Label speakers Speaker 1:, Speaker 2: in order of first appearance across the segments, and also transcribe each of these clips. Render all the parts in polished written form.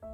Speaker 1: And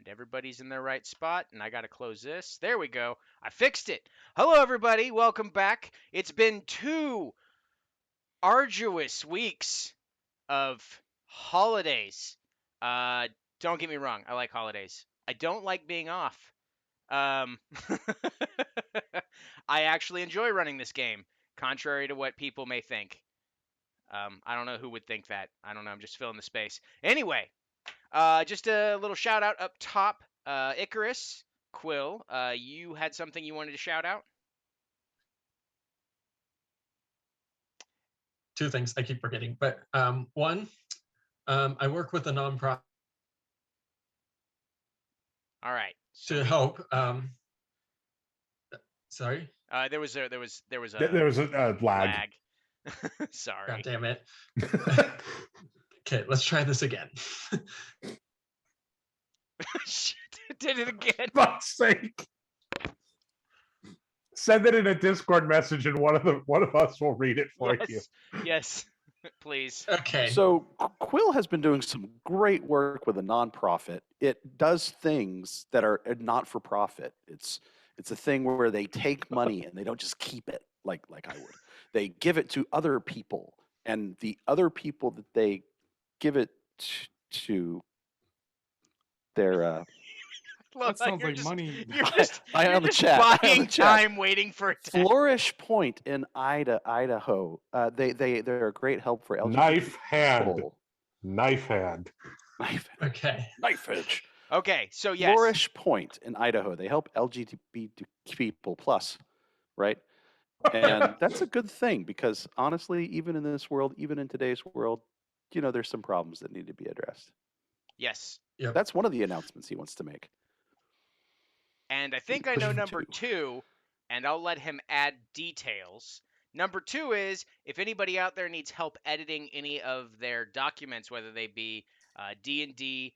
Speaker 1: everybody's in their right spot, and I got to close this. There we go. I fixed it. Hello, everybody. Welcome back. It's been 2 arduous weeks of Holidays. Don't get me wrong. I like holidays. I don't like being off. Um, I actually enjoy running this game, contrary to what people may think. I don't know who would think that. I don't know. I'm just filling the space. Anyway, just a little shout out up top. Icarus, Quill, you had something you wanted to shout out?
Speaker 2: Two things I keep forgetting, but one, I work with a nonprofit
Speaker 1: All right. So
Speaker 2: to
Speaker 1: we
Speaker 2: help. Sorry.
Speaker 1: there was a
Speaker 3: There was a lag.
Speaker 1: lag.
Speaker 2: God
Speaker 1: Sorry.
Speaker 2: damn it. Okay, let's try this again.
Speaker 1: Shit, did it again.
Speaker 3: Fuck's sake. Send it in a Discord message, and one of us will read it for you.
Speaker 1: Yes, please.
Speaker 2: Okay.
Speaker 4: So Quill has been doing some great work with a nonprofit. It does things that are not for profit. It's a thing where they take money and they don't just keep it like I would. They give it to other people, and the other people that they give it to, they're
Speaker 1: Love
Speaker 5: That
Speaker 1: how
Speaker 5: sounds
Speaker 1: you're
Speaker 5: like
Speaker 1: just,
Speaker 5: money.
Speaker 1: You're just,
Speaker 4: I
Speaker 1: you're
Speaker 4: on the
Speaker 1: just
Speaker 4: chat. I on
Speaker 1: buying
Speaker 4: the chat.
Speaker 1: time waiting for it to
Speaker 4: Flourish Point in Idaho. They're a great help for LGBT
Speaker 3: Knife hand.
Speaker 4: people.
Speaker 3: Knife hand.
Speaker 4: Knife
Speaker 2: Okay.
Speaker 4: edge.
Speaker 1: Okay, so yes.
Speaker 4: Flourish Point in Idaho. They help LGBT people plus, right? And that's a good thing because honestly, even in this world, even in today's world, there's some problems that need to be addressed.
Speaker 1: Yes.
Speaker 2: Yep.
Speaker 4: That's one of the announcements he wants to make.
Speaker 1: And I think I know number 2, and I'll let him add details. Number 2 is if anybody out there needs help editing any of their documents, whether they be D&D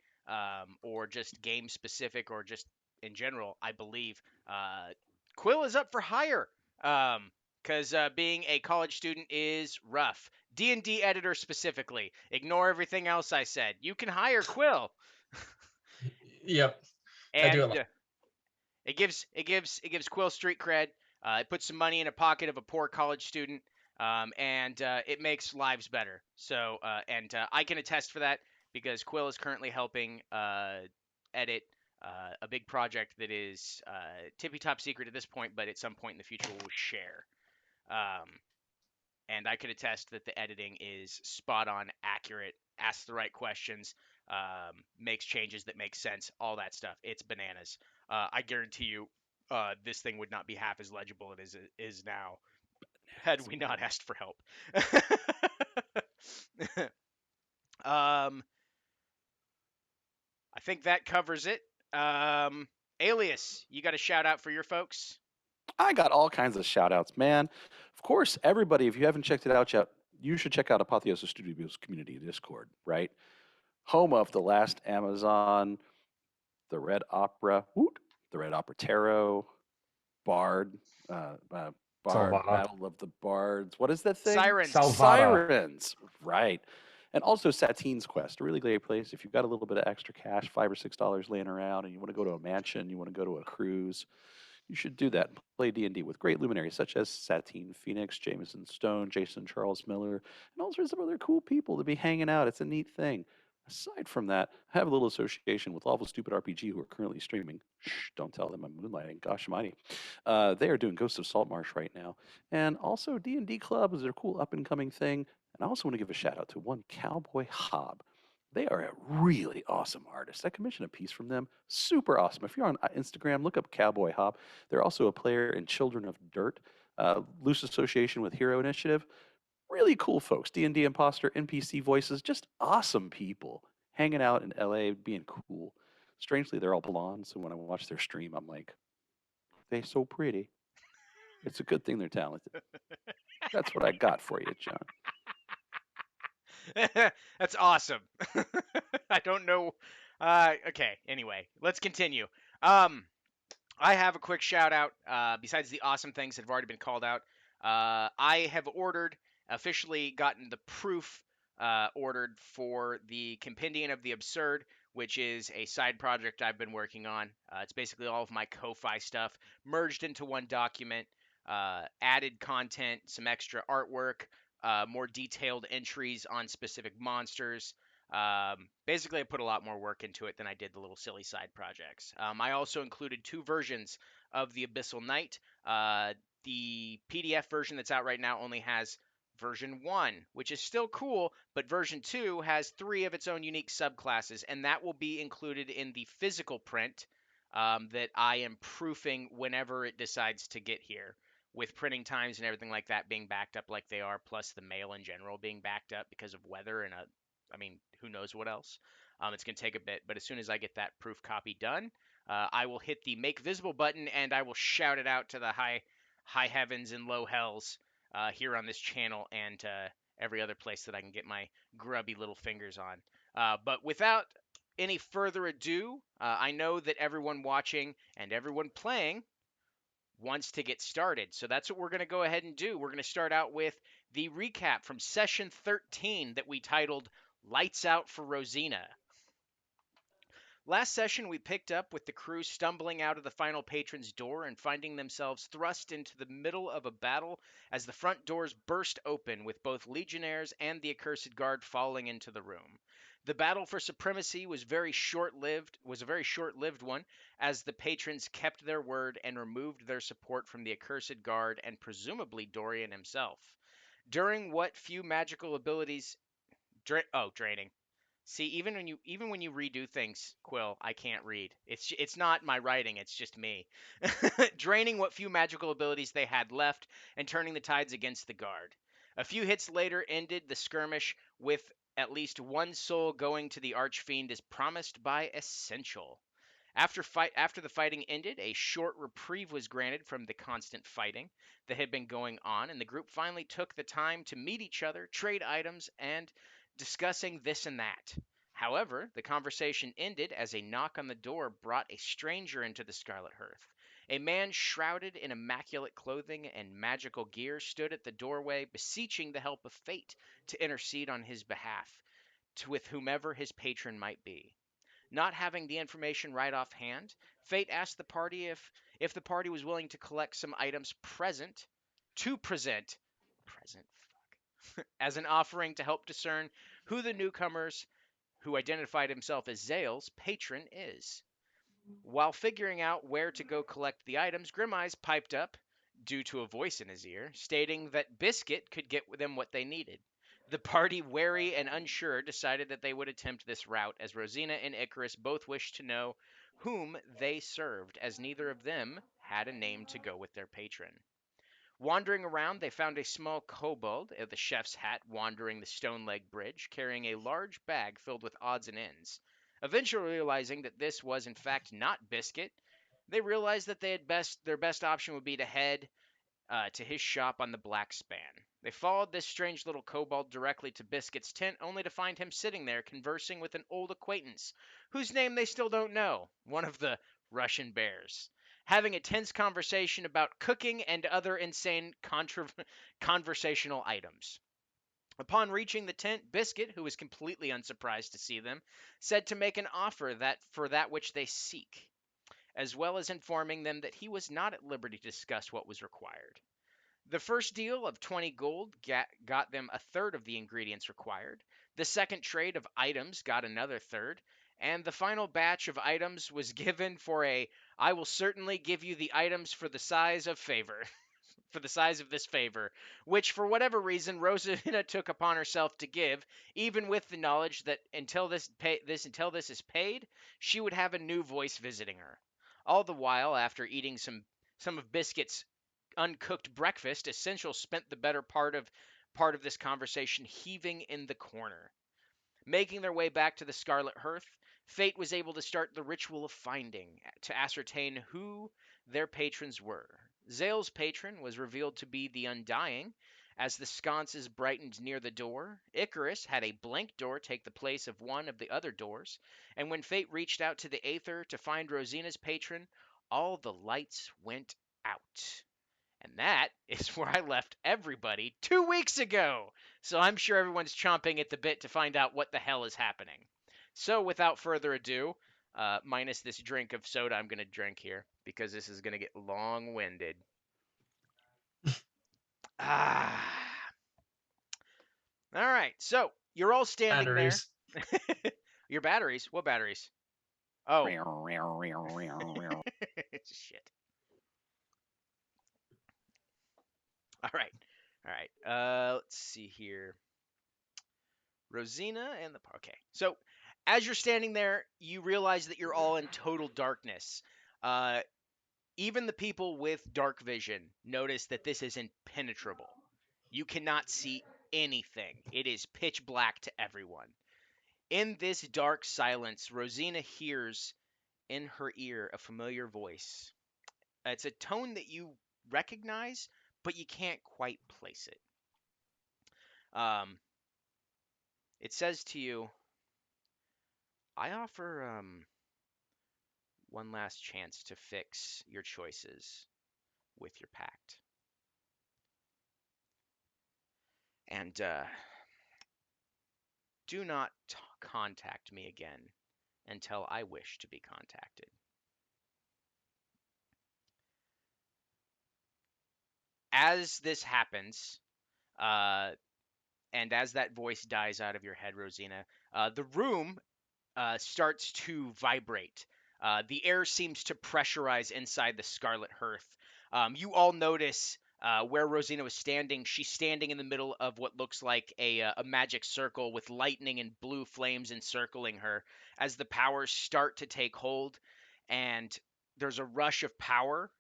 Speaker 1: or just game specific or just in general, I believe Quill is up for hire. Because being a college student is rough. D&D editor specifically. Ignore everything else I said. You can hire Quill.
Speaker 2: Yep.
Speaker 1: And
Speaker 2: I do a lot.
Speaker 1: it gives Quill street cred. It puts some money in a pocket of a poor college student, and it makes lives better. So, and I can attest for that because Quill is currently helping edit a big project that is tippy top secret at this point, but at some point in the future we'll share. And I can attest that the editing is spot on, accurate, asks the right questions, makes changes that make sense, all that stuff. It's bananas. I guarantee you, this thing would not be half as legible as it is now had we not asked for help. I think that covers it. Alias, you got a shout out for your folks?
Speaker 4: I got all kinds of shout outs, man. Of course, everybody, if you haven't checked it out yet, you should check out Apotheosis Studios Community Discord, right? Home of the last Amazon, the Red Opera, the Red Opera Tarot, Bard, Bard,
Speaker 3: Salvata.
Speaker 4: Battle of the Bards. What is that thing?
Speaker 1: Sirens.
Speaker 3: Salvata.
Speaker 4: Sirens, right. And also Satine's Quest, a really great place. If you've got a little bit of extra cash, $5 or $6 laying around, and you want to go to a mansion, you want to go to a cruise, you should do that and play D&D with great luminaries such as Satine Phoenix, Jameson Stone, Jason Charles Miller, and all sorts of other cool people to be hanging out. It's a neat thing. Aside from that, I have a little association with Lawful Stupid RPG, who are currently streaming. Shh, don't tell them I'm moonlighting. Gosh almighty. They are doing Ghosts of Saltmarsh right now. And also D&D Club is a cool up-and-coming thing. And I also want to give a shout-out to one Cowboy Hob. They are a really awesome artist. I commissioned a piece from them. Super awesome. If you're on Instagram, look up Cowboy Hob. They're also a player in Children of Dirt, loose association with Hero Initiative. Really cool folks. D&D imposter, NPC voices, just awesome people hanging out in LA, being cool. Strangely, they're all blonde, so when I watch their stream, I'm like, they're so pretty. It's a good thing they're talented. That's what I got for you, John.
Speaker 1: That's awesome. I don't know. Okay, anyway, let's continue. I have a quick shout out. Besides the awesome things that have already been called out, I have officially gotten the proof ordered for the Compendium of the Absurd, which is a side project I've been working on. It's basically all of my Ko-Fi stuff merged into one document, added content, some extra artwork, more detailed entries on specific monsters. Basically, I put a lot more work into it than I did the little silly side projects. I also included 2 versions of the Abyssal Knight. The PDF version that's out right now only has version 1, which is still cool, but version 2 has 3 of its own unique subclasses, and that will be included in the physical print that I am proofing whenever it decides to get here, with printing times and everything like that being backed up like they are, plus the mail in general being backed up because of weather and who knows what else. It's going to take a bit, but as soon as I get that proof copy done, I will hit the make visible button and I will shout it out to the high heavens and low hells here on this channel and every other place that I can get my grubby little fingers on. But without any further ado, I know that everyone watching and everyone playing wants to get started. So that's what we're going to go ahead and do. We're going to start out with the recap from session 13 that we titled Lights Out for Rosina. Last session, we picked up with the crew stumbling out of the final patron's door and finding themselves thrust into the middle of a battle as the front doors burst open, with both legionnaires and the accursed guard falling into the room. The battle for supremacy was a very short-lived one, as the patrons kept their word and removed their support from the accursed guard and presumably Dorian himself. During what few magical abilities draining. See, even when you redo things, Quill, I can't read. It's not my writing, it's just me. Draining what few magical abilities they had left and turning the tides against the guard. A few hits later ended the skirmish with at least one soul going to the Archfiend as promised by Essential. After the fighting ended, a short reprieve was granted from the constant fighting that had been going on, and the group finally took the time to meet each other, trade items, and discussing this and that. However, the conversation ended as a knock on the door brought a stranger into the Scarlet Hearth. A man shrouded in immaculate clothing and magical gear stood at the doorway, beseeching the help of fate to intercede on his behalf, with whomever his patron might be. Not having the information right offhand, Fate asked the party if the party was willing to collect some items present as an offering to help discern who the newcomers who identified himself as Zale's patron is. While figuring out where to go collect the items, Grimeyes piped up, due to a voice in his ear, stating that Biscuit could get them what they needed. The party, wary and unsure, decided that they would attempt this route, as Rosina and Icarus both wished to know whom they served, as neither of them had a name to go with their patron. Wandering around, they found a small kobold at the chef's hat wandering the Stone Leg Bridge, carrying a large bag filled with odds and ends. Eventually realizing that this was in fact not Biscuit, they realized that their best option would be to head to his shop on the Black Span. They followed this strange little kobold directly to Biscuit's tent, only to find him sitting there conversing with an old acquaintance, whose name they still don't know, one of the Russian bears, having a tense conversation about cooking and other insane conversational items. Upon reaching the tent, Biscuit, who was completely unsurprised to see them, said to make an offer for that which they seek, as well as informing them that he was not at liberty to discuss what was required. The first deal of 20 gold got them a third of the ingredients required. The second trade of items got another third. And the final batch of items was given for I will certainly give you the items for the size of favor. For the size of this favor, which for whatever reason Rosina took upon herself to give, even with the knowledge that until this is paid, she would have a new voice visiting her. All the while, after eating some of Biscuit's uncooked breakfast, Essential spent the better part of this conversation heaving in the corner. Making their way back to the Scarlet Hearth, Fate was able to start the ritual of finding to ascertain who their patrons were. Zale's patron was revealed to be the Undying, as the sconces brightened near the door. Icarus had a blank door take the place of one of the other doors, and when Fate reached out to the Aether to find Rosina's patron, all the lights went out. And that is where I left everybody 2 weeks ago. So I'm sure everyone's chomping at the bit to find out what the hell is happening. So without further ado, minus this drink of soda I'm going to drink here, because this is going to get long-winded. All right, so you're all standing
Speaker 2: Batteries.
Speaker 1: Your batteries? What batteries? Oh,
Speaker 4: Right.
Speaker 1: shit. All right. All right. Let's see here. Rosina and the okay. So, as you're standing there, you realize that you're all in total darkness. Uh, Even the people with dark vision notice that this is impenetrable. You cannot see anything. It is pitch black to everyone. In this dark silence, Rosina hears in her ear a familiar voice. It's a tone that you recognize, but you can't quite place it. Um, it says to you, I offer one last chance to fix your choices with your pact. And do not contact me again until I wish to be contacted. As this happens, uh, and as that voice dies out of your head, Rosina, the room starts to vibrate. The air seems to pressurize inside the Scarlet Hearth. You all notice where Rosina was standing. She's standing in the middle of what looks like a magic circle with lightning and blue flames encircling her as the powers start to take hold. And there's a rush of power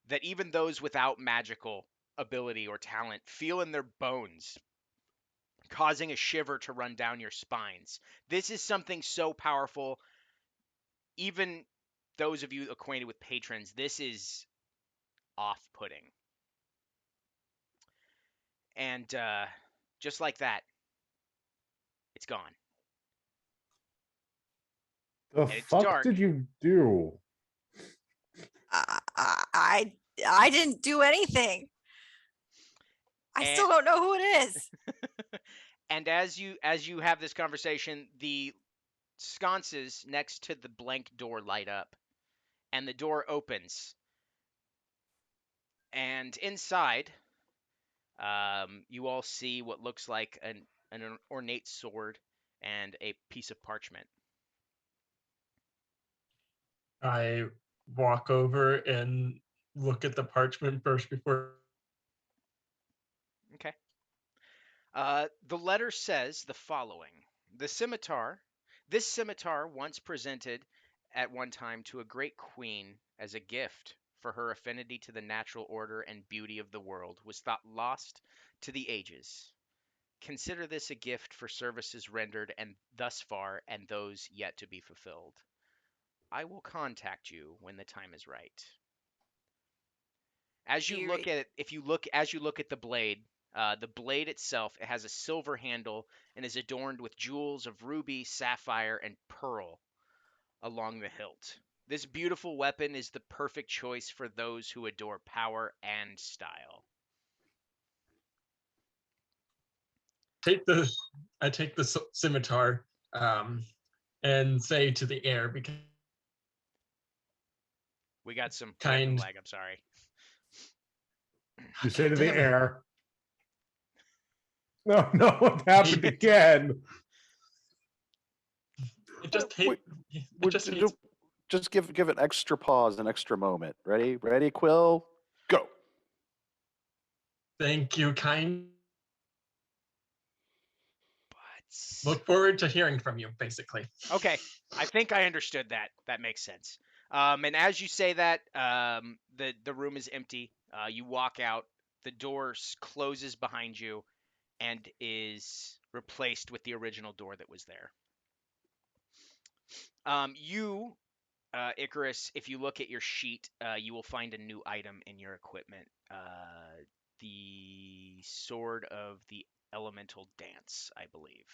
Speaker 1: that even those without magical ability or talent feel in their bones, causing a shiver to run down your spines. This is something so powerful, even those of you acquainted with patrons, this is off putting. And just like that, it's gone.
Speaker 3: The
Speaker 1: And it's
Speaker 3: fuck
Speaker 1: dark.
Speaker 3: did you do?
Speaker 5: I didn't do anything. I
Speaker 1: And,
Speaker 5: still don't know who it is.
Speaker 1: and as you have this conversation, the sconces next to the blank door light up, and the door opens. And inside, you all see what looks like an ornate sword and a piece of parchment.
Speaker 2: I walk over and look at the parchment first before.
Speaker 1: Okay. The letter says the following: The scimitar. This scimitar, once presented at one time to a great queen as a gift for her affinity to the natural order and beauty of the world, was thought lost to the ages. Consider this a gift for services rendered and thus far and those yet to be fulfilled. I will contact you when the time is right. As you look at it, if you look as you look at the blade itself, it has a silver handle and is adorned with jewels of ruby, sapphire, and pearl along the hilt. This beautiful weapon is the perfect choice for those who adore power and style.
Speaker 2: I take the scimitar and say to the air, because
Speaker 1: We got some
Speaker 2: kind.
Speaker 1: lag. I'm sorry.
Speaker 3: You say to the
Speaker 2: Damn it.
Speaker 3: air. No, no, it happened again.
Speaker 2: It just
Speaker 4: Wait,
Speaker 2: it
Speaker 4: Would
Speaker 2: just
Speaker 4: you
Speaker 2: hates.
Speaker 4: just give an extra pause, an extra moment. Ready, Quill? Go.
Speaker 2: Thank you, kind.
Speaker 1: But
Speaker 2: Look forward to hearing from you, basically.
Speaker 1: okay, I think I understood that. That makes sense. And as you say that, the room is empty. You walk out. The door closes behind you and is replaced with the original door that was there. Icarus, if you look at your sheet, you will find a new item in your equipment. The Sword of the Elemental Dance, I believe.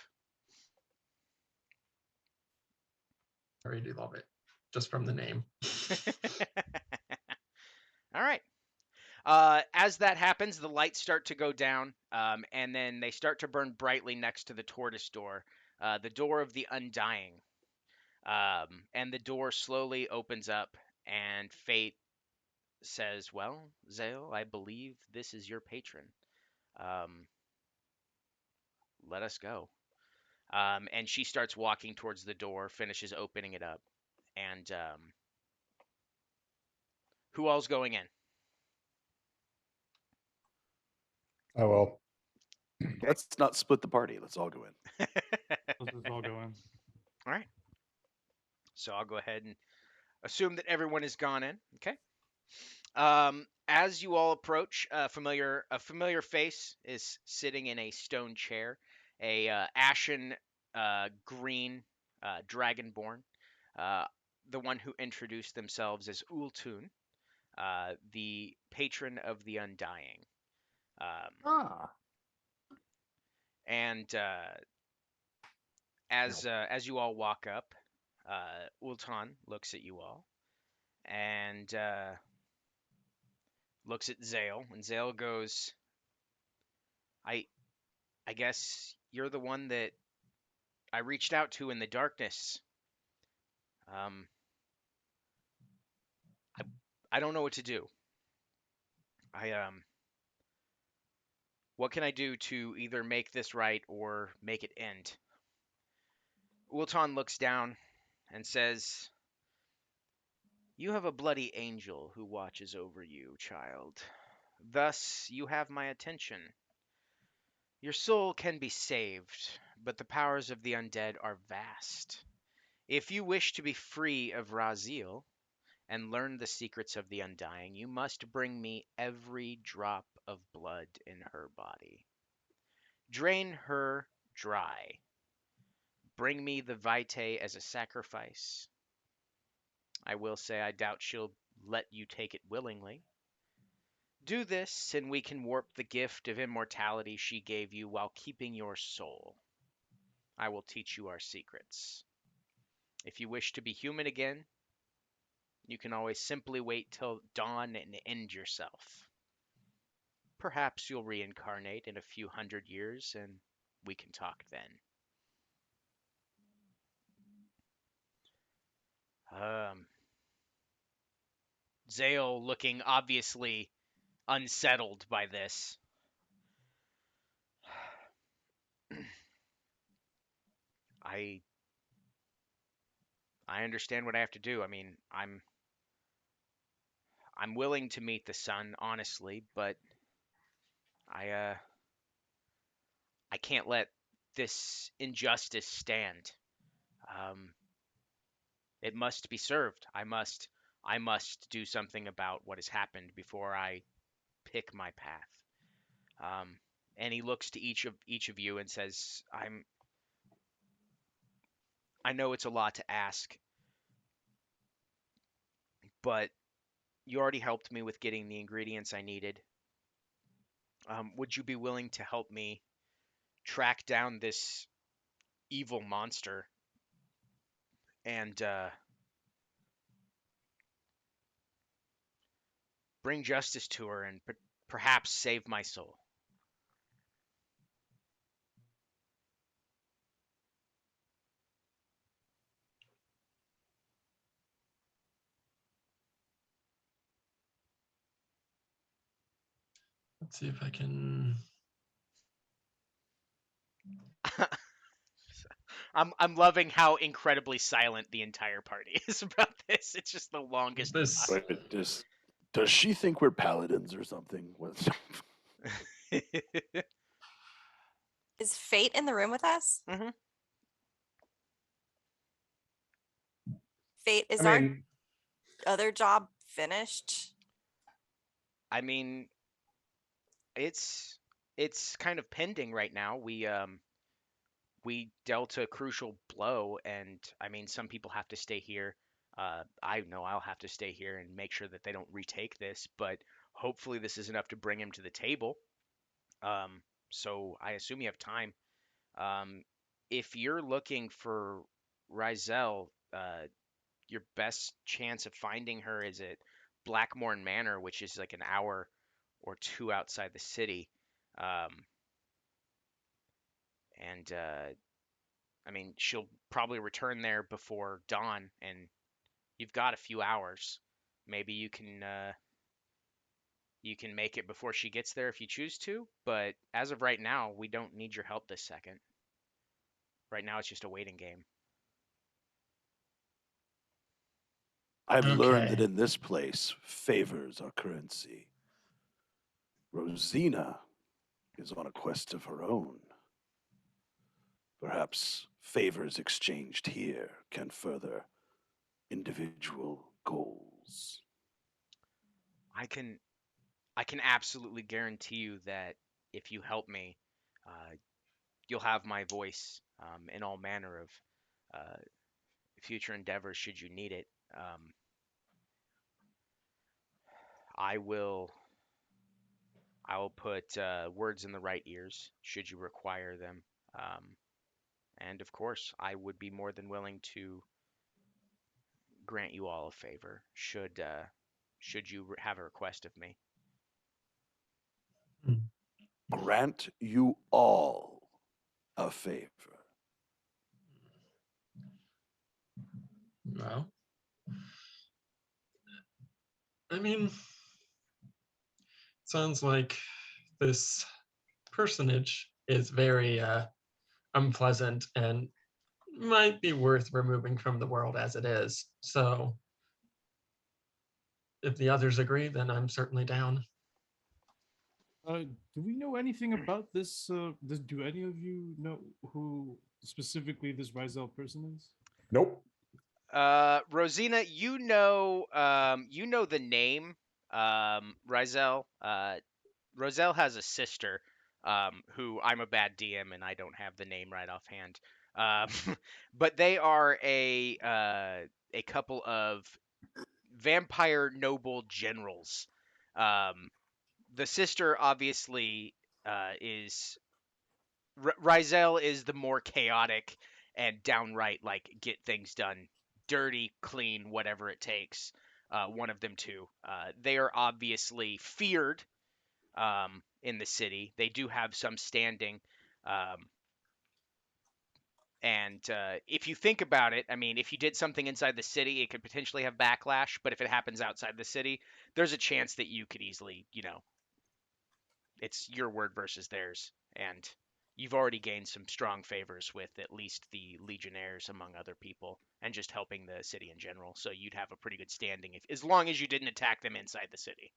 Speaker 2: I really love it, just from the name.
Speaker 1: All right. As that happens, the lights start to go down, and then they start to burn brightly next to the tortoise door, the door of the Undying. And the door slowly opens up, and Fate says, "Well, Zale, I believe this is your patron. Um, let us go." And she starts walking towards the door, finishes opening it up, and who all's going in?
Speaker 3: Oh, well.
Speaker 4: Let's not split the party. Let's all go in.
Speaker 6: Let's just all go in.
Speaker 1: All right. So I'll go ahead and assume that everyone has gone in. Okay. As you all approach, a familiar face is sitting in a stone chair, a ashen green dragonborn, uh, the one who introduced themselves as Ultun, the patron of the Undying.
Speaker 3: Ah.
Speaker 1: And as you all walk up, Ultan looks at you all and looks at Zale, and Zale goes, "I guess you're the one that I reached out to in the darkness. Um, I don't know what to do. What can I do to either make this right or make it end?" Ultan looks down and says, "You have a bloody angel who watches over you, child. Thus, you have my attention. Your soul can be saved, but the powers of the undead are vast. If you wish to be free of Raziel and learn the secrets of the Undying, you must bring me every drop of blood in her body. Drain her dry. Bring me the Vitae as a sacrifice. I will say I doubt she'll let you take it willingly. Do this, and we can warp the gift of immortality she gave you while keeping your soul. I will teach you our secrets. If you wish to be human again, you can always simply wait till dawn and end yourself. Perhaps you'll reincarnate in a few hundred years, and we can talk then." Zale looking obviously unsettled by this. I understand what I have to do. I mean, I'm willing to meet the sun, honestly, but I can't let this injustice stand. Um, it must be served. I must do something about what has happened before I pick my path. And he looks to each of you and says, I know it's a lot to ask, but you already helped me with getting the ingredients I needed. Would you be willing to help me track down this evil monster and bring justice to her and perhaps save my soul?"
Speaker 2: Let's see if I can.
Speaker 1: I'm loving how incredibly silent the entire party is about this. It's just the longest.
Speaker 2: This
Speaker 4: Wait, does she think we're paladins or something?
Speaker 5: Is Fate in the room with us?
Speaker 1: Mhm.
Speaker 5: Fate, is
Speaker 3: I
Speaker 5: our
Speaker 3: mean,
Speaker 5: other job finished?
Speaker 1: I mean, it's kind of pending right now. We dealt a crucial blow, and I mean, some people have to stay here. I know I'll have to stay here and make sure that they don't retake this, but hopefully this is enough to bring him to the table. Um, so I assume you have time. Um, if you're looking for Rizel, your best chance of finding her is at Blackmorn Manor, which is like an hour or two outside the city. Um, and I mean, she'll probably return there before dawn, and you've got a few hours. Maybe you can make it before she gets there if you choose to, but as of right now, we don't need your help this second. Right now, it's just a waiting game.
Speaker 4: I've learned that
Speaker 2: Okay.
Speaker 4: in this place, favors are currency. Rosina is on a quest of her own. Perhaps favors exchanged here can further individual goals.
Speaker 1: I can absolutely guarantee you that if you help me, you'll have my voice in all manner of future endeavors should you need it. I will put words in the right ears should you require them. And of course, I would be more than willing to grant you all a favor should you have a request of me.
Speaker 4: Grant you all a favor.
Speaker 2: Well, I mean, sounds like this personage is very unpleasant and might be worth removing from the world as it is. So if the others agree, then I'm certainly down.
Speaker 6: Do we know anything about this? Do any of you know who specifically this Rizel person is?
Speaker 3: Nope.
Speaker 1: Rosina, you know the name Rizel. Roselle has a sister who I'm a bad DM and I don't have the name right offhand. But they are a couple of vampire noble generals. The sister obviously is Rizel is the more chaotic and downright like get things done, dirty, clean, whatever it takes. One of them too. They are obviously feared in the city. They do have some standing. Um, and if you think about it, I mean, if you did something inside the city, it could potentially have backlash. But if it happens outside the city, there's a chance that you could easily, it's your word versus theirs. And you've already gained some strong favors with at least the Legionnaires, among other people, and just helping the city in general. So you'd have a pretty good standing as long as you didn't attack them inside the city.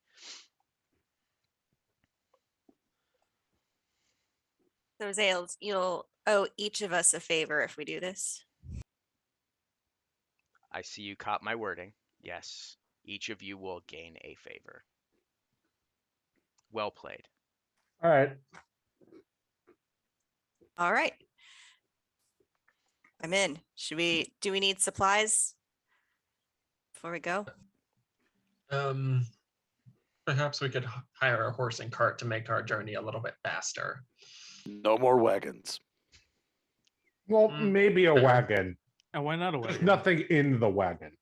Speaker 5: So Zales, you'll owe each of us a favor if we do this.
Speaker 1: I see you caught my wording. Yes, each of you will gain a favor. Well played.
Speaker 3: All right.
Speaker 5: All right. I'm in. Do we need supplies before we go?
Speaker 2: Perhaps we could hire a horse and cart to make our journey a little bit faster.
Speaker 4: No more wagons.
Speaker 3: Well,
Speaker 2: Mm,
Speaker 3: maybe a
Speaker 2: fair.
Speaker 3: wagon.
Speaker 6: And why not a
Speaker 3: There's
Speaker 6: wagon?
Speaker 3: nothing in the wagon.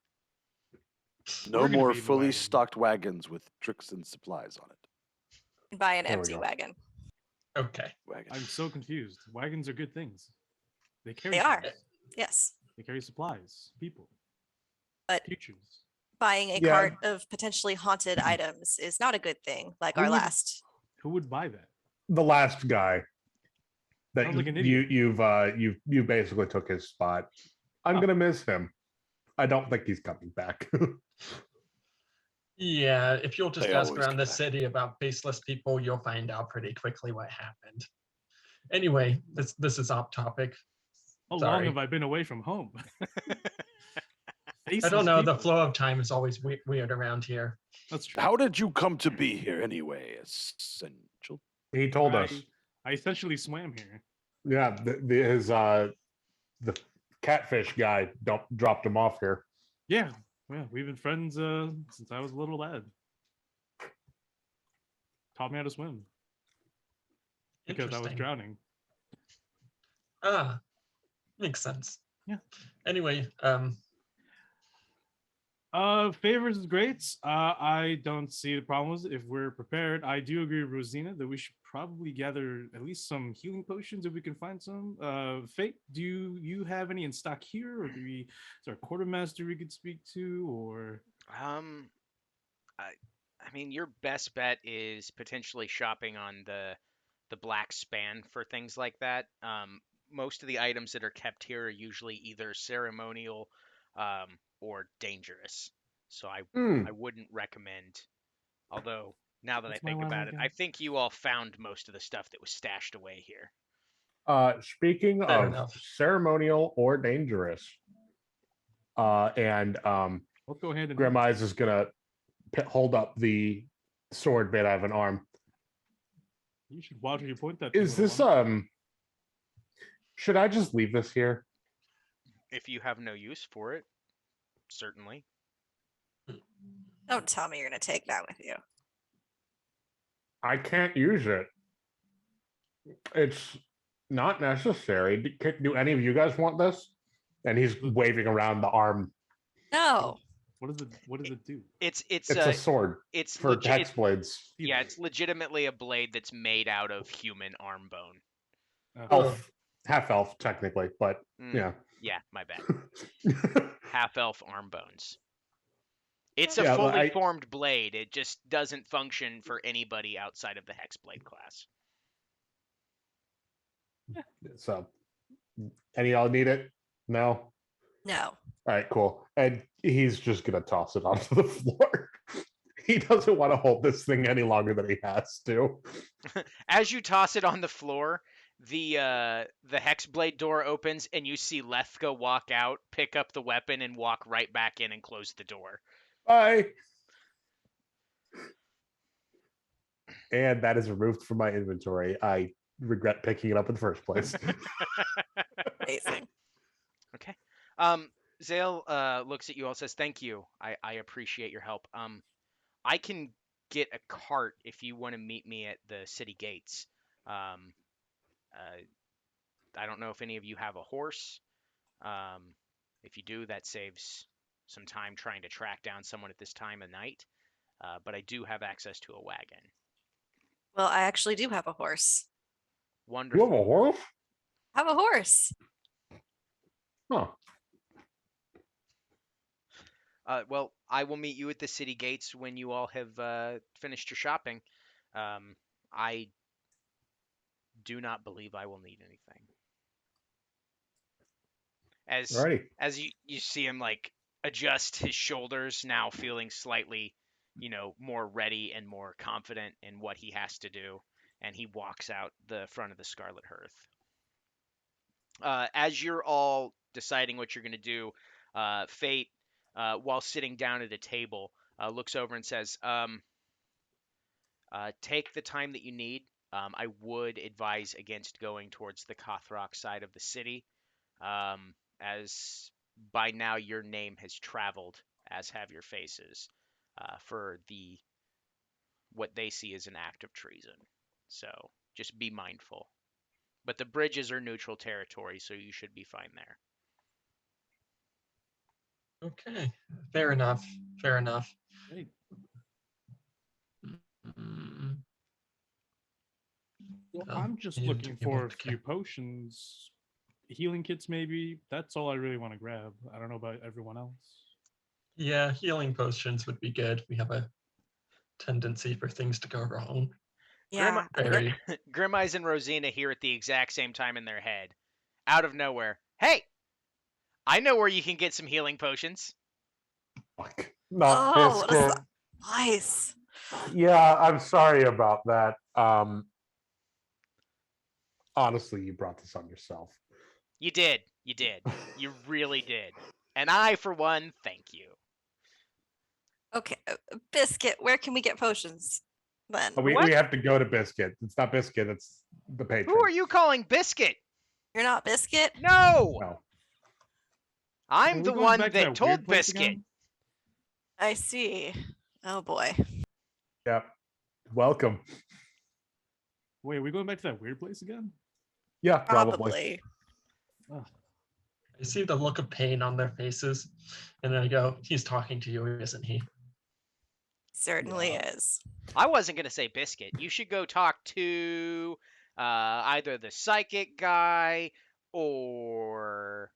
Speaker 4: No
Speaker 6: We're gonna
Speaker 4: more
Speaker 6: be in the
Speaker 4: fully
Speaker 6: wagon.
Speaker 4: stocked wagons with tricks and supplies on it.
Speaker 5: Buy an
Speaker 3: There we
Speaker 5: empty
Speaker 3: go.
Speaker 5: wagon.
Speaker 2: Okay.
Speaker 4: Wagon.
Speaker 6: I'm so confused. Wagons are good things. They carry.
Speaker 5: They are.
Speaker 6: things.
Speaker 5: Yes.
Speaker 6: They carry supplies, people,
Speaker 5: But
Speaker 6: futures.
Speaker 5: buying a
Speaker 3: Yeah.
Speaker 5: cart of potentially haunted items is not a good thing, like our
Speaker 6: Who would-
Speaker 5: last.
Speaker 6: Who would buy that?
Speaker 3: The last guy that
Speaker 6: Sounds like an
Speaker 3: you basically took his spot. I'm
Speaker 6: Oh.
Speaker 3: gonna miss him. I don't think he's coming back.
Speaker 2: Yeah, if you'll just
Speaker 4: They
Speaker 2: ask
Speaker 4: always
Speaker 2: around
Speaker 4: come
Speaker 2: the
Speaker 4: back.
Speaker 2: city about faceless people, you'll find out pretty quickly what happened. Anyway, this is off topic.
Speaker 6: How long
Speaker 2: Sorry.
Speaker 6: have I been away from home?
Speaker 2: I don't know. The
Speaker 6: Faceless
Speaker 2: flow of time is always weird around here.
Speaker 6: people. That's true.
Speaker 4: How did you come to be here anyway, Essential?
Speaker 3: He told us.
Speaker 6: I essentially swam here.
Speaker 3: Yeah, the catfish guy dropped him off here.
Speaker 6: Yeah, we've been friends since I was a little lad. Taught me how to swim because I was
Speaker 2: Interesting.
Speaker 6: drowning.
Speaker 2: Ah, makes sense.
Speaker 6: Yeah.
Speaker 2: Anyway,
Speaker 6: Favors is great. I don't see the problems if we're prepared. I do agree with Rosina that we should probably gather at least some healing potions if we can find some. Fate, do you have any in stock here, or is there a quartermaster we could speak to, or?
Speaker 1: I mean, your best bet is potentially shopping on the Black Span for things like that. most of the items that are kept here are usually either ceremonial or dangerous. So I wouldn't recommend. Although now that I
Speaker 6: What's my
Speaker 1: think
Speaker 6: line
Speaker 1: about it,
Speaker 6: again?
Speaker 1: I think you all found most of the stuff that was stashed away here.
Speaker 3: Speaking
Speaker 2: Fair
Speaker 3: of
Speaker 2: enough.
Speaker 3: ceremonial or dangerous, and
Speaker 6: Let's go hand in hand.
Speaker 3: Grim Eyes is gonna hold up the sword made out of an arm.
Speaker 6: You should watch where you point that.
Speaker 3: Is
Speaker 6: thing,
Speaker 3: this
Speaker 6: little one.
Speaker 3: Should I just leave this here?
Speaker 1: If you have no use for it, certainly.
Speaker 5: Don't tell me you're gonna take that with you.
Speaker 3: I can't use it. It's not necessary. Do any of you guys want this? And he's waving around the arm.
Speaker 5: No.
Speaker 6: What does it do?
Speaker 1: It's
Speaker 3: It's a sword
Speaker 1: it's
Speaker 3: for
Speaker 1: legit.
Speaker 3: hex blades.
Speaker 1: Yeah, it's legitimately a blade that's made out of human arm bone.
Speaker 3: Elf, half elf, technically, but
Speaker 1: Mm,
Speaker 3: yeah.
Speaker 1: Yeah, my bad. Half elf arm bones. It's a
Speaker 3: Yeah, well,
Speaker 1: fully formed blade. It just doesn't function for anybody outside of the Hexblade class.
Speaker 3: So, any of y'all need it? No.
Speaker 5: No.
Speaker 3: All right, cool. And he's just gonna toss it onto the floor. He doesn't want to hold this thing any longer than he has to.
Speaker 1: As you toss it on the floor, the Hexblade door opens and you see Lethka walk out, pick up the weapon, and walk right back in and close the door.
Speaker 3: Bye. And that is removed from my inventory. I regret picking it up in the first place.
Speaker 5: Amazing.
Speaker 1: Okay. Zale looks at you all, says, "Thank you. I appreciate your help. I can get a cart if you want to meet me at the city gates. I don't know if any of you have a horse. If you do, that saves some time trying to track down someone at this time of night. But I do have access to a wagon.
Speaker 5: Well, I actually do have a horse.
Speaker 3: You have
Speaker 1: Wonderful.
Speaker 3: a horse?
Speaker 5: I have a horse.
Speaker 3: Huh.
Speaker 1: Well, I will meet you at the city gates when you all have finished your shopping. I do not believe I will need anything."
Speaker 3: Alrighty.
Speaker 1: As you see him like adjust his shoulders, now feeling slightly, more ready and more confident in what he has to do, and he walks out the front of the Scarlet Hearth. As you're all deciding what you're going to do, Fate, while sitting down at a table, looks over and says, "Take the time that you need. I would advise against going towards the Kothrock side of the city, as by now your name has traveled, as have your faces, for what they see as an act of treason. So just be mindful. But the bridges are neutral territory, so you should be fine there."
Speaker 2: Okay. Fair enough. Fair enough.
Speaker 6: Hey,
Speaker 2: Mm,
Speaker 6: well,
Speaker 2: Oh,
Speaker 6: I'm just
Speaker 2: you didn't
Speaker 6: looking
Speaker 2: give
Speaker 6: for a
Speaker 2: up the
Speaker 6: few potions, healing kits, maybe. That's all I really want to grab. I don't know about everyone else.
Speaker 2: Yeah, healing potions would be good. We have a tendency for things to go wrong.
Speaker 5: Yeah.
Speaker 2: Very.
Speaker 1: Grim Eyes and Rosina hear at the exact same time in their head, out of nowhere, "Hey, I know where you can get some healing potions."
Speaker 3: Fuck.
Speaker 5: Oh,
Speaker 3: Not
Speaker 5: what is
Speaker 3: Biscuit.
Speaker 5: that? Nice.
Speaker 3: Yeah, I'm sorry about that. Honestly, you brought this on yourself.
Speaker 1: You did. You did. You really did. And I, for one, thank you.
Speaker 5: Okay. Biscuit, where can we get potions then?
Speaker 3: We
Speaker 1: What?
Speaker 3: have to go to Biscuit. It's not Biscuit, it's the patron.
Speaker 1: Who are you calling Biscuit?
Speaker 5: You're not Biscuit?
Speaker 1: No!
Speaker 3: No.
Speaker 1: I'm
Speaker 6: Are we
Speaker 1: the
Speaker 6: going
Speaker 1: one
Speaker 6: back to
Speaker 1: that
Speaker 6: weird
Speaker 1: told
Speaker 6: place
Speaker 1: Biscuit.
Speaker 6: again?
Speaker 5: I see. Oh boy.
Speaker 3: Yep. Welcome.
Speaker 6: Wait, are we going back to that weird place again?
Speaker 3: Yeah, probably.
Speaker 5: Probably.
Speaker 2: I see the look of pain on their faces, and I go, "He's talking to you, isn't he?"
Speaker 5: Certainly is.
Speaker 1: I wasn't going to say Biscuit. You should go talk to either the psychic guy or...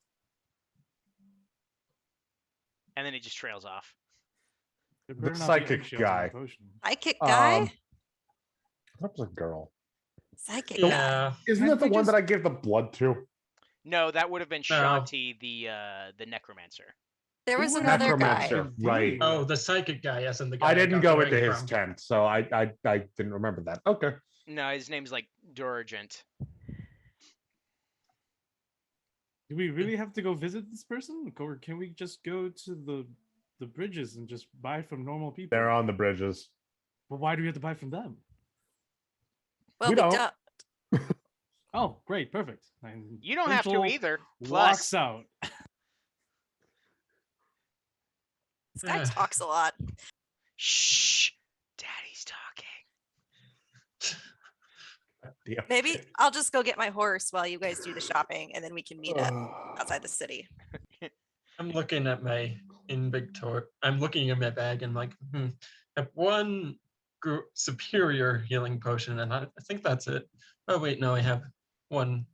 Speaker 1: And then it just trails off.
Speaker 6: There
Speaker 3: The
Speaker 6: better not be
Speaker 3: psychic
Speaker 6: eggshells in that
Speaker 3: guy.
Speaker 6: potion.
Speaker 5: Psychic guy?
Speaker 3: That was a girl.
Speaker 5: Psychic
Speaker 2: Yeah.
Speaker 5: guy.
Speaker 3: Isn't
Speaker 6: Can't
Speaker 3: that the
Speaker 6: we
Speaker 3: one
Speaker 6: just-
Speaker 3: that I gave the blood to?
Speaker 1: No, that would have been
Speaker 2: No.
Speaker 1: Shanti, the necromancer.
Speaker 5: There was
Speaker 6: Who would
Speaker 5: another guy.
Speaker 3: Necromancer, right?
Speaker 2: Oh, the psychic guy, as in the guy
Speaker 3: I didn't
Speaker 2: got
Speaker 3: go
Speaker 2: the
Speaker 3: into
Speaker 2: ring
Speaker 3: his
Speaker 2: from.
Speaker 3: tent, so I didn't remember that. Okay.
Speaker 1: No, his name's like Duragent.
Speaker 6: Do we really have to go visit this person, or can we just go to the bridges and just buy from normal people?
Speaker 3: They're on the bridges.
Speaker 6: But why do we have to buy from them?
Speaker 5: Well,
Speaker 3: We
Speaker 5: we
Speaker 3: don't.
Speaker 5: don't.
Speaker 6: Oh, great, perfect. And
Speaker 1: You don't have to
Speaker 6: Central
Speaker 1: either.
Speaker 6: Walks
Speaker 1: Plus,
Speaker 6: out.
Speaker 5: This guy
Speaker 2: Yeah.
Speaker 5: talks a lot.
Speaker 1: shh, Daddy's talking.
Speaker 3: Yeah.
Speaker 5: Maybe I'll just go get my horse while you guys do the shopping, and then we can meet up outside the city.
Speaker 2: I'm looking at my I'm looking at my bag and like, I have one superior healing potion, and I think that's it. Oh wait, no, I have one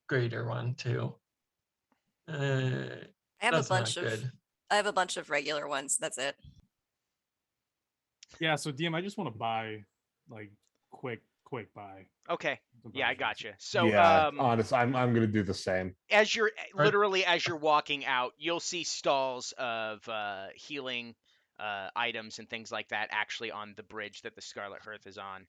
Speaker 2: greater one too.
Speaker 5: I have a
Speaker 2: That's
Speaker 5: bunch
Speaker 2: not
Speaker 5: of
Speaker 2: good.
Speaker 5: I have a bunch of regular ones. That's it.
Speaker 6: Yeah, so DM, I just want to buy, like, quick buy.
Speaker 1: Okay.
Speaker 6: some
Speaker 1: Yeah, I
Speaker 6: potions.
Speaker 1: got you. So,
Speaker 3: yeah, honest, I'm gonna do the same.
Speaker 1: as you're
Speaker 2: Right.
Speaker 1: literally as you're walking out, you'll see stalls of healing items and things like that actually on the bridge that the Scarlet Hearth is on.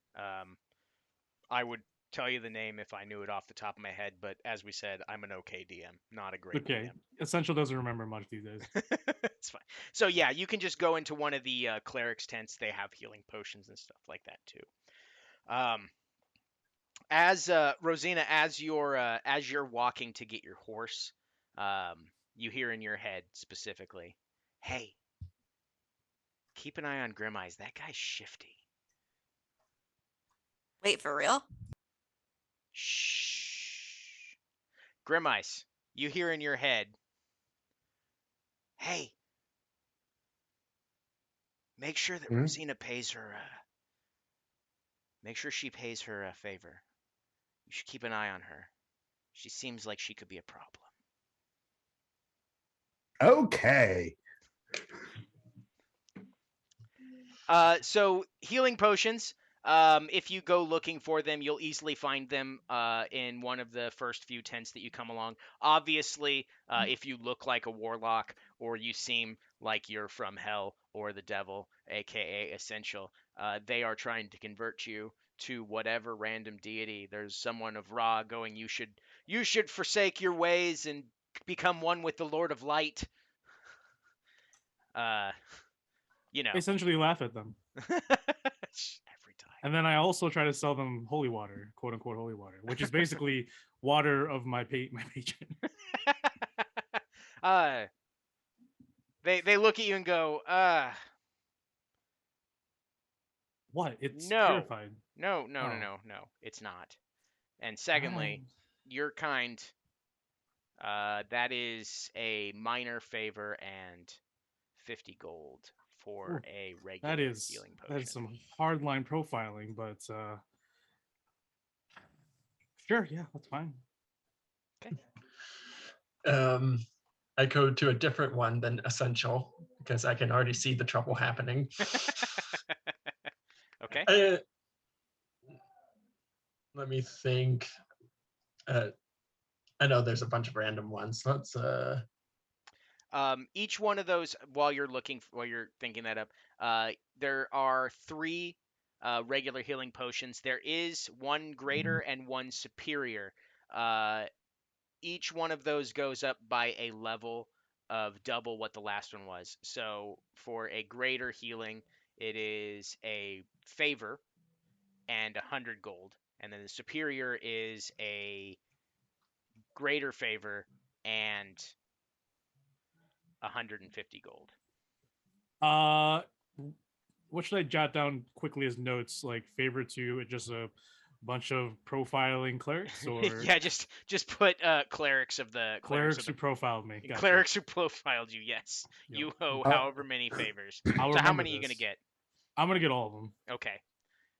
Speaker 1: I would tell you the name if I knew it off the top of my head, but as we said, I'm an okay DM, not a great
Speaker 6: Okay, Essential doesn't remember much these days.
Speaker 1: DM. It's fine. So yeah, you can just go into one of the clerics' tents. They have healing potions and stuff like that too. As Rosina, as you're walking to get your horse, you hear in your head specifically, "Hey, keep an eye on Grim Eyes. That guy's shifty."
Speaker 5: Wait, for real?
Speaker 1: Shh. Grim Eyes, you hear in your head, "Hey, make sure that
Speaker 3: Hmm?
Speaker 1: Rosina pays her. Make sure she pays her a favor. You should keep an eye on her. She seems like she could be a problem."
Speaker 3: Okay.
Speaker 1: So healing potions. If you go looking for them, you'll easily find them in one of the first few tents that you come along. Obviously, if you look like a warlock or you seem like you're from hell or the devil, aka Essential, they are trying to convert you to whatever random deity. There's someone of Ra going, you should forsake your ways and become one with the Lord of Light. You know.
Speaker 6: Essentially laugh at them.
Speaker 1: Every time.
Speaker 6: And then I also try to sell them holy water, quote unquote holy water, which is basically water of my patron.
Speaker 1: They look at you and go,
Speaker 6: What? It's
Speaker 1: No.
Speaker 6: purified.
Speaker 1: no,
Speaker 6: Oh.
Speaker 1: it's not. And secondly, your kind, that is a minor favor and 50 gold for
Speaker 6: Ooh,
Speaker 1: a regular
Speaker 6: that is
Speaker 1: healing potion.
Speaker 6: that is some hardline profiling, but sure, yeah, that's fine.
Speaker 2: I go to a different one than Essential because I can already see the trouble happening.
Speaker 1: Okay.
Speaker 2: Let me think. I know there's a bunch of random ones. Let's
Speaker 1: Each one of those, while you're thinking that up, there are 3 regular healing potions. There is one greater and one superior. Each one of those goes up by a level of double what the last one was. So for a greater healing, it is a favor and 100 gold, and then the superior is a greater favor and 150 gold.
Speaker 6: What should I jot down quickly as notes? Like favor to just a bunch of profiling clerics, or
Speaker 1: Yeah, just put clerics of the
Speaker 6: clerics who profiled me. Gotcha.
Speaker 1: clerics who profiled you. Yes,
Speaker 6: Yep.
Speaker 1: you owe
Speaker 3: Uh,
Speaker 1: however many favors.
Speaker 6: I'll
Speaker 1: So how
Speaker 6: remember
Speaker 1: many are you gonna
Speaker 6: this.
Speaker 1: get?
Speaker 6: I'm gonna get all of them,
Speaker 1: Okay,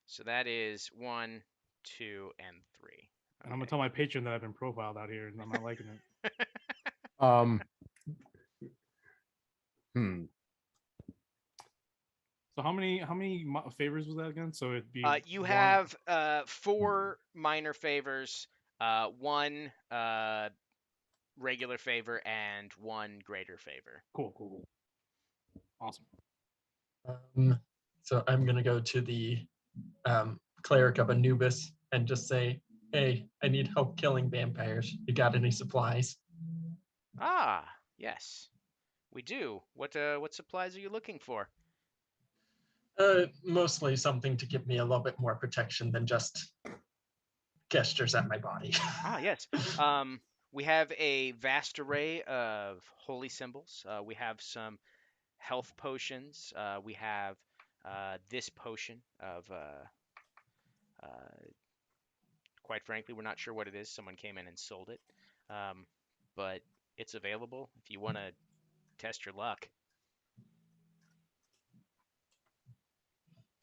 Speaker 1: so that is 1, 2, and 3.
Speaker 6: and I'm gonna tell my patron that I've been profiled out here, and I'm not liking it. So how many favors was that again? So it'd be
Speaker 1: You
Speaker 6: one-
Speaker 1: have 4 minor favors, 1 regular favor and 1 greater favor.
Speaker 6: Cool. Awesome.
Speaker 2: So I'm gonna go to the cleric of Anubis and just say, "Hey, I need help killing vampires. You got any supplies?"
Speaker 1: Ah, yes, we do. What supplies are you looking for?
Speaker 2: Mostly something to give me a little bit more protection than just gestures at my body.
Speaker 1: Ah, yes. We have a vast array of holy symbols. We have some health potions. We have this potion of, quite frankly, we're not sure what it is. Someone came in and sold it. But it's available if you want to test your luck.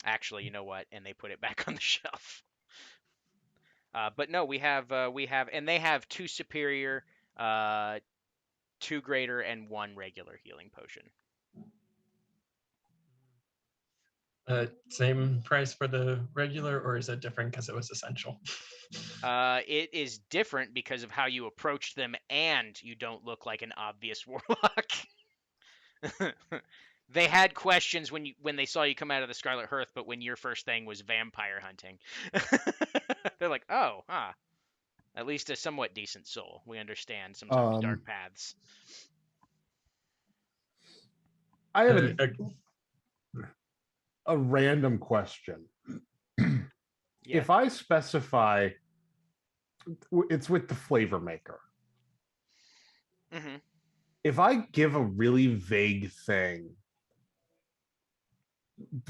Speaker 1: Actually, you know what? And they put it back on the shelf. But no, we have, and they have 2 superior, 2 greater, and 1 regular healing potion.
Speaker 2: Same price for the regular, or is it different because it was essential?
Speaker 1: It is different because of how you approached them, and you don't look like an obvious warlock. They had questions when they saw you come out of the Scarlet Hearth, but when your first thing was vampire hunting, they're like, "Oh, at least a somewhat decent soul. We understand sometimes dark paths."
Speaker 3: I have
Speaker 2: Uh,
Speaker 3: a random question.
Speaker 1: Yeah.
Speaker 3: If I specify it's with the flavor maker,
Speaker 1: Mm-hmm.
Speaker 3: if I give a really vague thing,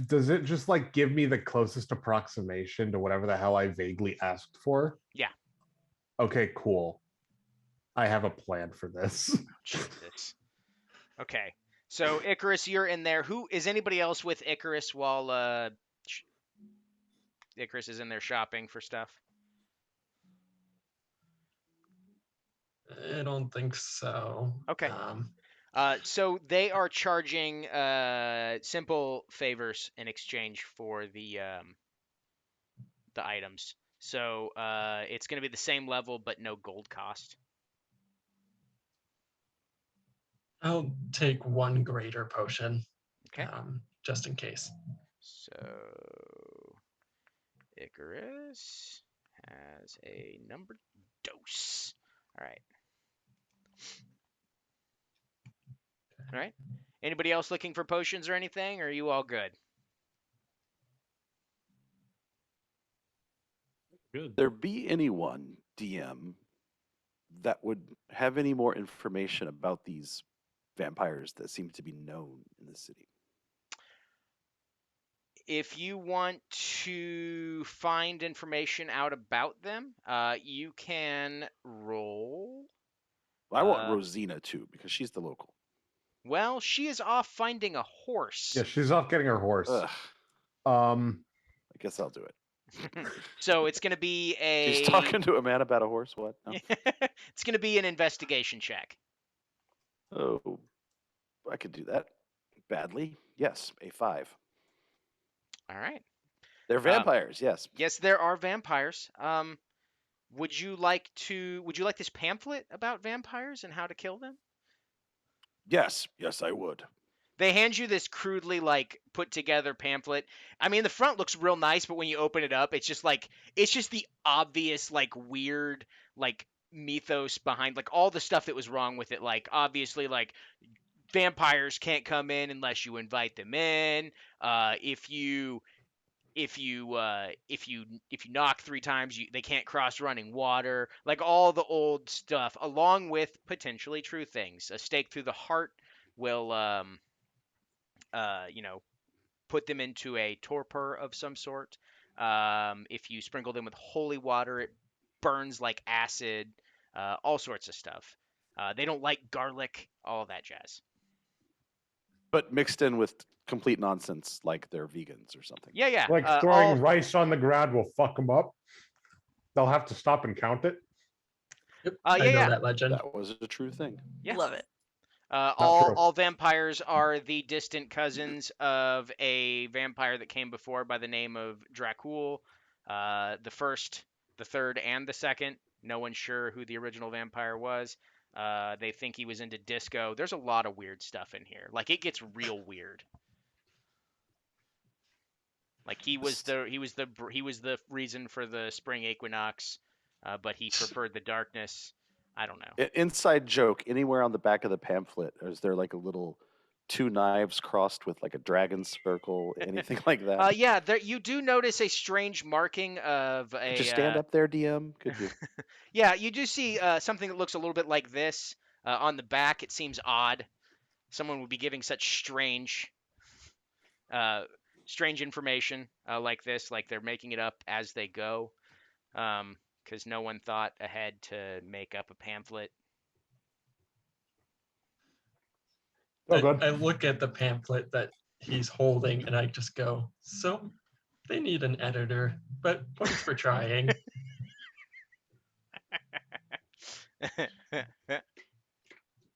Speaker 3: does it just like give me the closest approximation to whatever the hell I vaguely asked for?
Speaker 1: Yeah.
Speaker 3: Okay, cool. I have a plan for this.
Speaker 1: Jesus. Okay. So Icarus, you're in there. Who is anybody else with Icarus while Icarus is in there shopping for stuff?
Speaker 2: I don't think so.
Speaker 1: Okay. So they are charging simple favors in exchange for the items. So it's going to be the same level, but no gold cost.
Speaker 2: I'll take 1 greater potion,
Speaker 1: Okay.
Speaker 2: just in case.
Speaker 1: So Icarus has a numbered dose. All right. All right. Anybody else looking for potions or anything? Or are you all good?
Speaker 6: Good.
Speaker 4: There be anyone, DM, that would have any more information about these vampires that seem to be known in the city?
Speaker 1: If you want to find information out about them, you can roll.
Speaker 4: I want Rosina too, because she's the local.
Speaker 1: Well, she is off finding a horse.
Speaker 3: Yeah, she's off getting her horse.
Speaker 4: Ugh,
Speaker 3: I
Speaker 4: guess I'll do it.
Speaker 1: So it's going to be a.
Speaker 4: She's talking to a man about a horse. What? No.
Speaker 1: It's going to be an investigation check.
Speaker 4: Oh, I could do that. Badly. Yes, a 5.
Speaker 1: All right.
Speaker 4: They're vampires. Yes.
Speaker 1: Yes, there are vampires. Would you like this pamphlet about vampires and how to kill them?
Speaker 4: Yes, I would.
Speaker 1: They hand you this crudely put together pamphlet. I mean, the front looks real nice, but when you open it up, it's just the obvious weird mythos behind all the stuff that was wrong with it. Obviously vampires can't come in unless you invite them in. If you knock 3 times, they can't cross running water. All the old stuff, along with potentially true things. A stake through the heart will put them into a torpor of some sort. If you sprinkle them with holy water, it burns like acid. All sorts of stuff. They don't like garlic. All that jazz.
Speaker 4: But mixed in with complete nonsense, like they're vegans or something.
Speaker 1: Yeah.
Speaker 3: like throwing rice on the ground will fuck them up. They'll have to stop and count it.
Speaker 2: Yep, I know that legend.
Speaker 4: That was a true thing.
Speaker 1: Yeah.
Speaker 5: Love it.
Speaker 1: All vampires are the distant cousins of a vampire that came before by the name of Dracul. The first, the third, and the second. No one's sure who the original vampire was. They think he was into disco. There's a lot of weird stuff in here. Like it gets real weird. Like he was the reason for the spring equinox, but he preferred the darkness. I don't know.
Speaker 4: Inside joke, anywhere on the back of the pamphlet, is there like a little two knives crossed with like a dragon circle, anything like that?
Speaker 1: Yeah, there you do notice a strange marking of
Speaker 4: Could you
Speaker 1: a.
Speaker 4: stand up there, DM? Could you?
Speaker 1: Yeah, you do see something that looks a little bit like this on the back. It seems odd. Someone would be giving such strange information like this, like they're making it up as they go, because no one thought ahead to make up a pamphlet.
Speaker 3: Oh, good.
Speaker 2: I look at the pamphlet that he's holding and I just go, so they need an editor, but points for trying.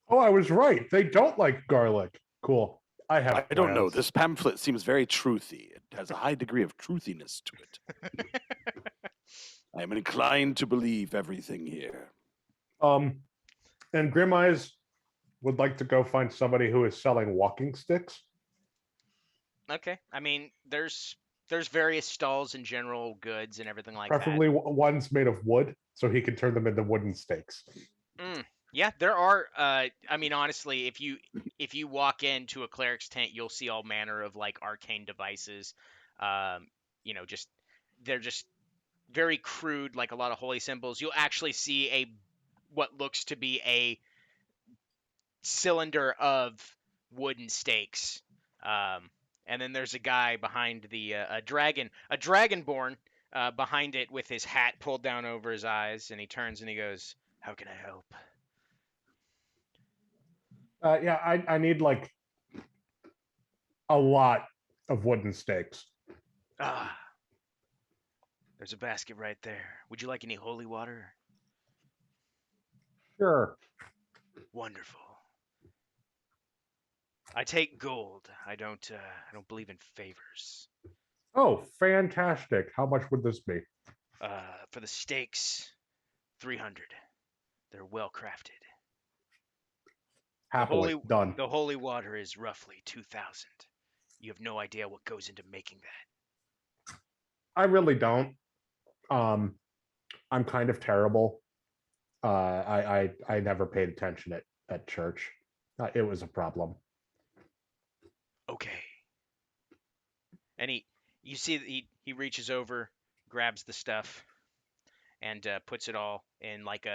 Speaker 3: Oh, I was right. They don't like garlic. Cool. I have.
Speaker 4: I don't know.
Speaker 3: plans.
Speaker 4: This pamphlet seems very truthy. It has a high degree of truthiness to it. I am inclined to believe everything here.
Speaker 3: And Grim Eyes would like to go find somebody who is selling walking sticks.
Speaker 1: Okay, I mean, there's various stalls and general goods and everything like
Speaker 3: Preferably ones made of wood, so he can turn them into wooden stakes.
Speaker 1: that. Yeah, there are. I mean, honestly, if you walk into a cleric's tent, you'll see all manner of like arcane devices. Just they're just very crude, like a lot of holy symbols. You'll actually see what looks to be a cylinder of wooden stakes. And then there's a guy behind a dragonborn behind it with his hat pulled down over his eyes, and he turns and he goes, "How can I help?"
Speaker 3: Yeah, I need like a lot of wooden stakes.
Speaker 1: Ah, there's a basket right there. Would you like any holy water?
Speaker 3: Sure.
Speaker 1: Wonderful. I take gold. I don't believe in favors.
Speaker 3: Oh, fantastic. How much would this be?
Speaker 1: For the stakes, 300. They're well crafted.
Speaker 3: Happily done.
Speaker 1: The holy water is roughly 2,000. You have no idea what goes into making that.
Speaker 3: I really don't. I'm kind of terrible. I never paid attention at church. It was a problem.
Speaker 1: Okay. And you see that he reaches over, grabs the stuff, and puts it all in like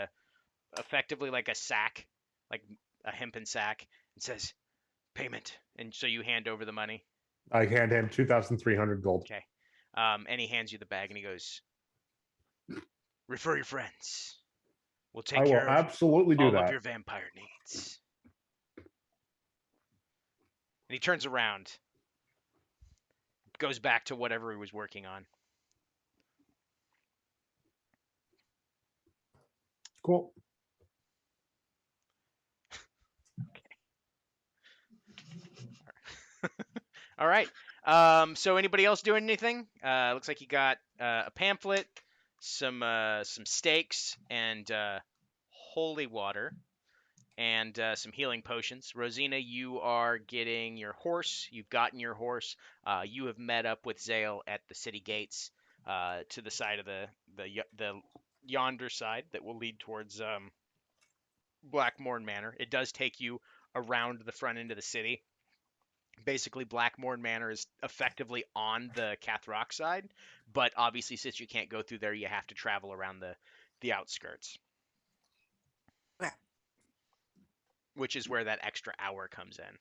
Speaker 1: effectively like a sack, like a hempen sack, and says, "Payment." And so you hand over the money.
Speaker 3: I hand him 2,300 gold.
Speaker 1: Okay. And he hands you the bag, and he goes, "Refer your friends. We'll take
Speaker 3: I will
Speaker 1: care of
Speaker 3: absolutely do
Speaker 1: all
Speaker 3: that.
Speaker 1: of your vampire needs." And he turns around, goes back to whatever he was working on.
Speaker 3: Cool.
Speaker 1: All right. So anybody else doing anything? Looks like you got a pamphlet, some stakes, and holy water, and some healing potions. Rosina, you are getting your horse. You've gotten your horse. You have met up with Zale at the city gates to the side of the yonder side that will lead towards Blackmorn Manor. It does take you around the front end of the city. Basically, Blackmorn Manor is effectively on the Cathrock side, but obviously, since you can't go through there, you have to travel around the outskirts.
Speaker 5: Okay.
Speaker 1: Which is where that extra hour comes in.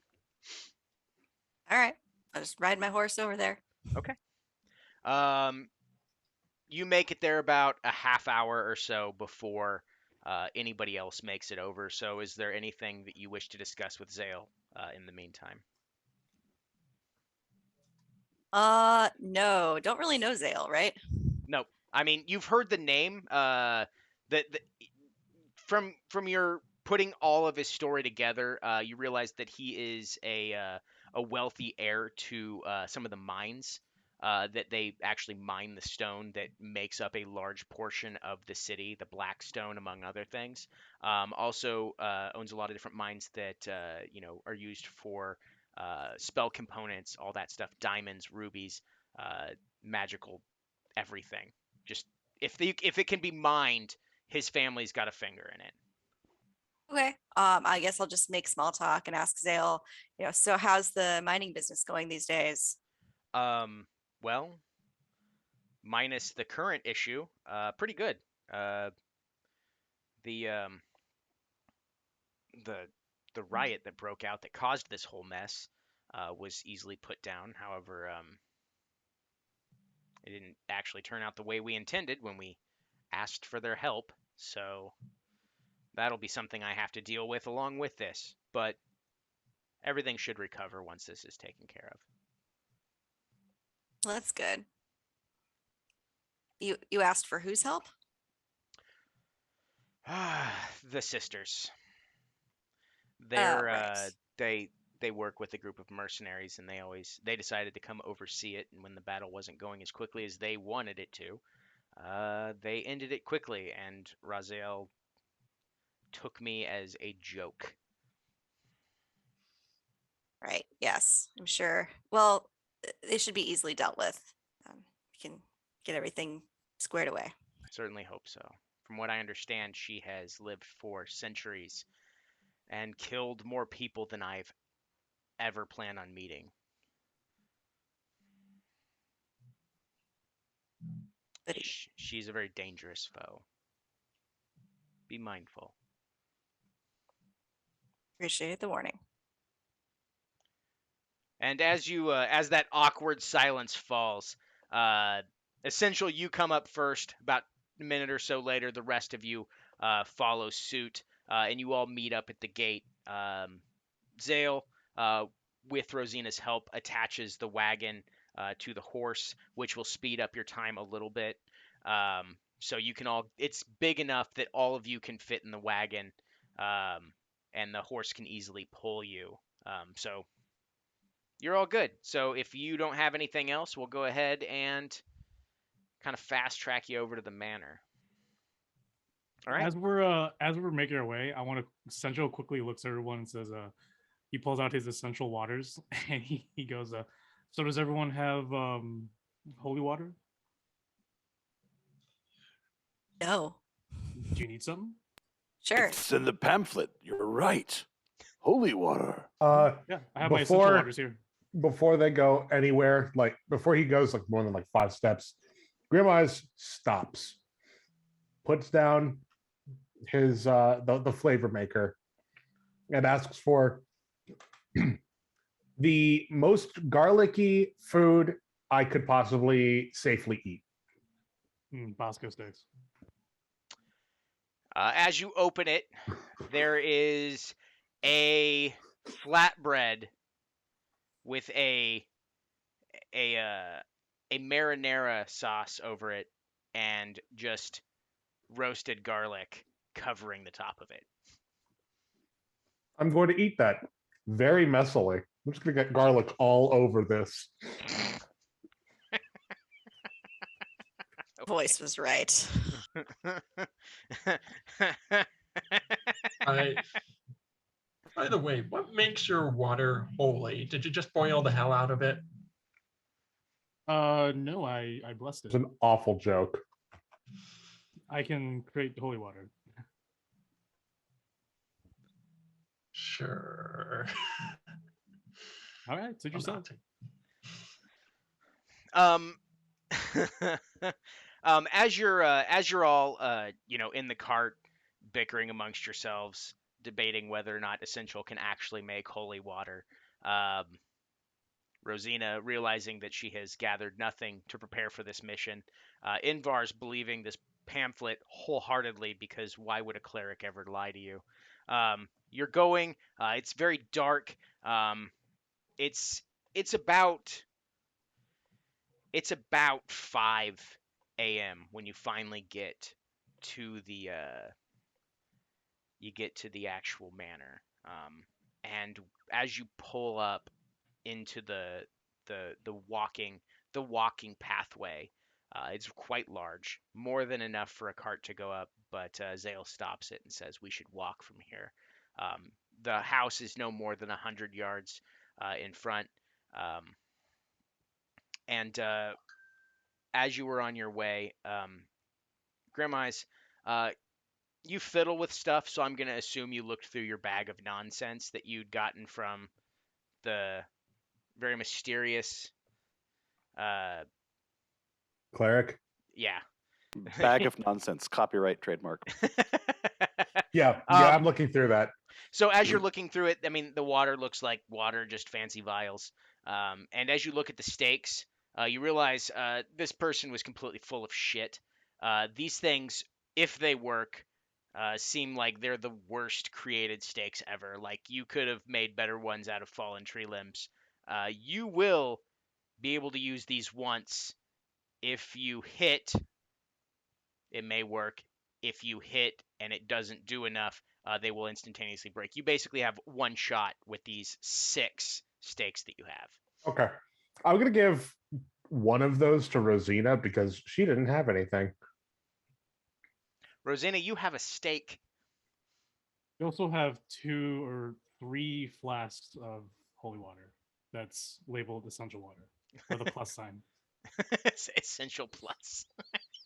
Speaker 5: All right. I'll just ride my horse over there.
Speaker 1: Okay. You make it there about a half hour or so before anybody else makes it over. So, is there anything that you wish to discuss with Zale in the meantime?
Speaker 5: No, don't really know Zale, right?
Speaker 1: Nope. I mean, you've heard the name. From your putting all of his story together, you realize that he is a wealthy heir to some of the mines that they actually mine the stone that makes up a large portion of the city, the black stone, among other things. Also owns a lot of different mines that are used for spell components, all that stuff, diamonds, rubies, magical everything. Just if it can be mined, his family's got a finger in it.
Speaker 5: Okay. I guess I'll just make small talk and ask Zale, so how's the mining business going these days?
Speaker 1: Well, minus the current issue, pretty good. The um, the riot that broke out that caused this whole mess was easily put down. However, it didn't actually turn out the way we intended when we asked for their help. So that'll be something I have to deal with along with this. But everything should recover once this is taken care of.
Speaker 5: Well, that's good. You asked for whose help?
Speaker 1: The sisters.
Speaker 5: Oh,
Speaker 1: They're
Speaker 5: right.
Speaker 1: they work with a group of mercenaries, and they decided to come oversee it. And when the battle wasn't going as quickly as they wanted it to, they ended it quickly. And Raziel took me as a joke.
Speaker 5: Right. Yes, I'm sure. Well, they should be easily dealt with. We can get everything squared away.
Speaker 1: I certainly hope so. From what I understand, she has lived for centuries and killed more people than I've ever planned on meeting.
Speaker 5: Goody.
Speaker 1: She's a very dangerous foe. Be mindful.
Speaker 5: Appreciate the warning.
Speaker 1: And as that awkward silence falls, Essential, you come up first. About a minute or so later, the rest of you follow suit, and you all meet up at the gate. Zale, with Rosina's help, attaches the wagon to the horse, which will speed up your time a little bit. So you can all, it's big enough that all of you can fit in the wagon, and the horse can easily pull you. So you're all good. So if you don't have anything else, we'll go ahead and kind of fast track you over to the manor. All right.
Speaker 6: As we're making our way, I want to Central quickly looks at everyone and says, he pulls out his essential waters and he goes, so does everyone have holy water?
Speaker 5: No.
Speaker 6: Do you need something?
Speaker 5: Sure.
Speaker 4: It's in the pamphlet. You're right. Holy water.
Speaker 6: Yeah, I have my essential
Speaker 3: Before-
Speaker 6: waters here.
Speaker 3: Before they go anywhere, like before he goes like more than like 5 steps, Grimeyes stops, puts down his the flavor maker, and asks for the most garlicky food I could possibly safely eat.
Speaker 6: Bosco sticks.
Speaker 1: As you open it, there is a flatbread with a marinara sauce over it, and just roasted garlic covering the top of it.
Speaker 3: I'm going to eat that very messily. I'm just going to get garlic all over this.
Speaker 5: Voice was right.
Speaker 2: By the way, what makes your water holy? Did you just boil the hell out of it?
Speaker 6: No, I blessed
Speaker 3: It's
Speaker 6: it.
Speaker 3: an awful joke.
Speaker 6: I can create holy water.
Speaker 2: Sure.
Speaker 6: All right, so
Speaker 2: I'm
Speaker 6: yourself.
Speaker 1: As you're all in the cart bickering amongst yourselves, debating whether or not Essential can actually make holy water, Rosina, realizing that she has gathered nothing to prepare for this mission, Invar's believing this pamphlet wholeheartedly, because why would a cleric ever lie to you? You're going. It's very dark. It's about 5 a.m. when you finally get to the actual manor. And as you pull up into the the walking pathway. It's quite large, more than enough for a cart to go up, but Zale stops it and says we should walk from here. The house is no more than 100 yards in front. And as you were on your way, Grimeyes, you fiddle with stuff, so I'm going to assume you looked through your bag of nonsense that you'd gotten from the very mysterious,
Speaker 3: Cleric.
Speaker 1: yeah.
Speaker 4: Bag of nonsense, copyright, trademark.
Speaker 3: Yeah, I'm looking through that.
Speaker 1: So as you're looking through it, I mean, the water looks like water, just fancy vials. And as you look at the stakes, you realize this person was completely full of shit. These things, if they work, seem like they're the worst created stakes ever. Like, you could have made better ones out of fallen tree limbs. You will be able to use these once. If you hit, it may work. If you hit and it doesn't do enough, they will instantaneously break. You basically have one shot with these 6 stakes that you have.
Speaker 3: Okay. I'm going to give one of those to Rosina because she didn't have anything.
Speaker 1: Rosina, you have a stake.
Speaker 6: You also have 2 or 3 flasks of holy water that's labeled essential water with a plus sign.
Speaker 1: It's essential plus.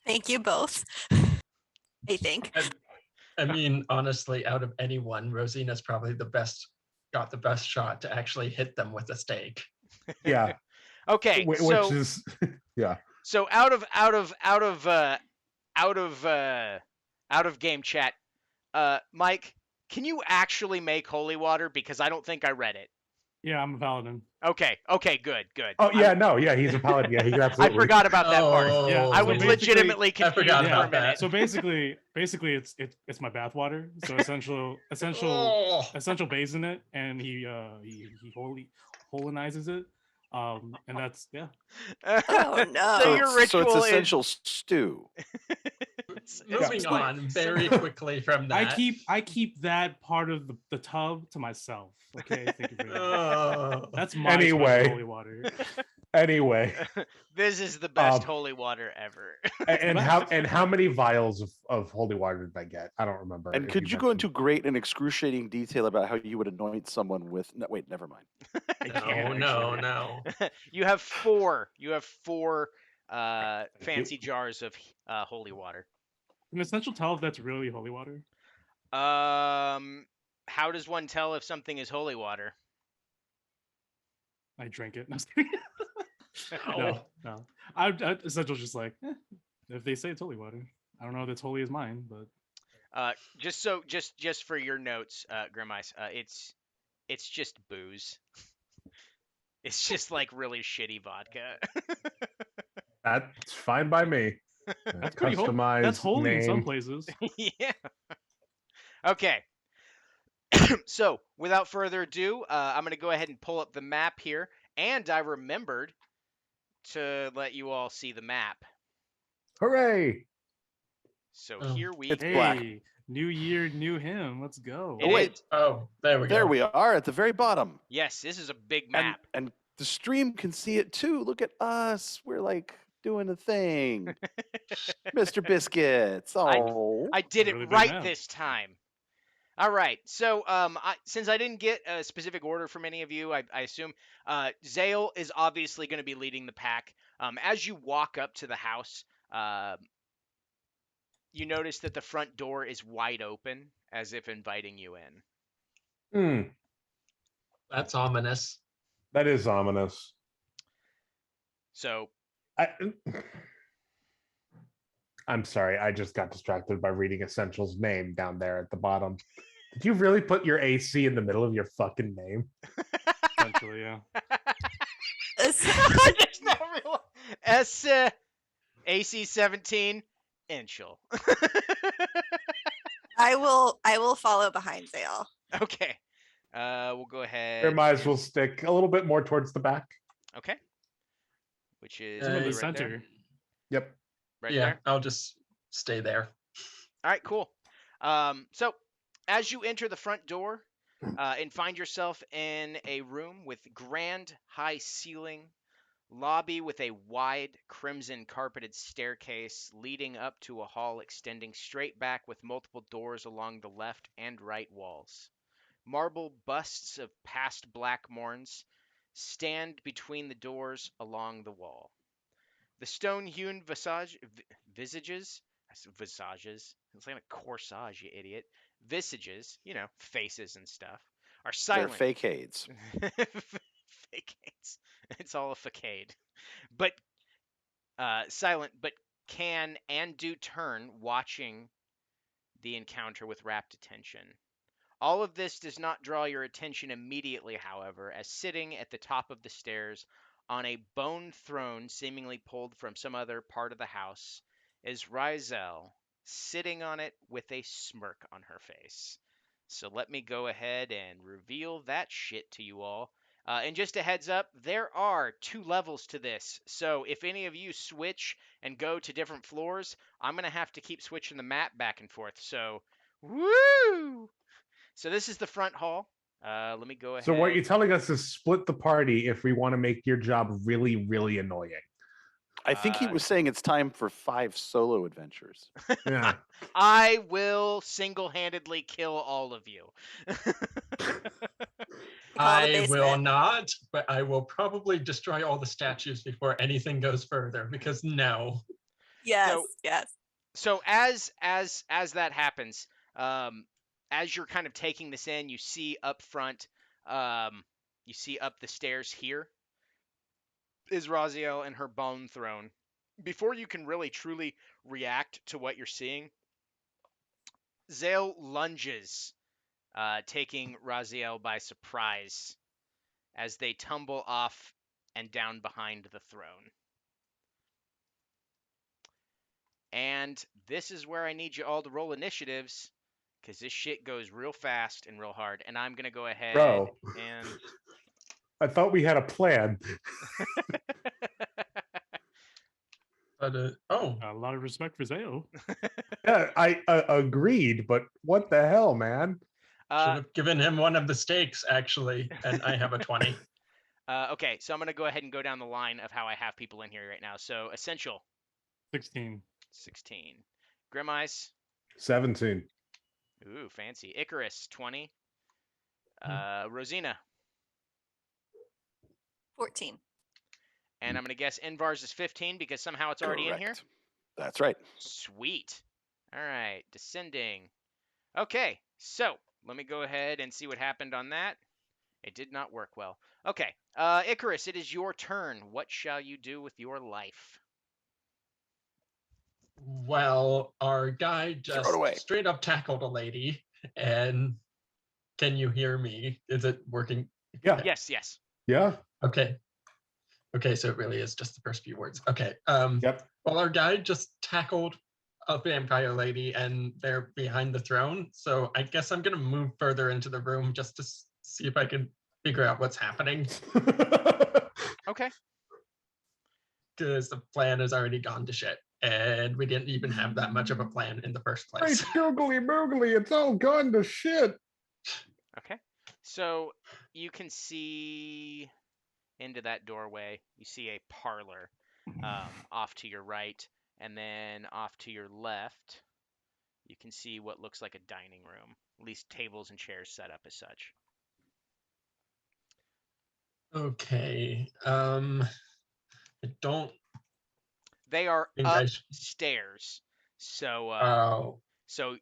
Speaker 5: Thank you both. I think.
Speaker 2: I mean, honestly, out of anyone, Rosina's probably got the best shot to actually hit them with a stake.
Speaker 3: Yeah.
Speaker 1: Okay,
Speaker 3: Which
Speaker 1: so
Speaker 3: is yeah.
Speaker 1: so out of game chat, Mike, can you actually make holy water? Because I don't think I read it.
Speaker 6: Yeah, I'm a paladin.
Speaker 1: Okay, good.
Speaker 3: Oh yeah, no, yeah, he's a paladin. Yeah, he
Speaker 1: I
Speaker 3: absolutely.
Speaker 1: forgot about that part.
Speaker 6: Yeah,
Speaker 1: I
Speaker 6: so
Speaker 1: was
Speaker 6: basically-
Speaker 1: legitimately
Speaker 2: I
Speaker 1: confused
Speaker 2: forgot
Speaker 1: for a
Speaker 2: about that.
Speaker 1: minute.
Speaker 6: So basically it's my bath water. So essential
Speaker 2: Oh.
Speaker 6: essential base in it, and he holinizes it. And that's yeah.
Speaker 5: Oh no.
Speaker 1: So your
Speaker 4: So
Speaker 1: ritual
Speaker 4: it's
Speaker 1: is
Speaker 4: essential stew.
Speaker 2: Moving on very quickly from that.
Speaker 6: I keep that part of the tub to myself. Okay, thank you very much.
Speaker 2: Oh.
Speaker 6: That's my special
Speaker 3: Anyway.
Speaker 6: holy water.
Speaker 3: Anyway,
Speaker 1: This is the best
Speaker 3: Um,
Speaker 1: holy water ever.
Speaker 3: and how many vials of holy water did I get? I don't remember.
Speaker 4: And
Speaker 3: if
Speaker 4: could you go
Speaker 3: mentioned.
Speaker 4: into great and excruciating detail about how you would anoint someone with? No, wait, never mind.
Speaker 2: No.
Speaker 1: You have 4. You have 4 fancy jars of holy water.
Speaker 6: An essential tell if that's really holy water.
Speaker 1: How does one tell if something is holy water?
Speaker 6: I drink it. No, I'm just kidding. No. I essential's just like if they say it's holy water. I don't know if it's holy as mine, but
Speaker 1: Just for your notes, Grimeyes, it's just booze. It's just like really shitty vodka.
Speaker 3: That's fine by me.
Speaker 6: that's pretty holy.
Speaker 3: Customized
Speaker 6: That's holy in some
Speaker 3: name.
Speaker 6: places.
Speaker 1: Yeah. Okay. So, without further ado, I'm going to go ahead and pull up the map here. And I remembered to let you all see the map.
Speaker 3: Hooray!
Speaker 1: So
Speaker 2: Oh,
Speaker 1: here we
Speaker 4: it's
Speaker 1: go.
Speaker 4: black.
Speaker 6: Hey, new year, new him. Let's go.
Speaker 1: It
Speaker 4: Oh, wait.
Speaker 1: is-
Speaker 2: Oh, there we go.
Speaker 4: There we are at the very bottom.
Speaker 1: Yes, this is a big
Speaker 4: And,
Speaker 1: map.
Speaker 4: and the stream can see it too. Look at us. We're like doing a thing. Mr. Biscuits. Oh.
Speaker 1: I did it
Speaker 6: Really big
Speaker 1: right
Speaker 6: map.
Speaker 1: this time. All right. So, since I didn't get a specific order from any of you, I assume Zale is obviously going to be leading the pack. As you walk up to the house, you notice that the front door is wide open, as if inviting you in.
Speaker 2: That's ominous.
Speaker 3: That is ominous.
Speaker 1: So,
Speaker 3: I'm sorry, I just got distracted by reading Essential's name down there at the bottom. Did you really put your AC in the middle of your fucking name?
Speaker 6: Essentially, yeah.
Speaker 1: I just now realized AC 17 Inchel.
Speaker 5: I will follow behind Zale.
Speaker 1: Okay. We'll go ahead.
Speaker 3: Your might as
Speaker 1: and-
Speaker 3: well stick a little bit more towards the back.
Speaker 1: Okay. Which is
Speaker 2: Some
Speaker 6: In
Speaker 2: of
Speaker 6: the
Speaker 1: right
Speaker 6: center.
Speaker 1: there.
Speaker 3: Yep.
Speaker 1: Right
Speaker 2: Yeah,
Speaker 1: there.
Speaker 2: I'll just stay there.
Speaker 1: All right, cool. So as you enter the front door and find yourself in a room with grand high ceiling, Lobby with a wide crimson carpeted staircase leading up to a hall extending straight back with multiple doors along the left and right walls. Marble busts of past Blackmorns stand between the doors along the wall. The stone-hewn visages, it's like a corsage, you idiot. Visages, faces and stuff, are
Speaker 4: They're
Speaker 1: silent.
Speaker 4: fakeades.
Speaker 1: Facades. It's all a facade. But silent, but can and do turn, watching the encounter with rapt attention. All of this does not draw your attention immediately, however, as sitting at the top of the stairs on a bone throne seemingly pulled from some other part of the house is Rizel, sitting on it with a smirk on her face. So let me go ahead and reveal that shit to you all. And just a heads up, there are 2 levels to this. So if any of you switch and go to different floors, I'm going to have to keep switching the map back and forth. So, woo! So this is the front hall. Let me go ahead.
Speaker 3: So what you're telling us is split the party if we want to make your job really, really annoying.
Speaker 4: I think he was saying it's time for 5 solo adventures.
Speaker 3: Yeah.
Speaker 1: I will single-handedly kill all of you.
Speaker 5: Call the
Speaker 2: I will
Speaker 5: basement.
Speaker 2: not, but I will probably destroy all the statues before anything goes further because no.
Speaker 5: Yes, yes.
Speaker 1: So as that happens, as you're kind of taking this in, you see up front, you see up the stairs here is Raziel and her bone throne. Before you can really truly react to what you're seeing, Zale lunges, taking Raziel by surprise as they tumble off and down behind the throne. And this is where I need you all to roll initiatives, because this shit goes real fast and real hard. And I'm going to go ahead
Speaker 3: Bro.
Speaker 1: and...
Speaker 3: I thought we had a plan.
Speaker 2: But
Speaker 6: A lot of respect for Zale.
Speaker 3: Yeah, I agreed, but what the hell, man?
Speaker 2: should have given him one of the stakes actually, and I have a 20.
Speaker 1: Okay, so I'm going to go ahead and go down the line of how I have people in here right now. So Essential,
Speaker 6: 16.
Speaker 1: 16. Grim Eyes,
Speaker 3: 17.
Speaker 1: ooh, fancy. Icarus, 20. Rosina,
Speaker 5: 14.
Speaker 1: and I'm going to guess Invar's is 15 because somehow it's already in here.
Speaker 4: Correct. That's right.
Speaker 1: Sweet. All right, descending. Okay, so let me go ahead and see what happened on that. It did not work well. Okay, Icarus, it is your turn. What shall you do with your life?
Speaker 2: Well, our guy
Speaker 4: Throw it
Speaker 2: just
Speaker 4: away.
Speaker 2: straight up tackled a lady, and can you hear me? Is it working?
Speaker 3: Yeah.
Speaker 1: Yes, yes.
Speaker 3: Yeah.
Speaker 2: Okay. Okay, so it really is just the first few words. Okay.
Speaker 3: Yep.
Speaker 2: Well, our guy just tackled a vampire lady, and they're behind the throne. So I guess I'm gonna move further into the room just to see if I can figure out what's happening,
Speaker 1: Okay.
Speaker 2: because the plan has already gone to shit, and we didn't even have that much of a plan in the first
Speaker 3: Hey,
Speaker 2: place.
Speaker 3: googly moogly, it's all gone to shit.
Speaker 1: Okay. So you can see into that doorway. You see a parlor off to your right, and then off to your left, you can see what looks like a dining room. At least tables and chairs set up as such.
Speaker 2: Okay. I don't
Speaker 1: They are
Speaker 2: think I should.
Speaker 1: upstairs. So
Speaker 2: Oh,
Speaker 1: so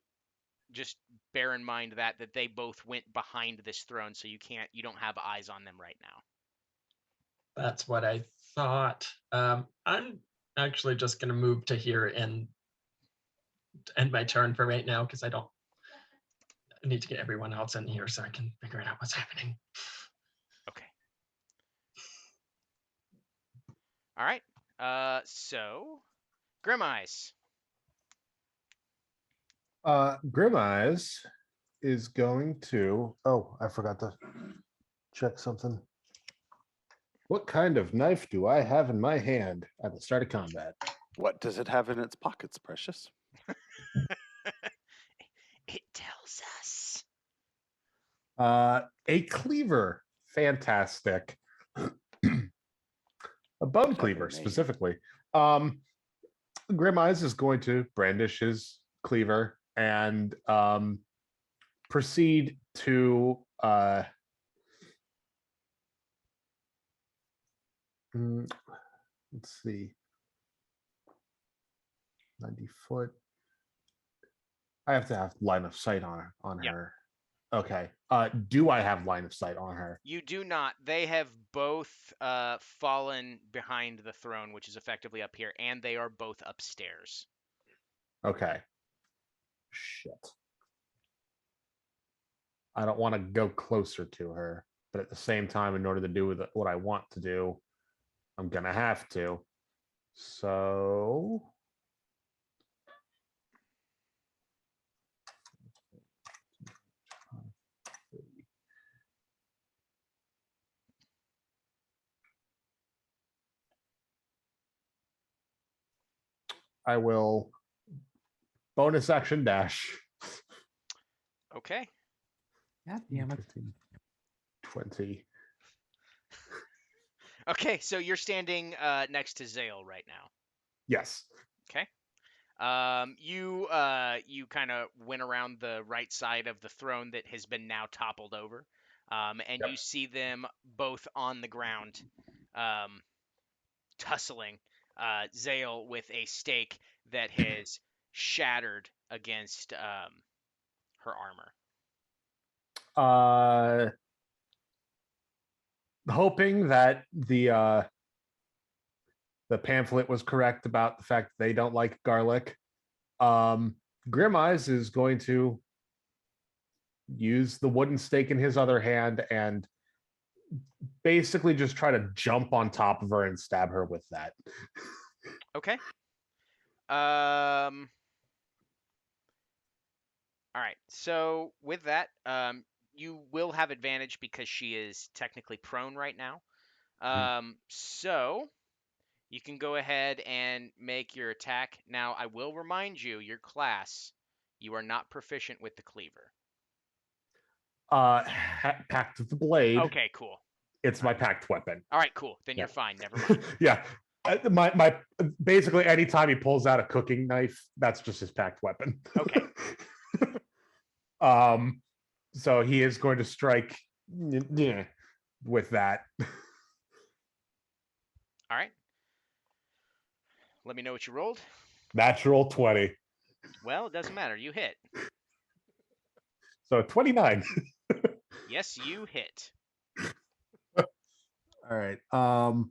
Speaker 1: just bear in mind that they both went behind this throne, so you don't have eyes on them right now.
Speaker 2: that's what I thought. I'm actually just gonna move to here and end my turn for right now, because I need to get everyone else in here so I can figure out what's happening.
Speaker 1: Okay. All right. So Grim Eyes.
Speaker 3: Grim Eyes is going to. Oh, I forgot to check something. What kind of knife do I have in my hand at the start of combat?
Speaker 4: What does it have in its pockets, Precious?
Speaker 1: It tells us.
Speaker 3: A cleaver. Fantastic. A bone
Speaker 4: Clever
Speaker 3: cleaver
Speaker 4: name.
Speaker 3: specifically. Grim Eyes is going to brandish his cleaver and proceed to let's see. 90 foot. I have to have line of sight on
Speaker 1: Yep.
Speaker 3: her. Okay. Do I have line of sight on her?
Speaker 1: You do not. They have both fallen behind the throne, which is effectively up here, and they are both upstairs.
Speaker 3: Okay. Shit. I don't want to go closer to her, but at the same time, in order to do what I want to do, I'm gonna have to. So I will bonus action dash.
Speaker 1: Okay.
Speaker 7: God damn it.
Speaker 3: 15, 20.
Speaker 1: Okay, so you're standing next to Zale right now.
Speaker 3: Yes.
Speaker 1: Okay. You kind of went around the right side of the throne that has been now toppled over, and
Speaker 3: Yep.
Speaker 1: you see them both on the ground, tussling. Zale with a stake that has shattered against her armor.
Speaker 3: Hoping that the pamphlet was correct about the fact that they don't like garlic. Grim Eyes is going to use the wooden stake in his other hand and basically just try to jump on top of her and stab her with that.
Speaker 1: Okay. All right. So with that, you will have advantage because she is technically prone right now. So you can go ahead and make your attack. Now, I will remind you, your class, you are not proficient with the cleaver.
Speaker 3: Pact of the Blade.
Speaker 1: Okay, cool.
Speaker 3: It's my packed weapon.
Speaker 1: All right, cool. Then
Speaker 3: Yeah.
Speaker 1: you're fine. Never mind.
Speaker 3: Yeah. My basically anytime he pulls out a cooking knife, that's just his packed weapon.
Speaker 1: Okay.
Speaker 3: So he is going to strike with that.
Speaker 1: All right. Let me know what you rolled.
Speaker 3: Natural 20.
Speaker 1: Well, it doesn't matter. You hit.
Speaker 3: So 29.
Speaker 1: Yes, you hit.
Speaker 3: All right. I'm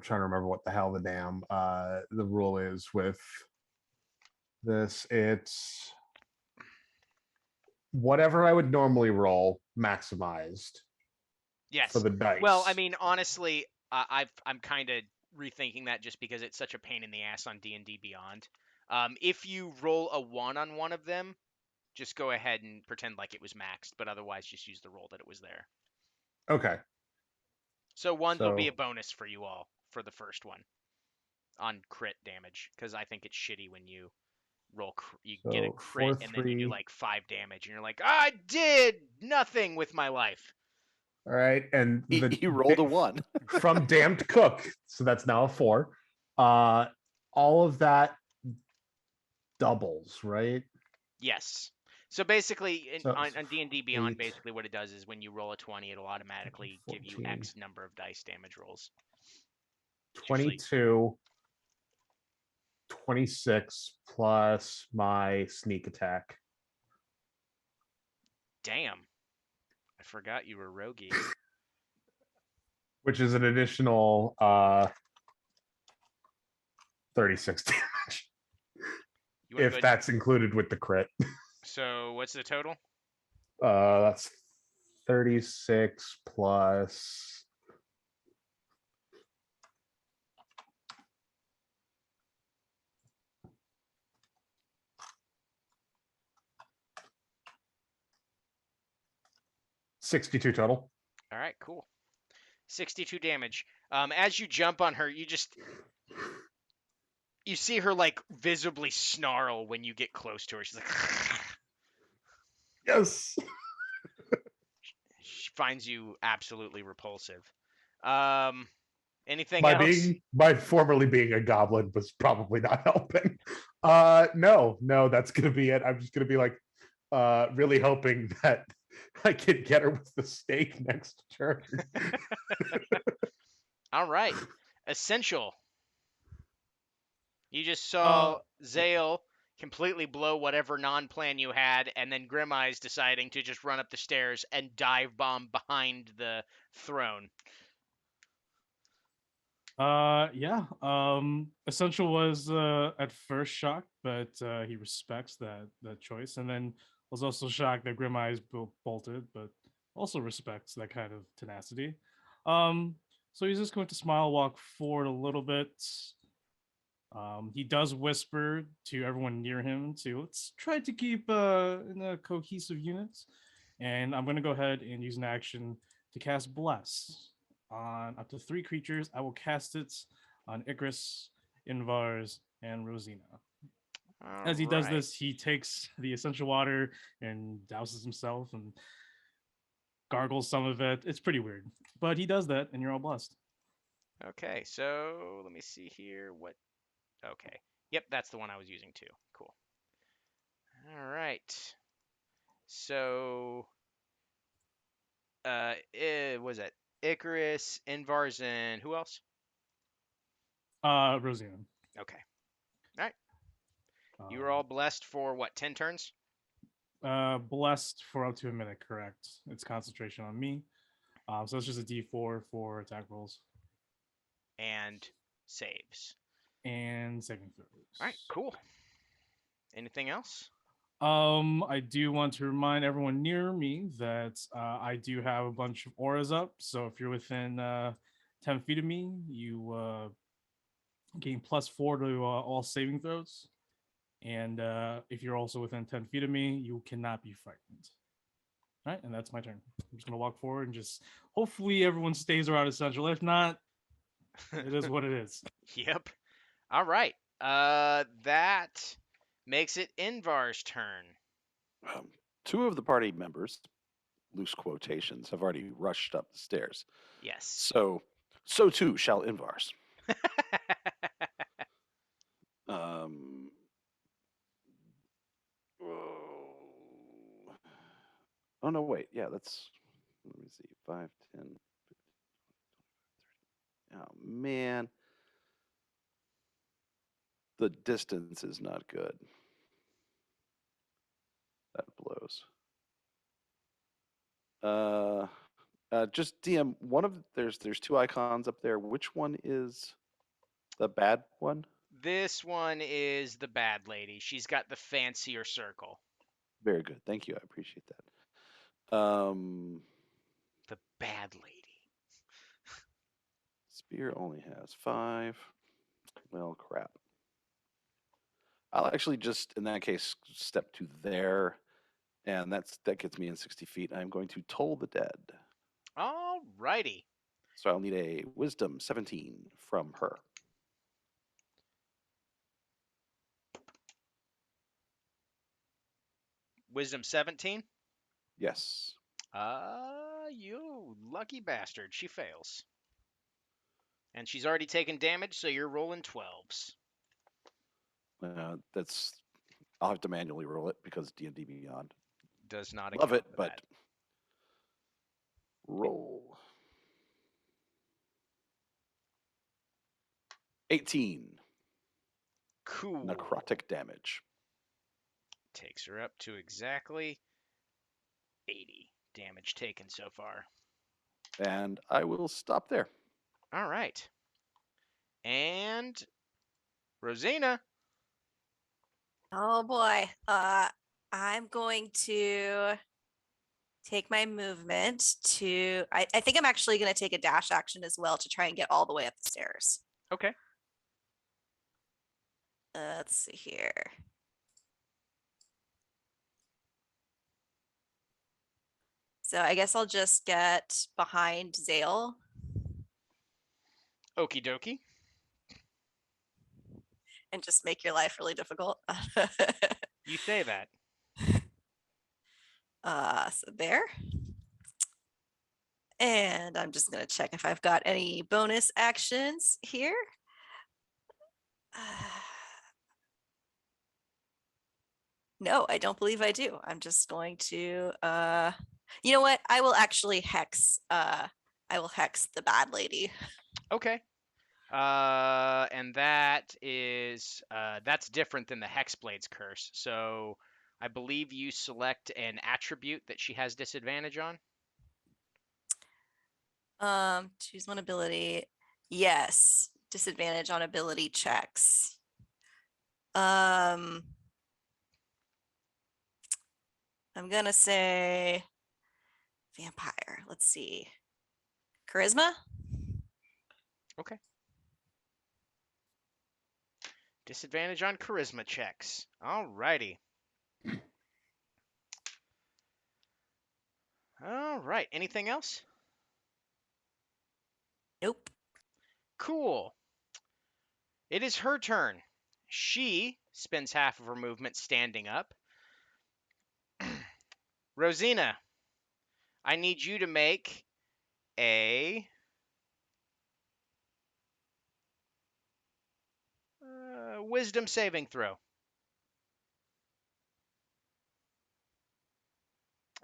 Speaker 3: trying to remember what the hell the damn the rule is with this. It's whatever I would normally roll maximized
Speaker 1: Yes.
Speaker 3: for the dice.
Speaker 1: Well, I mean, honestly, I'm kind of rethinking that just because it's such a pain in the ass on D&D Beyond. If you roll a 1 on one of them, just go ahead and pretend like it was maxed, but otherwise just use the roll that it was there.
Speaker 3: Okay.
Speaker 1: So there'll be a
Speaker 3: So-
Speaker 1: bonus for you all for the first one on crit damage, because I think it's shitty when you roll, you get a
Speaker 3: So,
Speaker 1: crit
Speaker 3: 4,
Speaker 1: and then you do
Speaker 3: 3.
Speaker 1: like 5 damage, and you're like, I did nothing with my life.
Speaker 3: All right, and
Speaker 4: He rolled a 1.
Speaker 3: from Damned Cook, so that's now a 4. All of that doubles, right?
Speaker 1: Yes. So basically,
Speaker 3: So
Speaker 1: on
Speaker 3: it's
Speaker 1: D&D Beyond,
Speaker 3: 8,
Speaker 1: basically what it does is when you roll a 20, it'll automatically give you
Speaker 3: 14.
Speaker 1: X number of dice damage rolls. Usually-
Speaker 3: 22, 26 plus my sneak attack.
Speaker 1: Damn. I forgot you were roguey.
Speaker 3: Which is an additional 36 damage.
Speaker 1: You wanna
Speaker 3: If
Speaker 1: go-
Speaker 3: that's included with the crit.
Speaker 1: So what's the total?
Speaker 3: That's 36 plus $62 total.
Speaker 1: All right, cool. 62 damage. As you jump on her, you see her like visibly snarl when you get close to her. She's like,
Speaker 3: Yes.
Speaker 1: she finds you absolutely repulsive. Anything
Speaker 3: by
Speaker 1: else?
Speaker 3: formerly being a goblin was probably not helping. No, that's gonna be it. I'm just gonna be like really hoping that I can get her with the stake next turn.
Speaker 1: All right. Essential. You just
Speaker 6: Uh,
Speaker 1: saw Zale completely blow whatever non-plan you had, and then Grim Eyes deciding to just run up the stairs and dive bomb behind the throne.
Speaker 6: yeah. Essential was at first shocked, but he respects that choice, and then was also shocked that Grim Eyes bolted, but also respects that kind of tenacity. Um, so he's just going to smile, walk forward a little bit. He does whisper to everyone near him to let's try to keep in a cohesive unit. And I'm going to go ahead and use an action to cast Bless on up to 3 creatures. I will cast it on Icarus, Invars, and Rosina. As he does this, he takes the essential water and douses himself and gargles some of it. It's pretty weird, but he does that, and you're all blessed.
Speaker 1: Okay, so let me see here. What? Okay. Yep, that's the one I was using too. Cool. All right. So, was that Icarus, Invars, and who else?
Speaker 6: Rosina.
Speaker 1: Okay. All right. You were all blessed for what? 10 turns.
Speaker 6: Blessed for up to a minute, correct? It's concentration on me. So it's just a D4 for attack rolls
Speaker 1: And saves.
Speaker 6: and saving throws.
Speaker 1: All right. Cool. Anything else?
Speaker 6: I do want to remind everyone near me that I do have a bunch of auras up. So if you're within 10 feet of me, you gain +4 to all saving throws. And if you're also within 10 feet of me, you cannot be frightened. All right, and that's my turn. I'm just gonna walk forward and just hopefully everyone stays around essential. If not, it is what it is.
Speaker 1: Yep. All right. That makes it Invar's turn.
Speaker 4: 2 of the party members, loose quotations, have already rushed up the stairs.
Speaker 1: Yes.
Speaker 4: So too shall Invars. Oh no, wait. Yeah, that's. Let me see. 5, 10, 15, 20, 30. Oh man, the distance is not good. That blows. Just DM. One of there's 2 icons up there. Which one is the bad one?
Speaker 1: This one is the bad lady. She's got the fancier circle.
Speaker 4: Very good. Thank you. I appreciate that.
Speaker 1: The bad lady.
Speaker 4: Spear only has 5. Well, crap. I'll actually just, in that case, step to there, and that gets me in 60 feet. I'm going to toll the dead.
Speaker 1: All righty.
Speaker 4: So I'll need a Wisdom 17 from her.
Speaker 1: Wisdom 17.
Speaker 4: Yes.
Speaker 1: You lucky bastard. She fails. And she's already taken damage, so you're rolling 12s.
Speaker 4: That's. I'll have to manually roll it because D&D Beyond.
Speaker 1: Does not
Speaker 4: Love it,
Speaker 1: account for
Speaker 4: but
Speaker 1: that.
Speaker 4: roll. 18
Speaker 1: Cool.
Speaker 4: necrotic damage.
Speaker 1: Takes her up to exactly 80 damage taken so far.
Speaker 4: And I will stop there.
Speaker 1: All right. And Rosina.
Speaker 5: Oh boy. I'm going to take my movement to I think I'm actually going to take a dash action as well to try and get all the way up the stairs.
Speaker 1: Okay.
Speaker 5: Let's see here. So I guess I'll just get behind Zale.
Speaker 1: Okie dokie.
Speaker 5: And just make your life really difficult.
Speaker 1: You say that.
Speaker 5: So there. And I'm just going to check if I've got any bonus actions here. No, I don't believe I do. I'm just going to, you know what? I will actually hex, I will hex the bad lady.
Speaker 1: Okay. And that is that's different than the Hexblade's curse. So I believe you select an attribute that she has disadvantage on.
Speaker 5: Choose one ability. Yes, disadvantage on ability checks. I'm gonna say vampire. Let's see. Charisma?
Speaker 1: Okay. Disadvantage on charisma checks. Alrighty. All right. Anything else?
Speaker 5: Nope.
Speaker 1: Cool. It is her turn. She spends half of her movement standing up. Rosina, I need you to make a wisdom saving throw.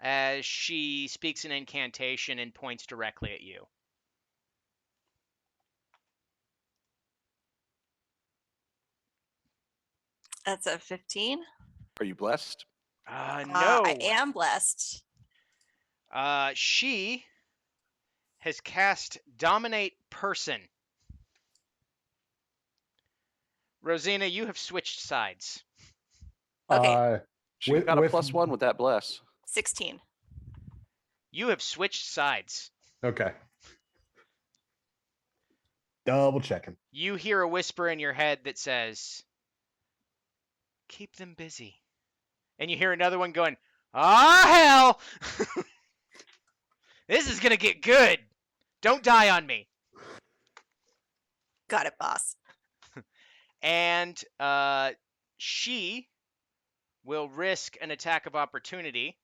Speaker 1: As she speaks an incantation and points directly at you.
Speaker 5: That's a 15.
Speaker 4: Are you blessed?
Speaker 1: No.
Speaker 5: I am blessed.
Speaker 1: She has cast Dominate Person. Rosina, you have switched sides.
Speaker 5: Okay.
Speaker 4: She
Speaker 3: With-
Speaker 4: got a
Speaker 3: with-
Speaker 4: +1 with that bless.
Speaker 5: 16.
Speaker 1: You have switched sides.
Speaker 3: Okay. Double checking.
Speaker 1: You hear a whisper in your head that says, keep them busy. And you hear another one going, hell! This is going to get good. Don't die on me.
Speaker 5: Got it, boss.
Speaker 1: And she will risk an attack of opportunity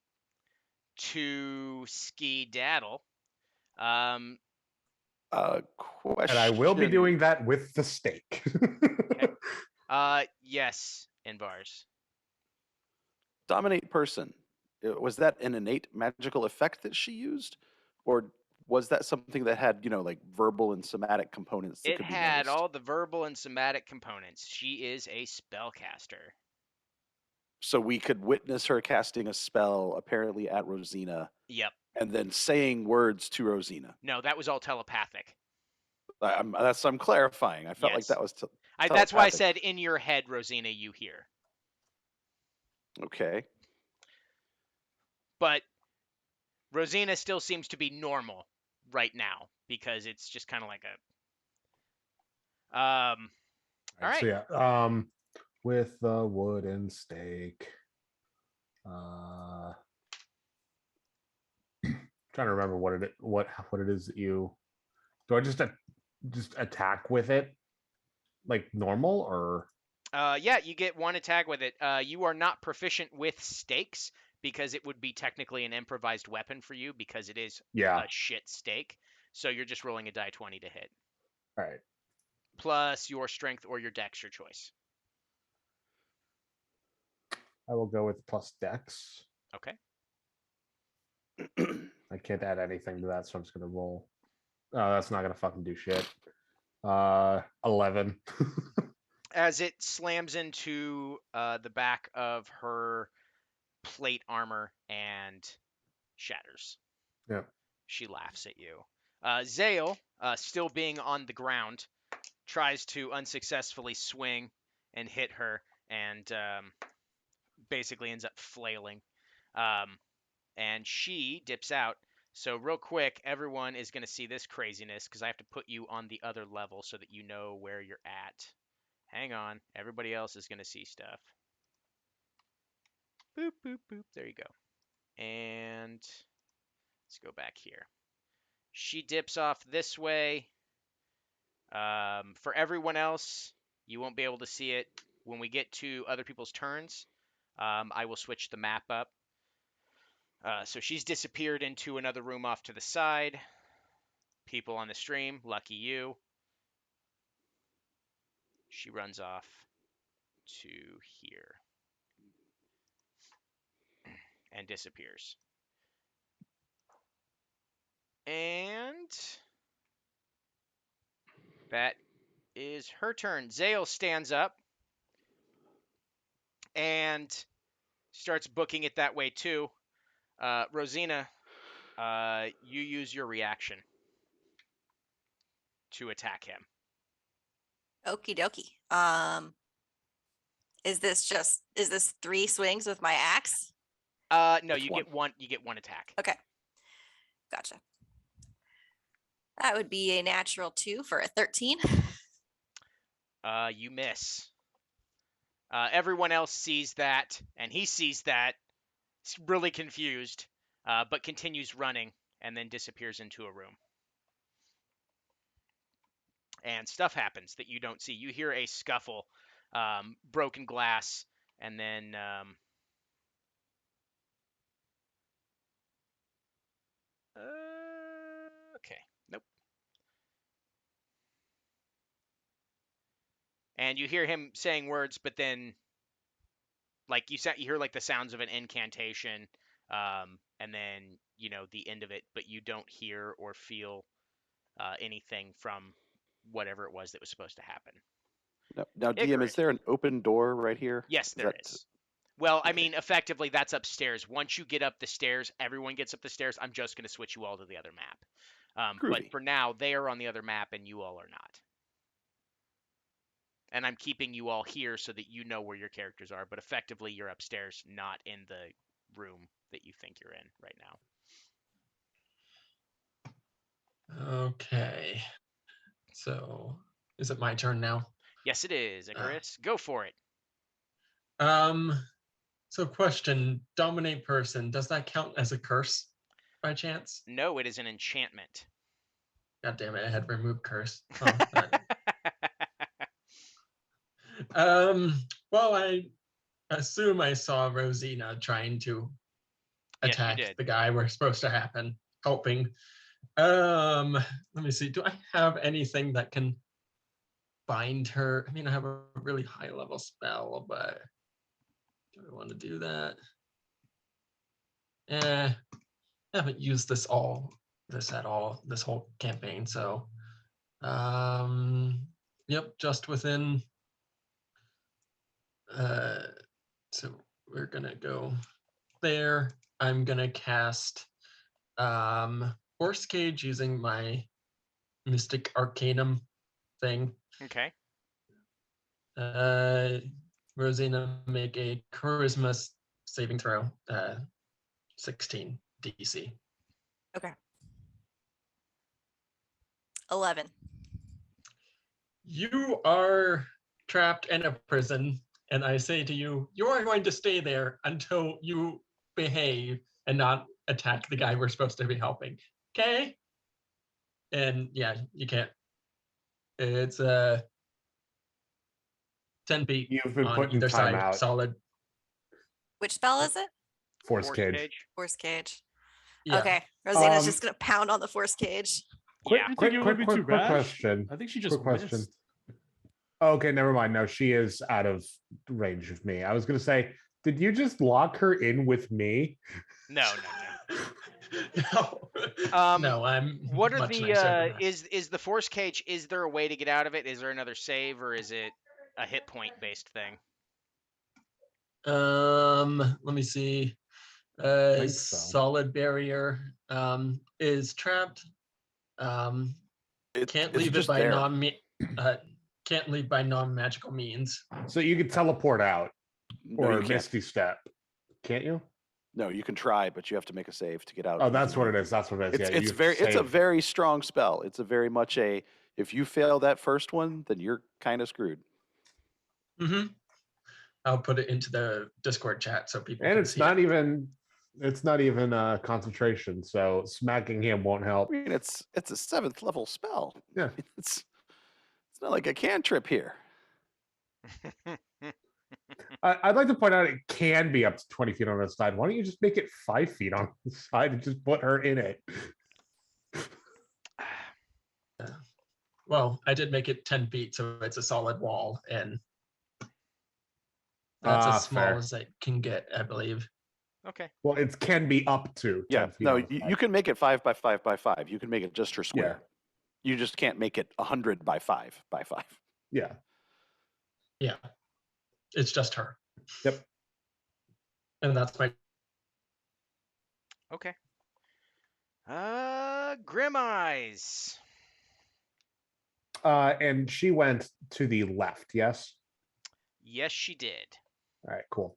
Speaker 1: to skedaddle.
Speaker 4: Question.
Speaker 3: And I will be doing that with the stake.
Speaker 1: Yes, Inbars.
Speaker 4: Dominate person. Was that an innate magical effect that she used, or was that something that had, like verbal and somatic components that
Speaker 1: It
Speaker 4: could be
Speaker 1: had
Speaker 4: noticed?
Speaker 1: all the verbal and somatic components. She is a spellcaster.
Speaker 4: So we could witness her casting a spell, apparently at Rosina,
Speaker 1: Yep.
Speaker 4: and then saying words to Rosina.
Speaker 1: No, that was all telepathic.
Speaker 4: I'm clarifying. I felt like
Speaker 1: Yes.
Speaker 4: that was.
Speaker 1: That's why I
Speaker 4: telepathic.
Speaker 1: said in your head, Rosina, you hear.
Speaker 4: Okay.
Speaker 1: But Rosina still seems to be normal right now because it's just kind of like a all right.
Speaker 3: So yeah, with the wooden stake. Trying to remember what it is that you do. I just attack with it like normal, or
Speaker 1: Yeah, you get one attack with it. You are not proficient with stakes because it would be technically an improvised weapon for you because it is
Speaker 3: yeah.
Speaker 1: a shit stake. So you're just rolling a die 20 to hit.
Speaker 3: All right.
Speaker 1: Plus your strength or your dex, your choice.
Speaker 3: I will go with plus dex.
Speaker 1: Okay.
Speaker 3: I can't add anything to that, so I'm just gonna roll. Oh, that's not gonna fucking do shit. 11.
Speaker 1: As it slams into the back of her plate armor and shatters.
Speaker 3: Yeah.
Speaker 1: She laughs at you. Zale, still being on the ground, tries to unsuccessfully swing and hit her and basically ends up flailing. And she dips out. So real quick, everyone is going to see this craziness because I have to put you on the other level so that you know where you're at. Hang on. Everybody else is going to see stuff. Boop, boop, boop. There you go. And let's go back here. She dips off this way. For everyone else, you won't be able to see it. When we get to other people's turns, I will switch the map up. So she's disappeared into another room off to the side. people on the stream, lucky you. She runs off to here and disappears. And that is her turn. Zale stands up and starts booking it that way too. Rosina, you use your reaction to attack him.
Speaker 5: Okie dokie. Is this 3 swings with my axe?
Speaker 1: No,
Speaker 4: It's
Speaker 1: you
Speaker 4: one.
Speaker 1: get one. You get one attack.
Speaker 5: Okay. Gotcha. That would be a natural 2 for a 13.
Speaker 1: You miss. Everyone else sees that, and he sees that. He's really confused, but continues running and then disappears into a room. And stuff happens that you don't see. You hear a scuffle, broken glass, and then okay, nope. And you hear him saying words, but then like you hear like the sounds of an incantation, and then the end of it, but you don't hear or feel anything from whatever it was that was supposed to happen.
Speaker 4: Now, DM,
Speaker 1: Icarus.
Speaker 4: is there an open door right here?
Speaker 1: Yes, there
Speaker 4: that-
Speaker 1: is. Well, I
Speaker 4: okay.
Speaker 1: mean, effectively, that's upstairs. Once you get up the stairs, everyone gets up the stairs. I'm just going to switch you all to the other map. But
Speaker 4: Groovy.
Speaker 1: for now, they are on the other map, and you all are not. And I'm keeping you all here so that you know where your characters are. But effectively, you're upstairs, not in the room that you think you're in right now.
Speaker 2: Okay. So is it my turn now?
Speaker 1: Yes, it is, Icarus. Go for it.
Speaker 2: So question, dominate person, does that count as a curse by chance?
Speaker 1: No, it is an enchantment.
Speaker 2: God damn it, I had removed curse. Well, I assume I saw Rosina trying to
Speaker 1: Yes, you
Speaker 2: attack
Speaker 1: did.
Speaker 2: the guy we're supposed to happen, helping. Let me see, do I have anything that can bind her? I mean, I have a really high level spell, but do I want to do that? I haven't used this at all this whole campaign, so yep, just within so we're gonna go there. I'm gonna cast Horse Cage using my Mystic Arcanum thing.
Speaker 1: Okay.
Speaker 2: Rosina, make a charisma saving throw, 16 DC.
Speaker 5: 11.
Speaker 2: You are trapped in a prison, and I say to you, you are going to stay there until you behave and not attack the guy we're supposed to be helping. Okay? And yeah, you can't. It's 10 feet
Speaker 3: You've been
Speaker 2: on
Speaker 3: put in
Speaker 2: either side,
Speaker 3: timeout.
Speaker 2: solid.
Speaker 5: Which spell is it?
Speaker 3: Force cage.
Speaker 5: Force cage.
Speaker 2: Yeah.
Speaker 5: Okay. Rosina's
Speaker 3: Um,
Speaker 5: just gonna pound on the force cage.
Speaker 3: Quick,
Speaker 1: Yeah.
Speaker 6: I think
Speaker 3: quick,
Speaker 6: it would
Speaker 3: quick,
Speaker 6: be
Speaker 3: quick,
Speaker 6: too
Speaker 3: quick
Speaker 6: rash.
Speaker 3: question.
Speaker 6: I think she just
Speaker 3: Quick question.
Speaker 6: missed.
Speaker 3: Okay, never mind. No, she is out of range of me. I was gonna say, did you just lock her in with me?
Speaker 1: No.
Speaker 2: No. No, I'm
Speaker 1: What are
Speaker 2: much
Speaker 1: the
Speaker 2: nicer than that.
Speaker 1: is the force cage? Is there a way to get out of it? Is there another save, or is it a hit point based thing?
Speaker 2: Let me see.
Speaker 3: think so.
Speaker 2: Solid barrier is trapped. Can't
Speaker 4: It's
Speaker 2: leave it
Speaker 4: just
Speaker 2: by
Speaker 4: there.
Speaker 2: can't leave by non-magical means.
Speaker 3: So you could teleport out
Speaker 4: No,
Speaker 3: or
Speaker 4: you can't.
Speaker 3: Misty Step, can't you?
Speaker 4: No, you can try, but you have to make a save to get out.
Speaker 3: Oh, that's what it is. That's what it is.
Speaker 4: It's
Speaker 3: Yeah,
Speaker 4: it's
Speaker 3: you
Speaker 4: very it's a
Speaker 3: saved.
Speaker 4: very strong spell. It's a very much a if you fail that first one, then you're kind of screwed.
Speaker 2: Mm-hmm. I'll put it into the Discord chat so people
Speaker 3: And
Speaker 2: can
Speaker 3: it's
Speaker 2: see
Speaker 3: not
Speaker 2: it.
Speaker 3: even concentration, so smacking him won't help.
Speaker 4: I mean, it's a 7th level spell.
Speaker 3: Yeah.
Speaker 4: It's not like a cantrip here.
Speaker 3: I'd like to point out it can be up to 20 feet on the side. Why don't you just make it 5 feet on the side and just put her in it?
Speaker 2: Well, I did make it 10 feet, so it's a solid wall, and that's as small
Speaker 3: fair.
Speaker 2: as I can get, I believe.
Speaker 1: Okay.
Speaker 3: Well, it can be up to 10
Speaker 4: Yeah,
Speaker 3: feet.
Speaker 4: no,
Speaker 3: on the
Speaker 4: you
Speaker 3: side.
Speaker 4: can make it 5 by 5 by 5. You can make it just her square. You just can't make it 100 by 5 by 5.
Speaker 3: Yeah.
Speaker 2: Yeah. It's just her.
Speaker 3: Yep.
Speaker 2: And that's my
Speaker 1: Okay. Grim Eyes.
Speaker 3: And she went to the left, yes?
Speaker 1: Yes, she did.
Speaker 3: All right, cool.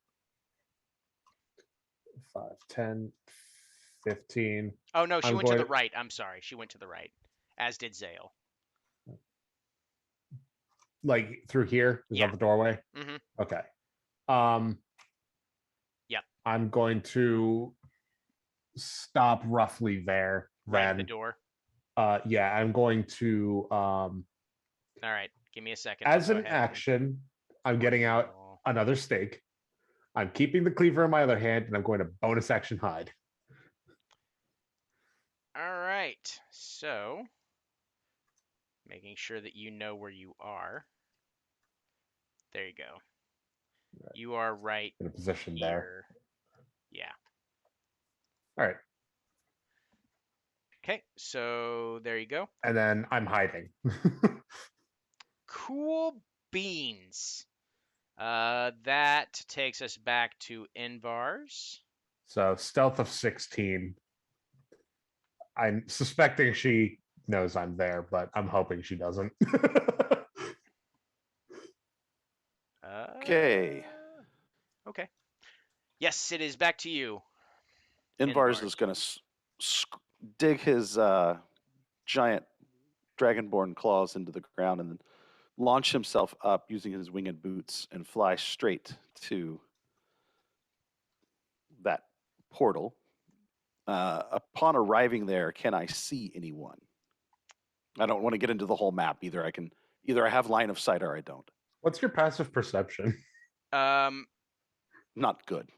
Speaker 3: 5, 10, 15.
Speaker 1: Oh no, she
Speaker 3: I'm
Speaker 1: went to the
Speaker 3: going-
Speaker 1: right. I'm sorry. She went to the right, as did Zale.
Speaker 3: Like through here? Is
Speaker 1: Yeah.
Speaker 3: that the doorway?
Speaker 1: Mhm.
Speaker 3: Okay.
Speaker 1: Yep.
Speaker 3: I'm going to stop roughly there.
Speaker 1: Right at the
Speaker 3: Then
Speaker 1: door.
Speaker 3: yeah, I'm going to
Speaker 1: All right. Give me a second.
Speaker 3: as
Speaker 1: I'll go
Speaker 3: an
Speaker 1: ahead and-
Speaker 3: action, I'm getting out
Speaker 1: Oh.
Speaker 3: another stake. I'm keeping the cleaver in my other hand, and I'm going to bonus action hide.
Speaker 1: All right. So, making sure that you know where you are. There you go. You are right
Speaker 3: In a position there.
Speaker 1: here. Yeah.
Speaker 3: All right.
Speaker 1: Okay. So there you go.
Speaker 3: And then I'm hiding.
Speaker 1: Cool beans. That takes us back to Invar's.
Speaker 3: So stealth of 16. I'm suspecting she knows I'm there, but I'm hoping she doesn't.
Speaker 4: Okay.
Speaker 1: Okay. Yes, it is back to you.
Speaker 4: Invar's
Speaker 1: Invar's.
Speaker 4: is going to dig his giant dragonborn claws into the ground and then launch himself up using his winged boots and fly straight to that portal. Upon arriving there, can I see anyone? I don't want to get into the whole map either. Either I have line of sight or I don't.
Speaker 3: What's your passive perception?
Speaker 4: Not good.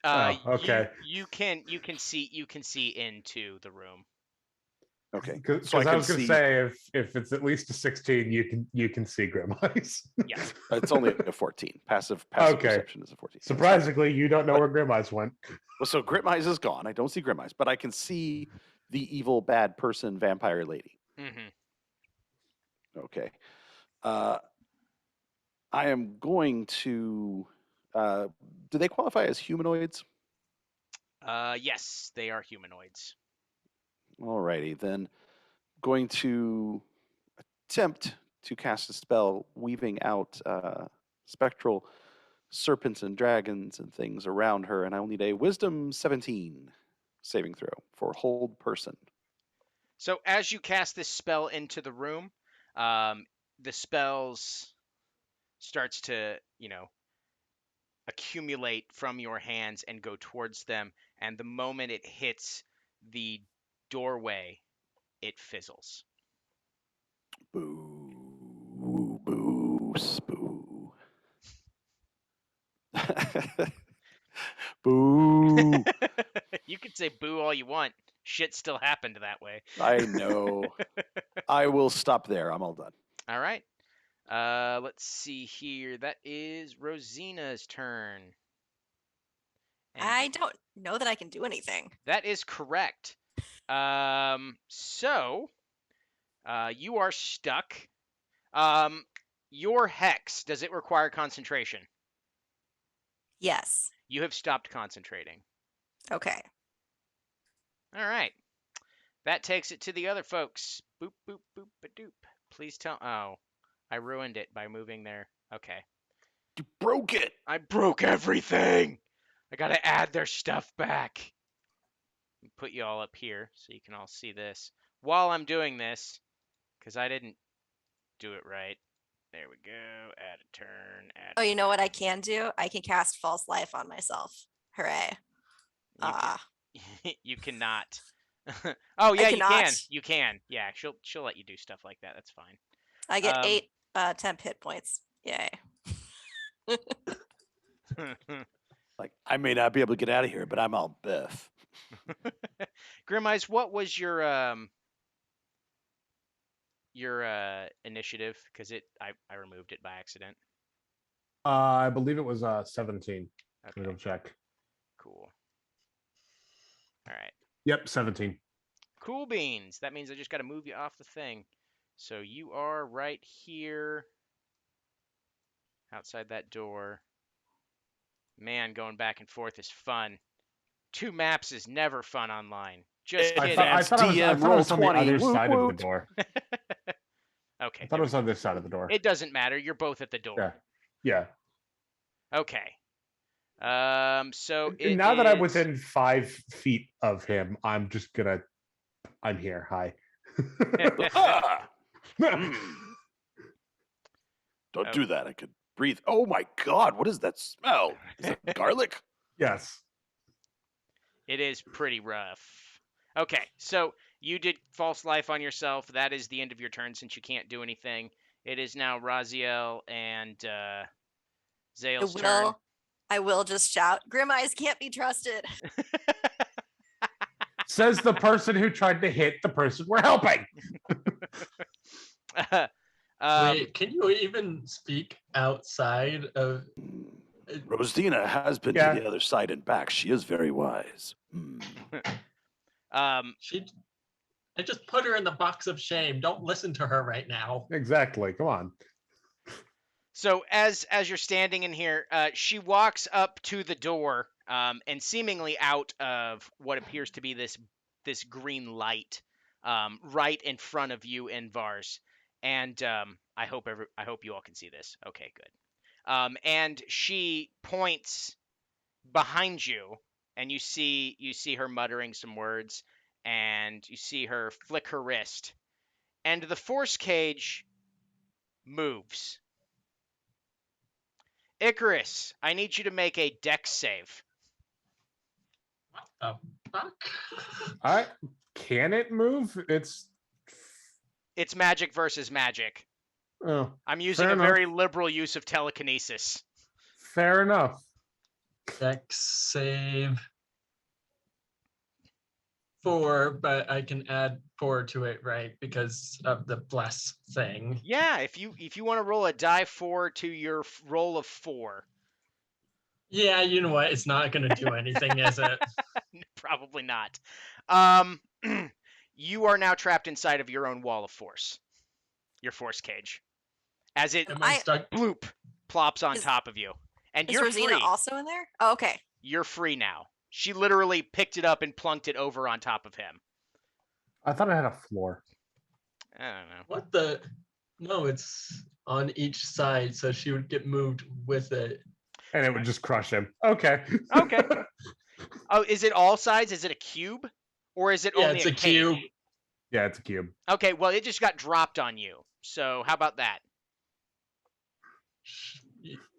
Speaker 3: Okay.
Speaker 1: You can see into the room.
Speaker 4: Okay.
Speaker 3: Because
Speaker 4: So I
Speaker 3: I
Speaker 4: can
Speaker 3: was going to
Speaker 4: see-
Speaker 3: say if it's at least a 16, you can see Grim Eyes.
Speaker 1: Yeah.
Speaker 4: It's only a 14. Passive
Speaker 3: Okay.
Speaker 4: perception is a 14.
Speaker 3: Surprisingly, you don't know
Speaker 4: But-
Speaker 3: where Grim Eyes went.
Speaker 4: Well, so Grim Eyes is gone. I don't see Grim Eyes, but I can see the evil, bad person, vampire lady.
Speaker 1: Mm-hmm.
Speaker 4: Okay. I am going to. Do they qualify as humanoids?
Speaker 1: Yes, they are humanoids.
Speaker 4: Alrighty, then. Going to attempt to cast a spell weaving out spectral serpents and dragons and things around her, and I will need a Wisdom 17 saving throw for hold person.
Speaker 1: So as you cast this spell into the room, the spells starts to, accumulate from your hands and go towards them. And the moment it hits the doorway, it fizzles.
Speaker 4: Boo, boo, spoo. Boo.
Speaker 1: You can say boo all you want. Shit still happened that way.
Speaker 4: I know. I will stop there. I'm all done.
Speaker 1: All right. Let's see here. That is Rosina's turn. And
Speaker 5: I don't know that I can do anything.
Speaker 1: that is correct. So you are stuck. Your hex, does it require concentration?
Speaker 5: Yes.
Speaker 1: You have stopped concentrating.
Speaker 5: Okay.
Speaker 1: All right. That takes it to the other folks. Boop, boop, boop, ba-doop. Please tell. Oh, I ruined it by moving there. Okay.
Speaker 4: You broke it.
Speaker 1: I broke everything. I got to add their stuff back. Put you all up here so you can all see this. While I'm doing this, because I didn't do it right. There we go. Add a turn. Add
Speaker 5: Oh, you know what I can do? I can cast false life on myself. Hooray.
Speaker 1: You cannot. Oh yeah, you can.
Speaker 5: cannot?
Speaker 1: You can. Yeah, she'll let you do stuff like that. That's fine.
Speaker 5: I get
Speaker 1: Um,
Speaker 5: 8 temp hit points. Yay.
Speaker 4: Like, I may not be able to get out of here, but I'm all Beth.
Speaker 1: Grim Eyes, what was your your initiative? Because I removed it by accident.
Speaker 3: I believe it was 17. Let me
Speaker 1: Okay,
Speaker 3: go check.
Speaker 1: cool. All right.
Speaker 3: Yep, 17.
Speaker 1: Cool beans. That means I just got to move you off the thing. So you are right here outside that door. Man, going back and forth is fun. 2 maps is never fun online. Just
Speaker 4: I
Speaker 1: kidding.
Speaker 4: thought-
Speaker 3: I thought
Speaker 4: DM
Speaker 3: it was on the
Speaker 4: roll 20.
Speaker 3: other
Speaker 4: Woot
Speaker 3: side of the
Speaker 4: woot.
Speaker 3: door.
Speaker 1: Okay.
Speaker 3: I thought
Speaker 1: there
Speaker 3: it was
Speaker 1: we
Speaker 3: on this side of the door.
Speaker 1: go. It doesn't matter. You're both at the door.
Speaker 3: Yeah.
Speaker 1: Okay. So
Speaker 3: Yeah.
Speaker 1: it
Speaker 3: Now that I'm
Speaker 1: is-
Speaker 3: within 5 feet of him, I'm just gonna. I'm here. Hi.
Speaker 4: Ah! Mm. Don't do that. I could breathe. Oh my God. What is that smell? Is that garlic?
Speaker 3: Yes.
Speaker 1: It is pretty rough. Okay, so you did false life on yourself. That is the end of your turn since you can't do anything. It is now Raziel and Zale's turn.
Speaker 5: I will just shout, Grim Eyes can't be trusted.
Speaker 3: Says the person who tried to hit the person we're helping.
Speaker 2: Wait, can you even speak outside of?
Speaker 4: Rosina has been
Speaker 3: Yeah.
Speaker 4: to the other side and back. She is very wise. Hmm.
Speaker 2: I just put her in the box of shame. Don't listen to her right now.
Speaker 3: Exactly. Come on.
Speaker 1: So as you're standing in here, she walks up to the door, and seemingly out of what appears to be this green light, right in front of you and Vars. And I hope you all can see this. Okay, good. And she points behind you, and you see her muttering some words, and you see her flick her wrist, and the force cage moves. Icarus, I need you to make a dex save.
Speaker 2: What the fuck?
Speaker 3: Can it move? It's
Speaker 1: Magic versus magic.
Speaker 3: oh,
Speaker 1: I'm using
Speaker 3: fair
Speaker 1: a
Speaker 3: enough.
Speaker 1: very liberal use of telekinesis.
Speaker 3: Fair enough.
Speaker 2: Dex save 4, but I can add 4 to it, right? Because of the bless thing.
Speaker 1: Yeah, if you want to roll a die 4 to your roll of 4.
Speaker 2: Yeah, you know what? It's not going to do anything, is it?
Speaker 1: Probably not. You are now trapped inside of your own wall of force. Your force cage. As it
Speaker 2: Am I stuck?
Speaker 1: bloop plops on
Speaker 5: Is-
Speaker 1: top of you. And
Speaker 5: Is
Speaker 1: you're
Speaker 5: Rosina
Speaker 1: free.
Speaker 5: also in there? Oh, okay.
Speaker 1: You're free now. She literally picked it up and plunked it over on top of him.
Speaker 3: I thought I had a floor.
Speaker 1: I don't know.
Speaker 2: What the? No, it's on each side, so she would get moved with it.
Speaker 3: And it would just crush him. Okay.
Speaker 1: Okay. Oh, is it all sides? Is it a cube? Or is it
Speaker 2: Yeah,
Speaker 1: only
Speaker 2: it's
Speaker 1: a
Speaker 2: a
Speaker 1: cage?
Speaker 2: cube.
Speaker 3: Yeah, it's a cube.
Speaker 1: Okay, well, it just got dropped on you. So how about that?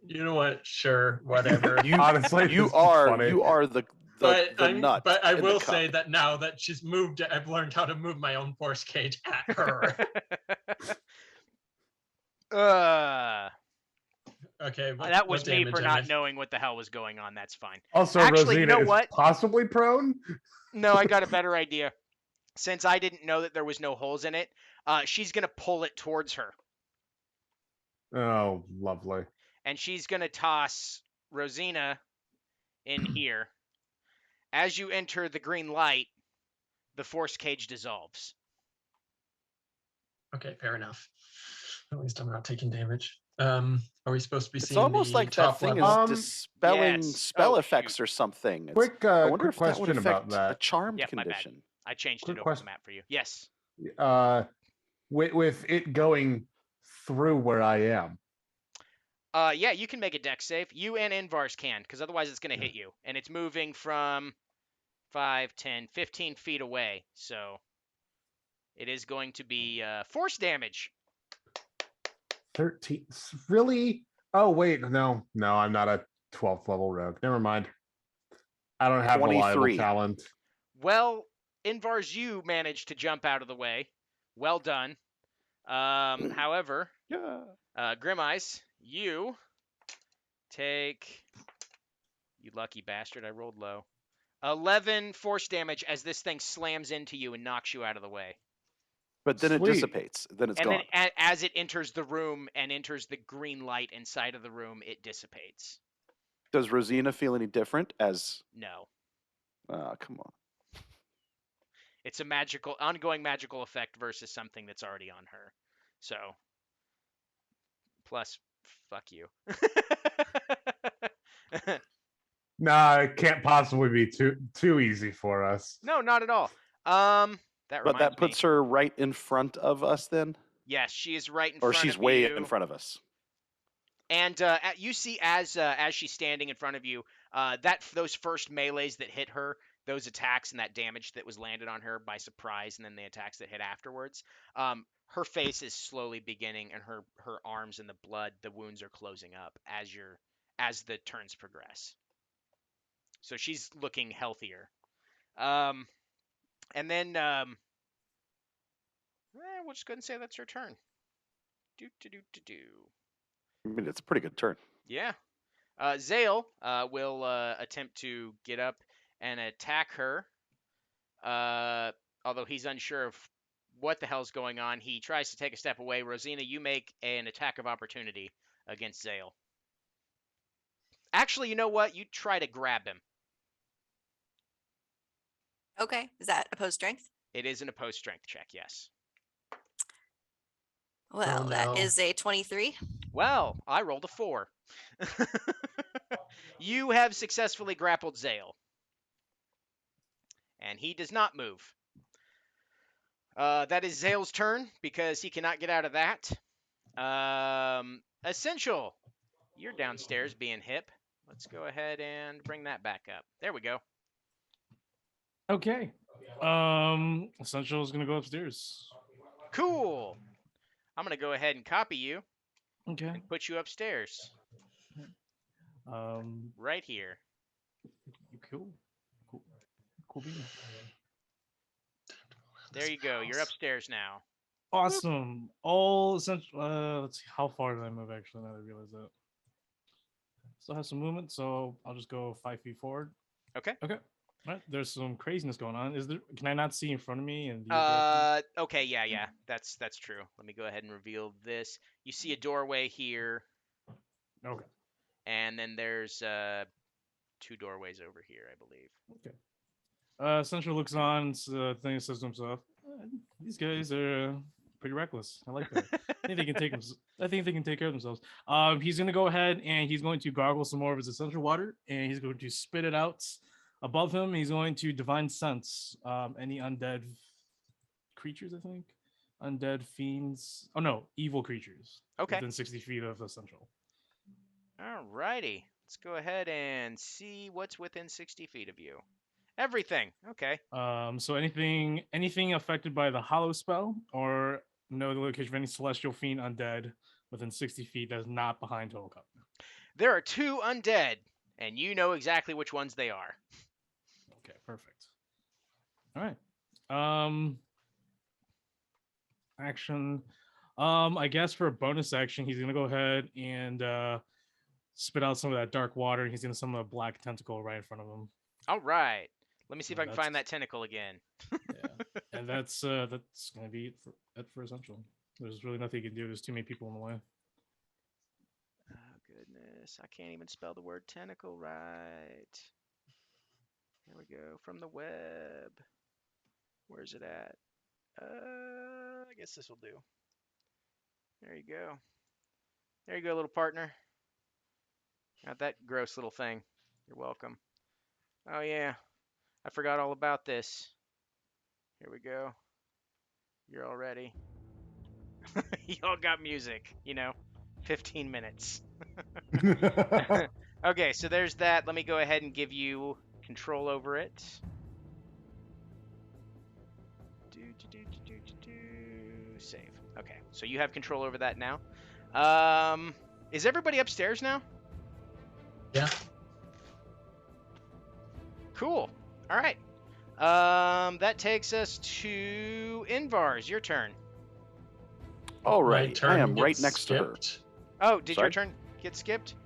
Speaker 2: You know what? Sure, whatever.
Speaker 3: Honestly, this
Speaker 4: You
Speaker 3: is
Speaker 4: are
Speaker 3: funny.
Speaker 2: but
Speaker 4: nut.
Speaker 2: But I
Speaker 4: in the
Speaker 2: will
Speaker 4: cup.
Speaker 2: say that now that she's moved it, I've learned how to move my own force cage at her. Okay,
Speaker 1: That was
Speaker 2: what
Speaker 1: me
Speaker 2: damage
Speaker 1: for
Speaker 2: am
Speaker 1: not
Speaker 2: I-
Speaker 1: knowing what the hell was going on. That's fine.
Speaker 3: Also,
Speaker 1: Actually, you
Speaker 3: Rosina
Speaker 1: know
Speaker 3: is
Speaker 1: what?
Speaker 3: possibly prone.
Speaker 1: No, I got a better idea. Since I didn't know that there was no holes in it, she's going to pull it towards her.
Speaker 3: Oh, lovely.
Speaker 1: And she's going to toss Rosina in here. As you enter the green light, the force cage dissolves.
Speaker 2: Okay, fair enough. At least I'm not taking damage. Are we supposed to be
Speaker 4: It's
Speaker 2: seeing
Speaker 4: almost
Speaker 2: the
Speaker 4: like that
Speaker 2: top
Speaker 4: thing
Speaker 2: level?
Speaker 4: is dispelling
Speaker 1: Yes.
Speaker 4: spell
Speaker 1: Oh,
Speaker 4: effects
Speaker 1: shoot.
Speaker 4: or something. It's-
Speaker 3: Quick,
Speaker 4: I wonder
Speaker 3: quick
Speaker 4: if that would
Speaker 3: question about
Speaker 4: affect a
Speaker 3: that.
Speaker 4: charmed
Speaker 1: Yep, my bad.
Speaker 4: condition.
Speaker 1: I changed
Speaker 3: Quick
Speaker 1: it over
Speaker 3: question.
Speaker 1: the map for you. Yes.
Speaker 3: With it going through where I am.
Speaker 1: Yeah, you can make a dex save. You and Invars can, because otherwise it's going to hit you. And it's moving from 5, 10, 15 feet away. So it is going to be force damage.
Speaker 3: 13. Really? Oh, wait. No, I'm not a 12th level rogue. Never mind. I don't have reliable
Speaker 4: 23.
Speaker 3: talent.
Speaker 1: Well, Invars, you managed to jump out of the way. Well done. However,
Speaker 4: Yeah.
Speaker 1: Grim Eyes, you take... You lucky bastard, I rolled low. 11 force damage as this thing slams into you and knocks you out of the way.
Speaker 4: But then it
Speaker 3: Sweet.
Speaker 4: dissipates. Then it's
Speaker 1: And
Speaker 4: gone.
Speaker 1: then as it enters the room and enters the green light inside of the room, it dissipates.
Speaker 4: Does Rosina feel any different as...
Speaker 1: No.
Speaker 4: come on.
Speaker 1: It's a ongoing magical effect versus something that's already on her. So, plus, fuck you.
Speaker 3: Nah, it can't possibly be too easy for us.
Speaker 1: No, not at all. That
Speaker 4: But
Speaker 1: reminds
Speaker 4: that puts
Speaker 1: me.
Speaker 4: her right in front of us then?
Speaker 1: Yes, she is right in
Speaker 4: Or
Speaker 1: front
Speaker 4: she's
Speaker 1: of
Speaker 4: way
Speaker 1: you.
Speaker 4: in front of us?
Speaker 1: And you see, as she's standing in front of you, those first melees that hit her, those attacks and that damage that was landed on her by surprise, and then the attacks that hit afterwards, her face is slowly beginning, and her arms and the wounds are closing up as the turns progress. So she's looking healthier. And then we'll just go ahead and say that's her turn. Do.
Speaker 4: I mean, it's a pretty good turn.
Speaker 1: Yeah. Zale will attempt to get up and attack her. Although he's unsure of what the hell's going on, he tries to take a step away. Rosina, you make an attack of opportunity against Zale. Actually, you know what? You try to grab him.
Speaker 5: Okay. Is that opposed strength?
Speaker 1: It is an opposed strength check, yes.
Speaker 5: Well,
Speaker 2: no.
Speaker 5: that is a 23.
Speaker 1: Well, I rolled a 4. You have successfully grappled Zale. And he does not move. That is Zale's turn because he cannot get out of that. Essential. You're downstairs being hip. Let's go ahead and bring that back up. There we go.
Speaker 6: Okay. Essential is gonna go upstairs.
Speaker 1: Cool. I'm going to go ahead and copy you
Speaker 6: Okay.
Speaker 1: and put you upstairs. Right here.
Speaker 6: Cool. Beans.
Speaker 1: There you go. You're upstairs now.
Speaker 6: Awesome. All essential. Let's see. How far did I move? Actually, now that I realize that. Still have some movement, so I'll just go 5 feet forward.
Speaker 1: Okay.
Speaker 6: All right. There's some craziness going on. Can I not see in front of me? And
Speaker 1: Okay. Yeah. That's true. Let me go ahead and reveal this. You see a doorway here,
Speaker 6: okay.
Speaker 1: and then there's 2 doorways over here, I believe.
Speaker 6: Okay. Essential looks on, and says to himself, "These guys are pretty reckless. I like that. I think they can take care of themselves." He's gonna go ahead and he's going to gargle some more of his essential water, and he's going to spit it out above him. He's going to divine sense any undead creatures. I think undead fiends. Oh no, evil creatures.
Speaker 1: Okay.
Speaker 6: Within 60 feet of essential.
Speaker 1: Alrighty. Let's go ahead and see what's within 60 feet of you. Everything. Okay.
Speaker 6: So anything affected by the hollow spell, or know the location of any celestial fiend undead within 60 feet that is not behind total cover.
Speaker 1: There are 2 undead, and you know exactly which ones they are.
Speaker 6: Okay, perfect. All right. Action. I guess for a bonus action, he's gonna go ahead and spit out some of that dark water, and he's gonna summon a black tentacle right in front of him.
Speaker 1: All right. Let me see if
Speaker 6: Yeah,
Speaker 1: I can find that tentacle again.
Speaker 6: Yeah, and that's gonna be it for essential. There's really nothing you can do. There's too many people in the way.
Speaker 1: Oh, goodness. I can't even spell the word tentacle right. There we go. From the web. Where's it at? I guess this will do. There you go. There you go, little partner. Not that gross little thing. You're welcome. Oh, yeah. I forgot all about this. Here we go. You're all ready. Y'all got music, 15 minutes. Okay, so there's that. Let me go ahead and give you control over it. Save. Okay, so you have control over that now. Is everybody upstairs now?
Speaker 2: Yeah.
Speaker 1: Cool. All right. That takes us to Invar's. Your turn.
Speaker 4: All
Speaker 2: My
Speaker 4: right. I
Speaker 2: turn
Speaker 4: am right
Speaker 2: gets
Speaker 4: next to her.
Speaker 2: skipped.
Speaker 1: Oh, did your
Speaker 4: Sorry?
Speaker 1: turn get skipped?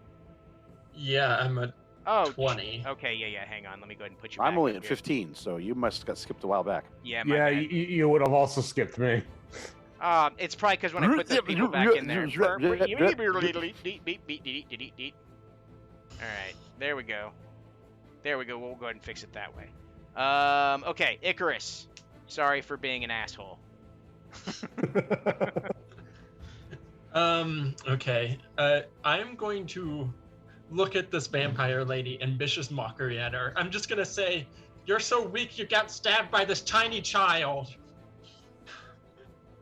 Speaker 2: Yeah, I'm
Speaker 1: Oh,
Speaker 2: 20.
Speaker 1: okay, yeah. Hang on, let me go ahead and put you.
Speaker 4: I'm
Speaker 1: back
Speaker 4: only
Speaker 1: up
Speaker 4: at
Speaker 1: here.
Speaker 4: 15, so you must have got skipped a while back.
Speaker 1: Yeah, my
Speaker 3: Yeah,
Speaker 1: bad.
Speaker 3: you would have also skipped me.
Speaker 1: It's probably because when I put those people back in there. All right, there we go. We'll go ahead and fix it that way. Okay, Icarus. Sorry for being an asshole.
Speaker 2: Okay. I'm going to look at this vampire lady and vicious mockery at her. I'm just gonna say, "You're so weak, you got stabbed by this tiny child."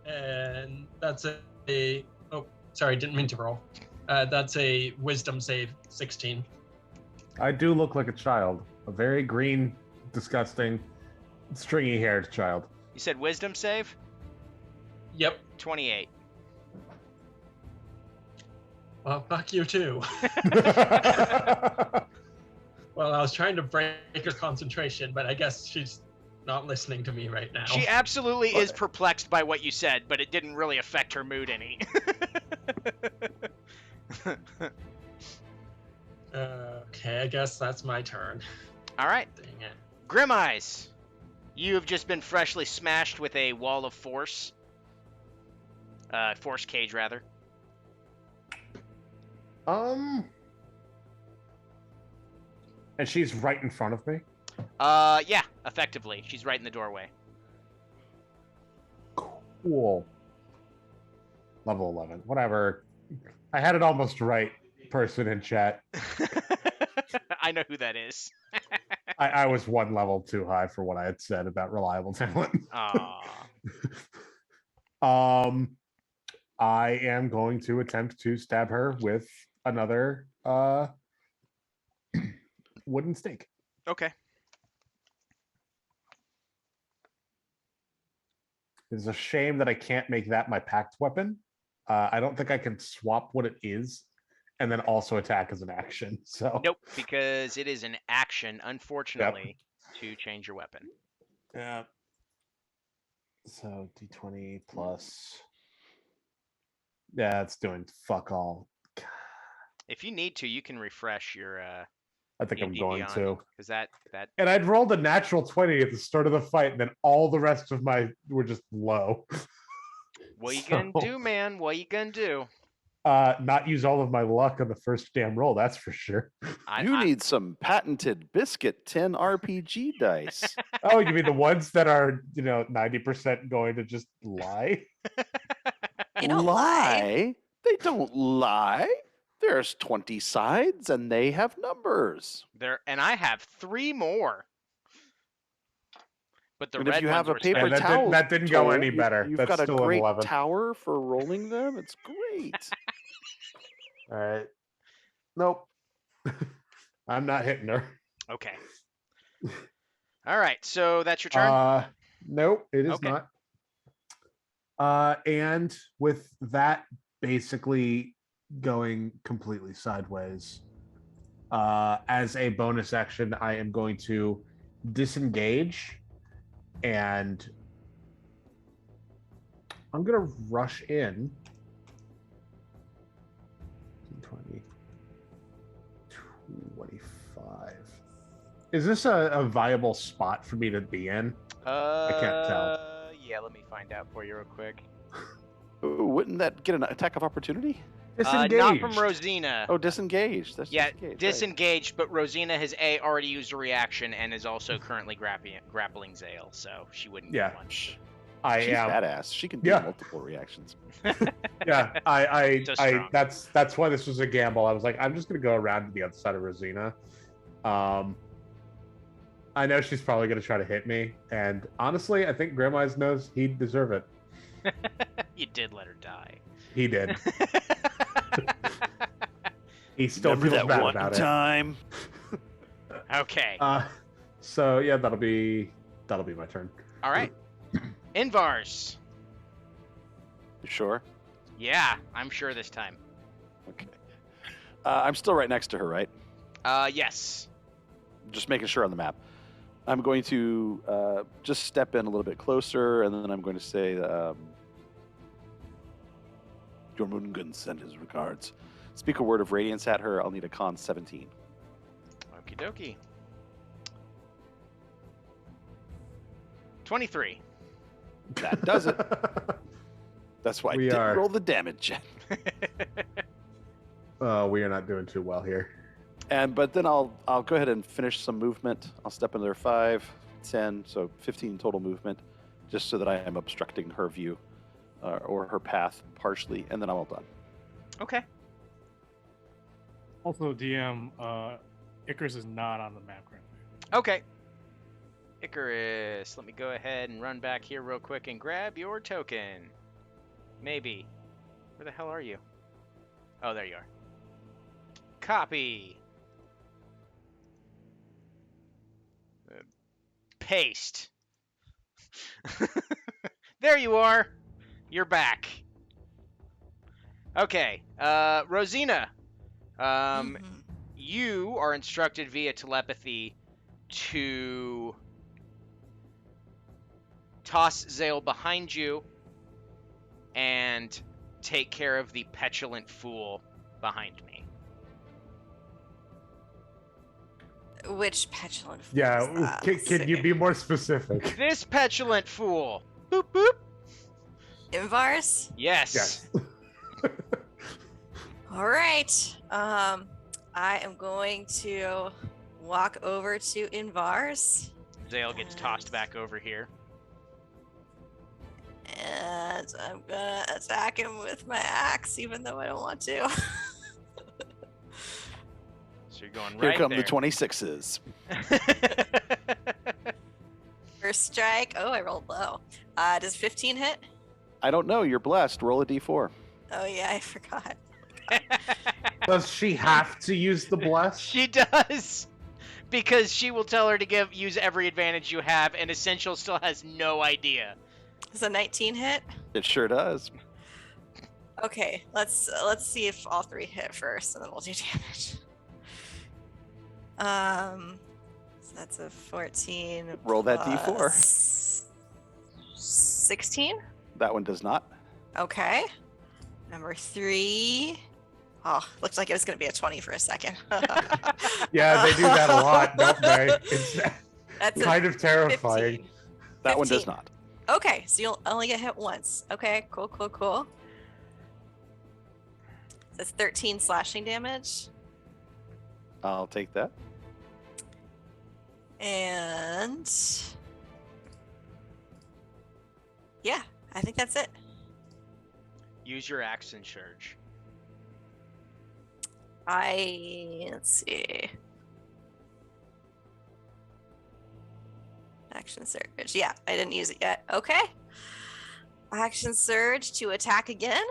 Speaker 2: And that's a oh, sorry, didn't mean to roll. That's a wisdom save, 16.
Speaker 3: I do look like a child, a very green, disgusting, stringy-haired child.
Speaker 1: You said wisdom save?
Speaker 2: Yep.
Speaker 1: 28.
Speaker 2: Well, fuck you too. Well, I was trying to break her concentration, but I guess she's not listening to me right now.
Speaker 1: She absolutely is
Speaker 2: But-
Speaker 1: perplexed by what you said, but it didn't really affect her mood any.
Speaker 2: Okay, I guess that's my turn.
Speaker 1: All right,
Speaker 2: Dang it.
Speaker 1: Grim Eyes. You have just been freshly smashed with a wall of force. Force cage, rather.
Speaker 3: And she's right in front of me.
Speaker 1: Yeah, effectively. She's right in the doorway.
Speaker 3: Cool. Level 11. Whatever. I had it almost right, person in chat.
Speaker 1: I know who that is.
Speaker 3: I was one level too high for what I had said about reliable talent.
Speaker 1: Aw.
Speaker 3: I am going to attempt to stab her with another wooden stake.
Speaker 1: Okay.
Speaker 3: It's a shame that I can't make that my pact weapon. I don't think I can swap what it is and then also attack as an action. So
Speaker 1: Nope, because it is an action, unfortunately, to change your weapon.
Speaker 3: yeah. So D20 plus. Yeah, it's doing fuck all.
Speaker 1: If you need to, you can refresh your
Speaker 3: I think I'm going to.
Speaker 1: because that
Speaker 3: And I'd rolled a natural 20 at the start of the fight, and then all the rest of my were just low.
Speaker 1: what you gonna
Speaker 3: So-
Speaker 1: do, man? What you gonna do?
Speaker 3: Not use all of my luck on the first damn roll, that's for sure.
Speaker 4: You need some patented Biscuit 10 RPG dice.
Speaker 3: Oh, you mean the ones that are, 90% going to just lie?
Speaker 5: You don't lie.
Speaker 4: They don't lie. There's 20 sides and they have numbers.
Speaker 1: there, and I have 3 more. But the
Speaker 4: And
Speaker 1: red
Speaker 4: if you have
Speaker 1: ones
Speaker 4: a
Speaker 1: were
Speaker 4: paper
Speaker 3: that
Speaker 1: special.
Speaker 3: didn't-
Speaker 4: towel,
Speaker 3: that didn't go
Speaker 4: toll,
Speaker 3: any better.
Speaker 4: You've
Speaker 3: That's
Speaker 4: got a
Speaker 3: still an
Speaker 4: great
Speaker 3: 11.
Speaker 4: tower for rolling them. It's great.
Speaker 3: All right. Nope. I'm not hitting her.
Speaker 1: Okay. All right, so that's your turn.
Speaker 3: Nope, it is
Speaker 1: Okay.
Speaker 3: not. And with that basically going completely sideways, as a bonus action, I am going to disengage and I'm gonna rush in. 20, 25. Is this a viable spot for me to be in? can't tell.
Speaker 1: Yeah, let me find out for you real quick.
Speaker 4: Ooh, wouldn't that get an attack of opportunity?
Speaker 1: Not from Rosina.
Speaker 4: Oh, disengaged. That's
Speaker 1: Yeah,
Speaker 4: disengaged, right.
Speaker 1: disengaged, but Rosina has already used a reaction and is also currently grappling Zale, so she wouldn't
Speaker 3: Yeah.
Speaker 1: get one.
Speaker 4: She's
Speaker 3: I am.
Speaker 4: badass. She can do
Speaker 3: Yeah.
Speaker 4: multiple reactions.
Speaker 3: Yeah, I
Speaker 1: So strong.
Speaker 3: that's why this was a gamble. I was like, I'm just gonna go around to the other side of Rosina. I know she's probably gonna try to hit me, and honestly, I think Grim Eyes knows he'd deserve it.
Speaker 1: You did let her die.
Speaker 3: He did. He still
Speaker 4: Remember
Speaker 3: feels
Speaker 4: that
Speaker 3: bad
Speaker 4: one
Speaker 3: about
Speaker 4: time?
Speaker 1: Okay.
Speaker 3: it. So yeah, that'll be my turn.
Speaker 1: All right. Invars.
Speaker 4: You sure?
Speaker 1: Yeah, I'm sure this time.
Speaker 4: Okay. I'm still right next to her, right?
Speaker 1: Yes.
Speaker 4: Just making sure on the map. I'm going to just step in a little bit closer, and then I'm going to say, Jormungand send his regards. Speak a word of radiance at her. I'll need a con 17.
Speaker 1: Okie dokie. 23.
Speaker 4: That does it. That's why I
Speaker 3: We
Speaker 4: didn't
Speaker 3: are-
Speaker 4: roll the damage.
Speaker 3: We are not doing too well here.
Speaker 4: But then I'll go ahead and finish some movement. I'll step into their 5, 10, so 15 total movement, just so that I am obstructing her view or her path partially, and then I'm all done.
Speaker 1: Okay.
Speaker 6: Also, DM, Icarus is not on the map currently.
Speaker 1: Okay. Icarus, let me go ahead and run back here real quick and grab your token. Maybe. Where the hell are you? Oh, there you are. Copy. Paste. There you are. You're back. Okay. Rosina.
Speaker 5: Mhm.
Speaker 1: You are instructed via telepathy to toss Zale behind you and take care of the petulant fool behind me.
Speaker 5: Which petulant fool is
Speaker 3: Yeah,
Speaker 5: that?
Speaker 3: can you be more specific?
Speaker 1: This petulant fool. Boop boop.
Speaker 5: Invars?
Speaker 1: Yes.
Speaker 3: Yes.
Speaker 5: All right. I am going to walk over to Invars,
Speaker 1: Zale gets tossed back over here.
Speaker 5: and I'm gonna attack him with my axe, even though I don't want to.
Speaker 1: So you're going
Speaker 4: Here
Speaker 1: right
Speaker 4: come
Speaker 1: there.
Speaker 4: the 26s.
Speaker 5: First strike. Oh, I rolled low. Does 15 hit?
Speaker 4: I don't know. You're blessed. Roll a d4.
Speaker 5: Oh yeah, I forgot.
Speaker 3: Does she have to use the bless?
Speaker 1: She does, because she will tell her to use every advantage you have, and Essential still has no idea.
Speaker 5: Does a 19 hit?
Speaker 4: It sure does.
Speaker 5: Okay, let's see if all 3 hit first, and then we'll do damage. So that's a 14.
Speaker 4: Roll that D4.
Speaker 5: plus 16.
Speaker 4: That one does not.
Speaker 5: Okay. Number 3. Oh, looks like it was going to be a 20 for a second.
Speaker 3: Yeah, they do that a lot, don't they? It's
Speaker 5: That's a
Speaker 3: kind of terrifying.
Speaker 5: 15.
Speaker 4: That one does
Speaker 5: 15.
Speaker 4: not.
Speaker 5: Okay, so you'll only get hit once. Okay, cool. That's 13 slashing damage.
Speaker 4: I'll take that.
Speaker 5: And yeah, I think that's it.
Speaker 1: Use your action surge.
Speaker 5: Let's see. Action surge. Yeah, I didn't use it yet. Okay. Action surge to attack again.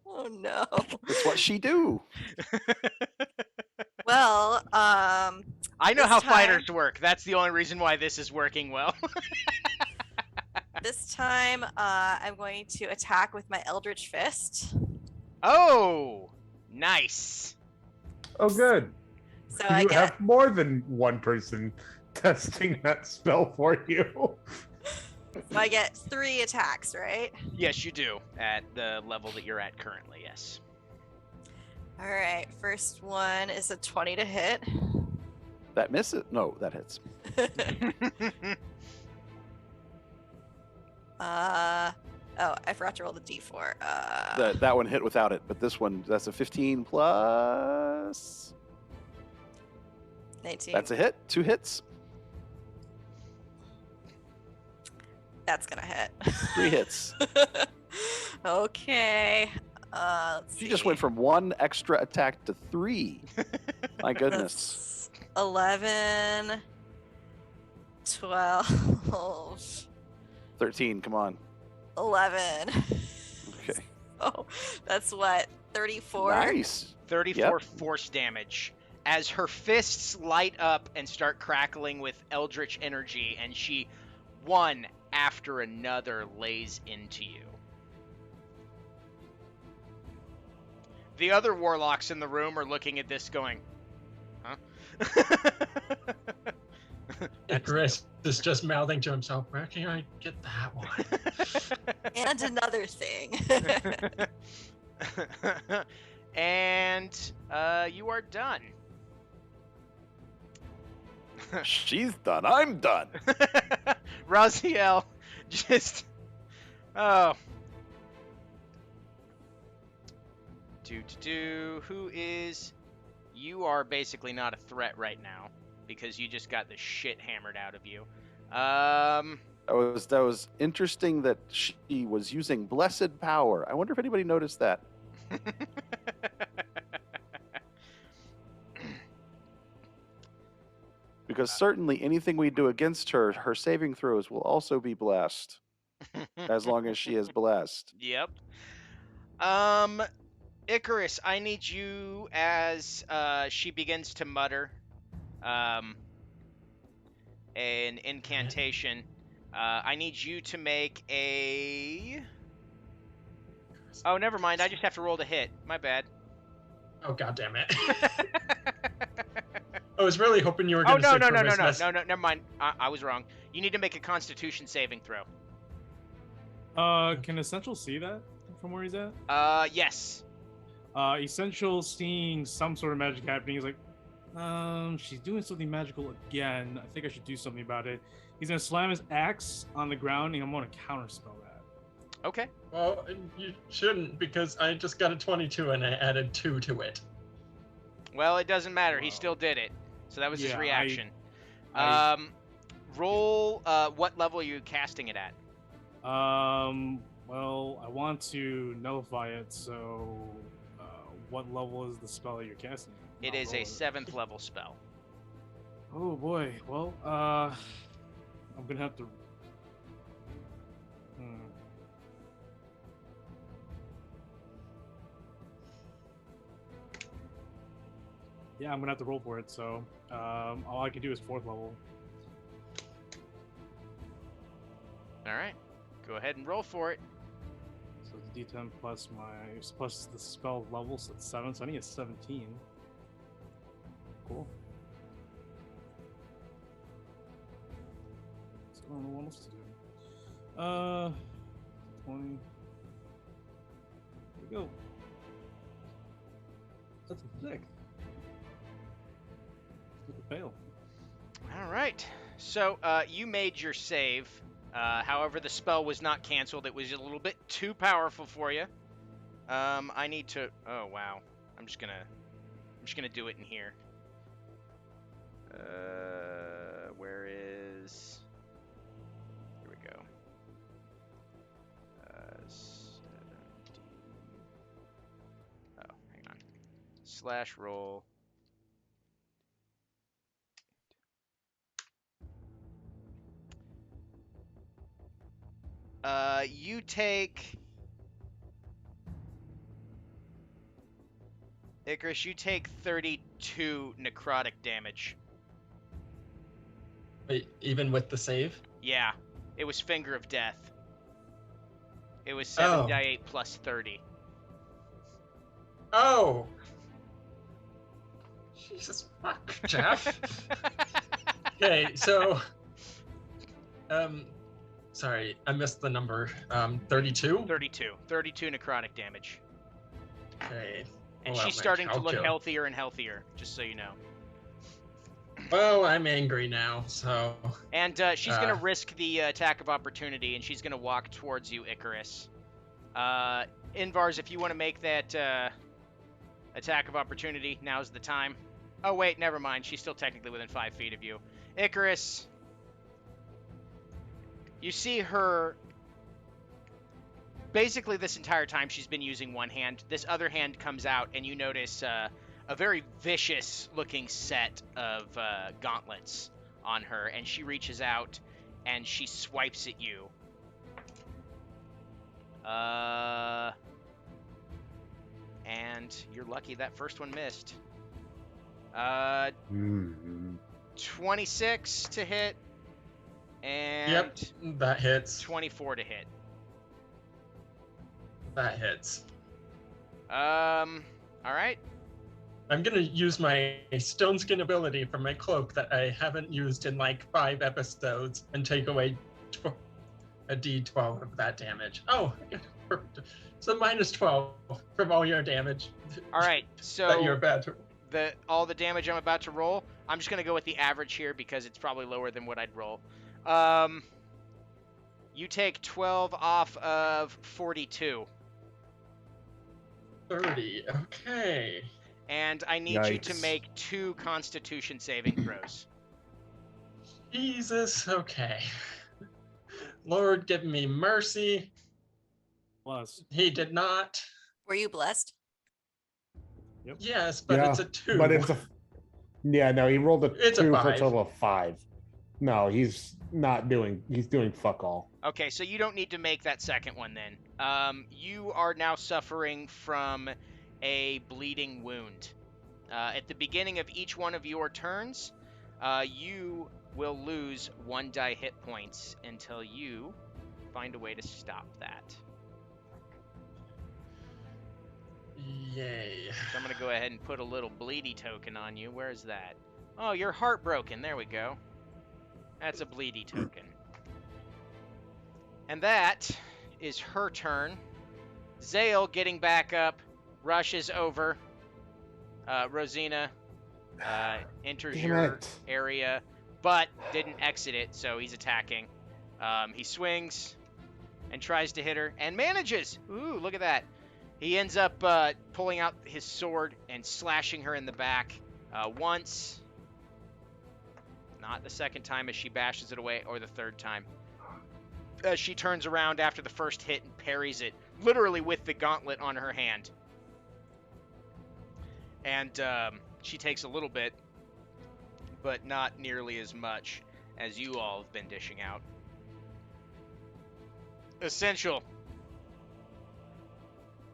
Speaker 5: Oh no.
Speaker 4: That's what she do.
Speaker 5: Well,
Speaker 1: I know
Speaker 5: This
Speaker 1: how
Speaker 5: time-
Speaker 1: fighters work. That's the only reason why this is working well.
Speaker 5: this time I'm going to attack with my Eldritch Fist.
Speaker 1: Oh, nice.
Speaker 3: Oh, good.
Speaker 5: So
Speaker 3: You
Speaker 5: I get
Speaker 3: have more than one person testing that spell for you.
Speaker 5: 3 attacks, right?
Speaker 1: Yes, you do at the level that you're at currently. Yes.
Speaker 5: All right. First one is a 20 to hit.
Speaker 4: That misses. No, that hits.
Speaker 5: Oh, I forgot to roll the d4.
Speaker 4: That one hit without it, but this one, that's a 15 plus.
Speaker 5: 19.
Speaker 4: That's a hit. 2 hits.
Speaker 5: That's gonna hit.
Speaker 4: 3 hits.
Speaker 5: Okay. Let's
Speaker 4: She just
Speaker 5: see.
Speaker 4: went from 1 extra attack to 3. My goodness.
Speaker 5: That's 11, 12,
Speaker 4: 13, come on.
Speaker 5: 11.
Speaker 4: Okay.
Speaker 5: Oh, that's what? 34?
Speaker 4: Nice.
Speaker 1: 34 force damage as her fists light up and start crackling with eldritch energy, and she, one after another, lays into you. The other warlocks in the room are looking at this going, huh?
Speaker 2: Icarus is just mouthing to himself, where can I get that one?
Speaker 5: And another thing.
Speaker 1: And you are done.
Speaker 4: She's done. I'm done.
Speaker 1: Raziel just oh. Who is you are basically not a threat right now because you just got the shit hammered out of you.
Speaker 4: That was interesting that she was using blessed power. I wonder if anybody noticed that. Because certainly anything we do against her, her saving throws will also be blessed. As long as she is blessed.
Speaker 1: Yep. Icarus, I need you as she begins to mutter an incantation. I need you to make a. Oh, never mind. I just have to roll to hit. My bad.
Speaker 2: Oh, God damn it. I was really hoping you were
Speaker 1: Oh
Speaker 2: going
Speaker 1: no
Speaker 2: to say
Speaker 1: no no no no
Speaker 2: charisma.
Speaker 1: no no! Never mind. I was wrong. You need to make a Constitution saving throw.
Speaker 6: Can Essential see that from where he's at?
Speaker 1: Yes.
Speaker 6: Essential seeing some sort of magic happening. He's like, she's doing something magical again. I think I should do something about it. He's gonna slam his axe on the ground, and I'm gonna counterspell that.
Speaker 1: Okay.
Speaker 2: Well, you shouldn't, because I just got a 22 and I added 2 to it.
Speaker 1: Well, it doesn't matter. He
Speaker 6: Wow.
Speaker 1: still did it. So that was his
Speaker 6: Yeah,
Speaker 1: reaction.
Speaker 6: I-
Speaker 1: Roll. What level are you casting it at?
Speaker 6: Well, I want to nullify it, so what level is the spell that you're casting?
Speaker 1: It
Speaker 6: I'll
Speaker 1: is
Speaker 6: roll
Speaker 1: a
Speaker 6: it.
Speaker 1: 7th level spell.
Speaker 6: Oh boy. Well, I'm gonna have to. Yeah, I'm gonna have to roll for it. So, all I can do is 4th level.
Speaker 1: All right. Go ahead and roll for it.
Speaker 6: So it's D10 plus plus the spell level, so it's 7. So I need a 17. Cool. So I don't know what else to do. 20. There we go. That's sick. Look at fail.
Speaker 1: All right. So you made your save. However, the spell was not canceled. It was a little bit too powerful for you. I need to. Oh wow. I'm just gonna do it in here. Where is? Here we go. 70. Oh, hang on. /roll. You take. Icarus, you take 32 necrotic damage.
Speaker 2: Wait, even with the save?
Speaker 1: Yeah, it was Finger of Death. It was
Speaker 2: Oh.
Speaker 1: 7d8 plus 30.
Speaker 2: Oh! Jesus fuck, Jeff. Okay, so... Sorry, I missed the number. 32?
Speaker 1: 32 necrotic damage.
Speaker 2: Okay.
Speaker 1: And
Speaker 2: pull out
Speaker 1: she's
Speaker 2: my
Speaker 1: starting to look
Speaker 2: calculator.
Speaker 1: healthier and healthier, just so you know.
Speaker 2: Well, I'm angry now, so...
Speaker 1: And she's going to risk the attack of opportunity, and she's going to walk towards you, Icarus. Invars, if you want to make that attack of opportunity, now's the time. Oh, wait, never mind. She's still technically within 5 feet of you. Icarus, you see her... Basically, this entire time she's been using one hand. This other hand comes out, and you notice a very vicious-looking set of gauntlets on her, and she reaches out, and she swipes at you. And you're lucky that first one missed. 26 to hit, and
Speaker 2: Yep, that hits.
Speaker 1: 24 to hit.
Speaker 2: That hits.
Speaker 1: All right.
Speaker 2: I'm gonna use my stone skin ability from my cloak that I haven't used in like 5 episodes and take away a d12 of that damage. Oh, so minus 12 from all your damage.
Speaker 1: All right.
Speaker 2: That
Speaker 1: So
Speaker 2: you're about to.
Speaker 1: all the damage I'm about to roll, I'm just gonna go with the average here because it's probably lower than what I'd roll. You take 12 off of 42.
Speaker 2: 30. Okay.
Speaker 1: And I need you to
Speaker 3: Yikes.
Speaker 1: make 2 Constitution saving throws.
Speaker 2: Jesus. Okay. Lord, give me mercy.
Speaker 6: Plus,
Speaker 2: He did not.
Speaker 5: Were you blessed?
Speaker 2: Yes, but it's a 2.
Speaker 3: But it's a yeah. No, he rolled a
Speaker 2: It's a
Speaker 3: 2 for a
Speaker 2: 5.
Speaker 3: total of 5. No, he's not doing. He's doing fuck all.
Speaker 1: Okay, so you don't need to make that second one then. You are now suffering from a bleeding wound. At the beginning of each one of your turns, you will lose 1 die hit points until you find a way to stop that.
Speaker 2: Yay.
Speaker 1: So I'm going to go ahead and put a little bleedy token on you. Where is that? Oh, you're heartbroken. There we go. That's a bleedy token. And that is her turn. Zale getting back up, rushes over. Rosina enters
Speaker 3: Damn
Speaker 1: your
Speaker 3: it.
Speaker 1: area, but didn't exit it, so he's attacking. He swings and tries to hit her, and manages! Ooh, look at that. He ends up pulling out his sword and slashing her in the back once. Not the second time as she bashes it away, or the third time. She turns around after the first hit and parries it, literally with the gauntlet on her hand. And she takes a little bit, but not nearly as much as you all have been dishing out. Essential.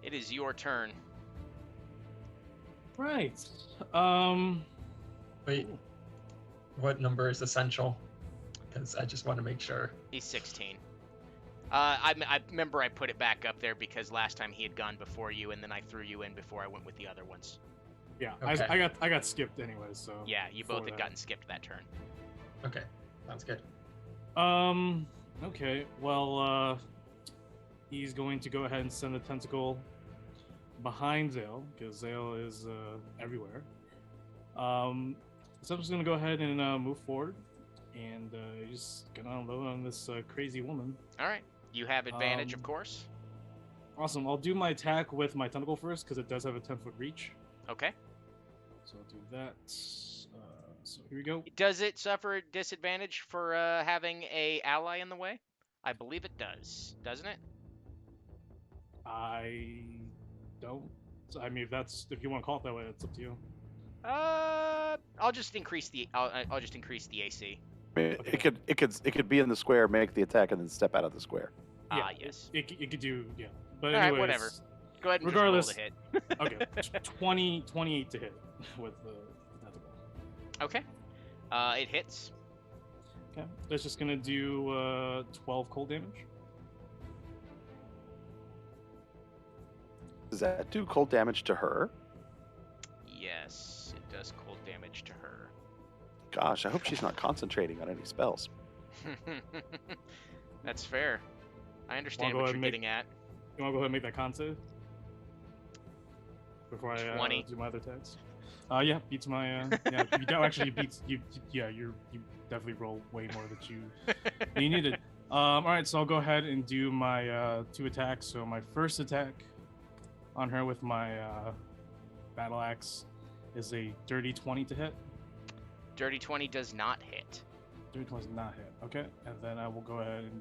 Speaker 1: It is your turn.
Speaker 6: right.
Speaker 2: Wait. What number is essential? Because I just want to make sure.
Speaker 1: He's 16. I remember I put it back up there because last time he had gone before you, and then I threw you in before I went with the other ones.
Speaker 6: Yeah,
Speaker 2: Okay.
Speaker 6: I got skipped anyway, so
Speaker 1: Yeah, you both
Speaker 6: before
Speaker 1: had
Speaker 6: that.
Speaker 1: gotten skipped that turn.
Speaker 2: Okay. Sounds good.
Speaker 6: Okay. Well, he's going to go ahead and send the tentacle behind Zale because Zale is everywhere. So I'm just gonna go ahead and move forward, and just gonna unload on this crazy woman.
Speaker 1: All right. You have advantage, of
Speaker 6: Um,
Speaker 1: course.
Speaker 6: Awesome. I'll do my attack with my tentacle first because it does have a 10-foot reach.
Speaker 1: Okay.
Speaker 6: So I'll do that. So here we go.
Speaker 1: Does it suffer disadvantage for having a ally in the way? I believe it does, doesn't it?
Speaker 6: I don't. I mean, if you want to call it that way, it's up to you.
Speaker 1: I'll just increase the I'll just increase the AC.
Speaker 4: I mean,
Speaker 6: Okay.
Speaker 4: it could be in the square, make the attack, and then step out of the square.
Speaker 1: Ah,
Speaker 6: Yeah,
Speaker 1: yes.
Speaker 6: It could do, yeah. But
Speaker 1: All right,
Speaker 6: anyways,
Speaker 1: whatever. Go ahead and
Speaker 6: regardless-
Speaker 1: just roll the hit.
Speaker 6: okay, 28 to hit with the tentacle.
Speaker 1: Okay. It hits.
Speaker 6: Okay, that's just gonna do 12 cold damage.
Speaker 4: Does that do cold damage to her?
Speaker 1: Yes, it does cold damage to her.
Speaker 4: Gosh, I hope she's not concentrating on any spells.
Speaker 1: That's fair. I understand
Speaker 6: go
Speaker 1: what
Speaker 6: ahead
Speaker 1: you're
Speaker 6: and make-
Speaker 1: getting at.
Speaker 6: You want to go ahead and make that con save before I
Speaker 1: 20.
Speaker 6: do my other attacks? Yeah, beats my. Yeah, you don't actually beats you. Yeah, you definitely roll way more than you needed. All right, so I'll go ahead and do my 2 attacks. So my first attack on her with my battle axe is a dirty 20 to hit.
Speaker 1: Dirty 20 does not hit.
Speaker 6: Dirty 20 does not hit. Okay, and then I will go ahead and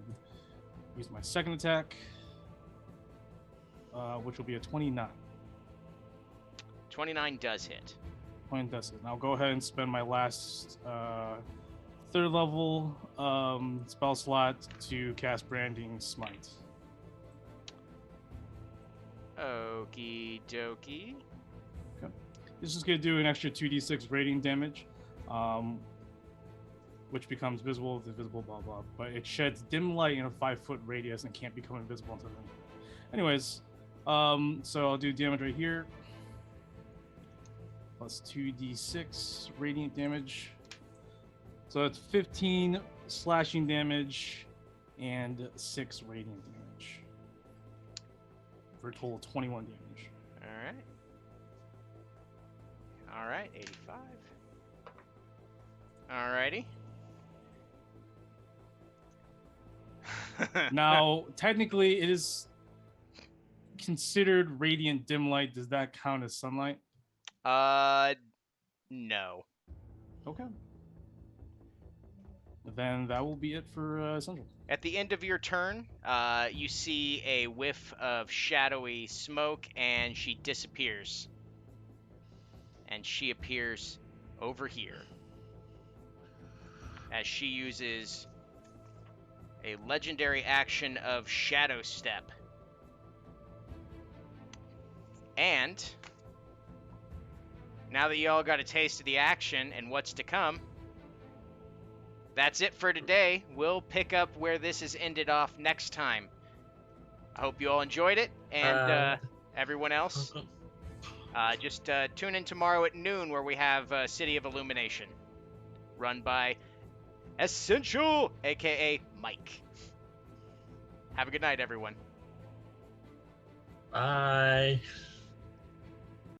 Speaker 6: use my second attack, which will be a 29.
Speaker 1: 29 does hit.
Speaker 6: 20 does it. And I'll go ahead and spend my last 3rd level spell slot to cast Branding Smite.
Speaker 1: Okie dokie.
Speaker 6: This is going to do an extra 2d6 radiant damage, which becomes visible if it's visible, blah, blah. But it sheds dim light in a 5-foot radius and can't become invisible until then. Anyways, so I'll do damage right here. Plus 2d6 radiant damage. So it's 15 slashing damage and 6 radiant damage. For a total of 21 damage.
Speaker 1: All right. All right, 85. Alrighty.
Speaker 6: Now, technically, it is considered radiant dim light. Does that count as sunlight?
Speaker 1: No.
Speaker 6: Okay. Then that will be it for Central.
Speaker 1: At the end of your turn, you see a whiff of shadowy smoke, and she disappears. And she appears over here as she uses a legendary action of Shadow Step. And now that you all got a taste of the action and what's to come, that's it for today. We'll pick up where this has ended off next time. I hope you all enjoyed it, and everyone else, just tune in tomorrow at noon where we have City of Illumination, run by Essential, aka Mike. Have a good night, everyone.
Speaker 2: Bye.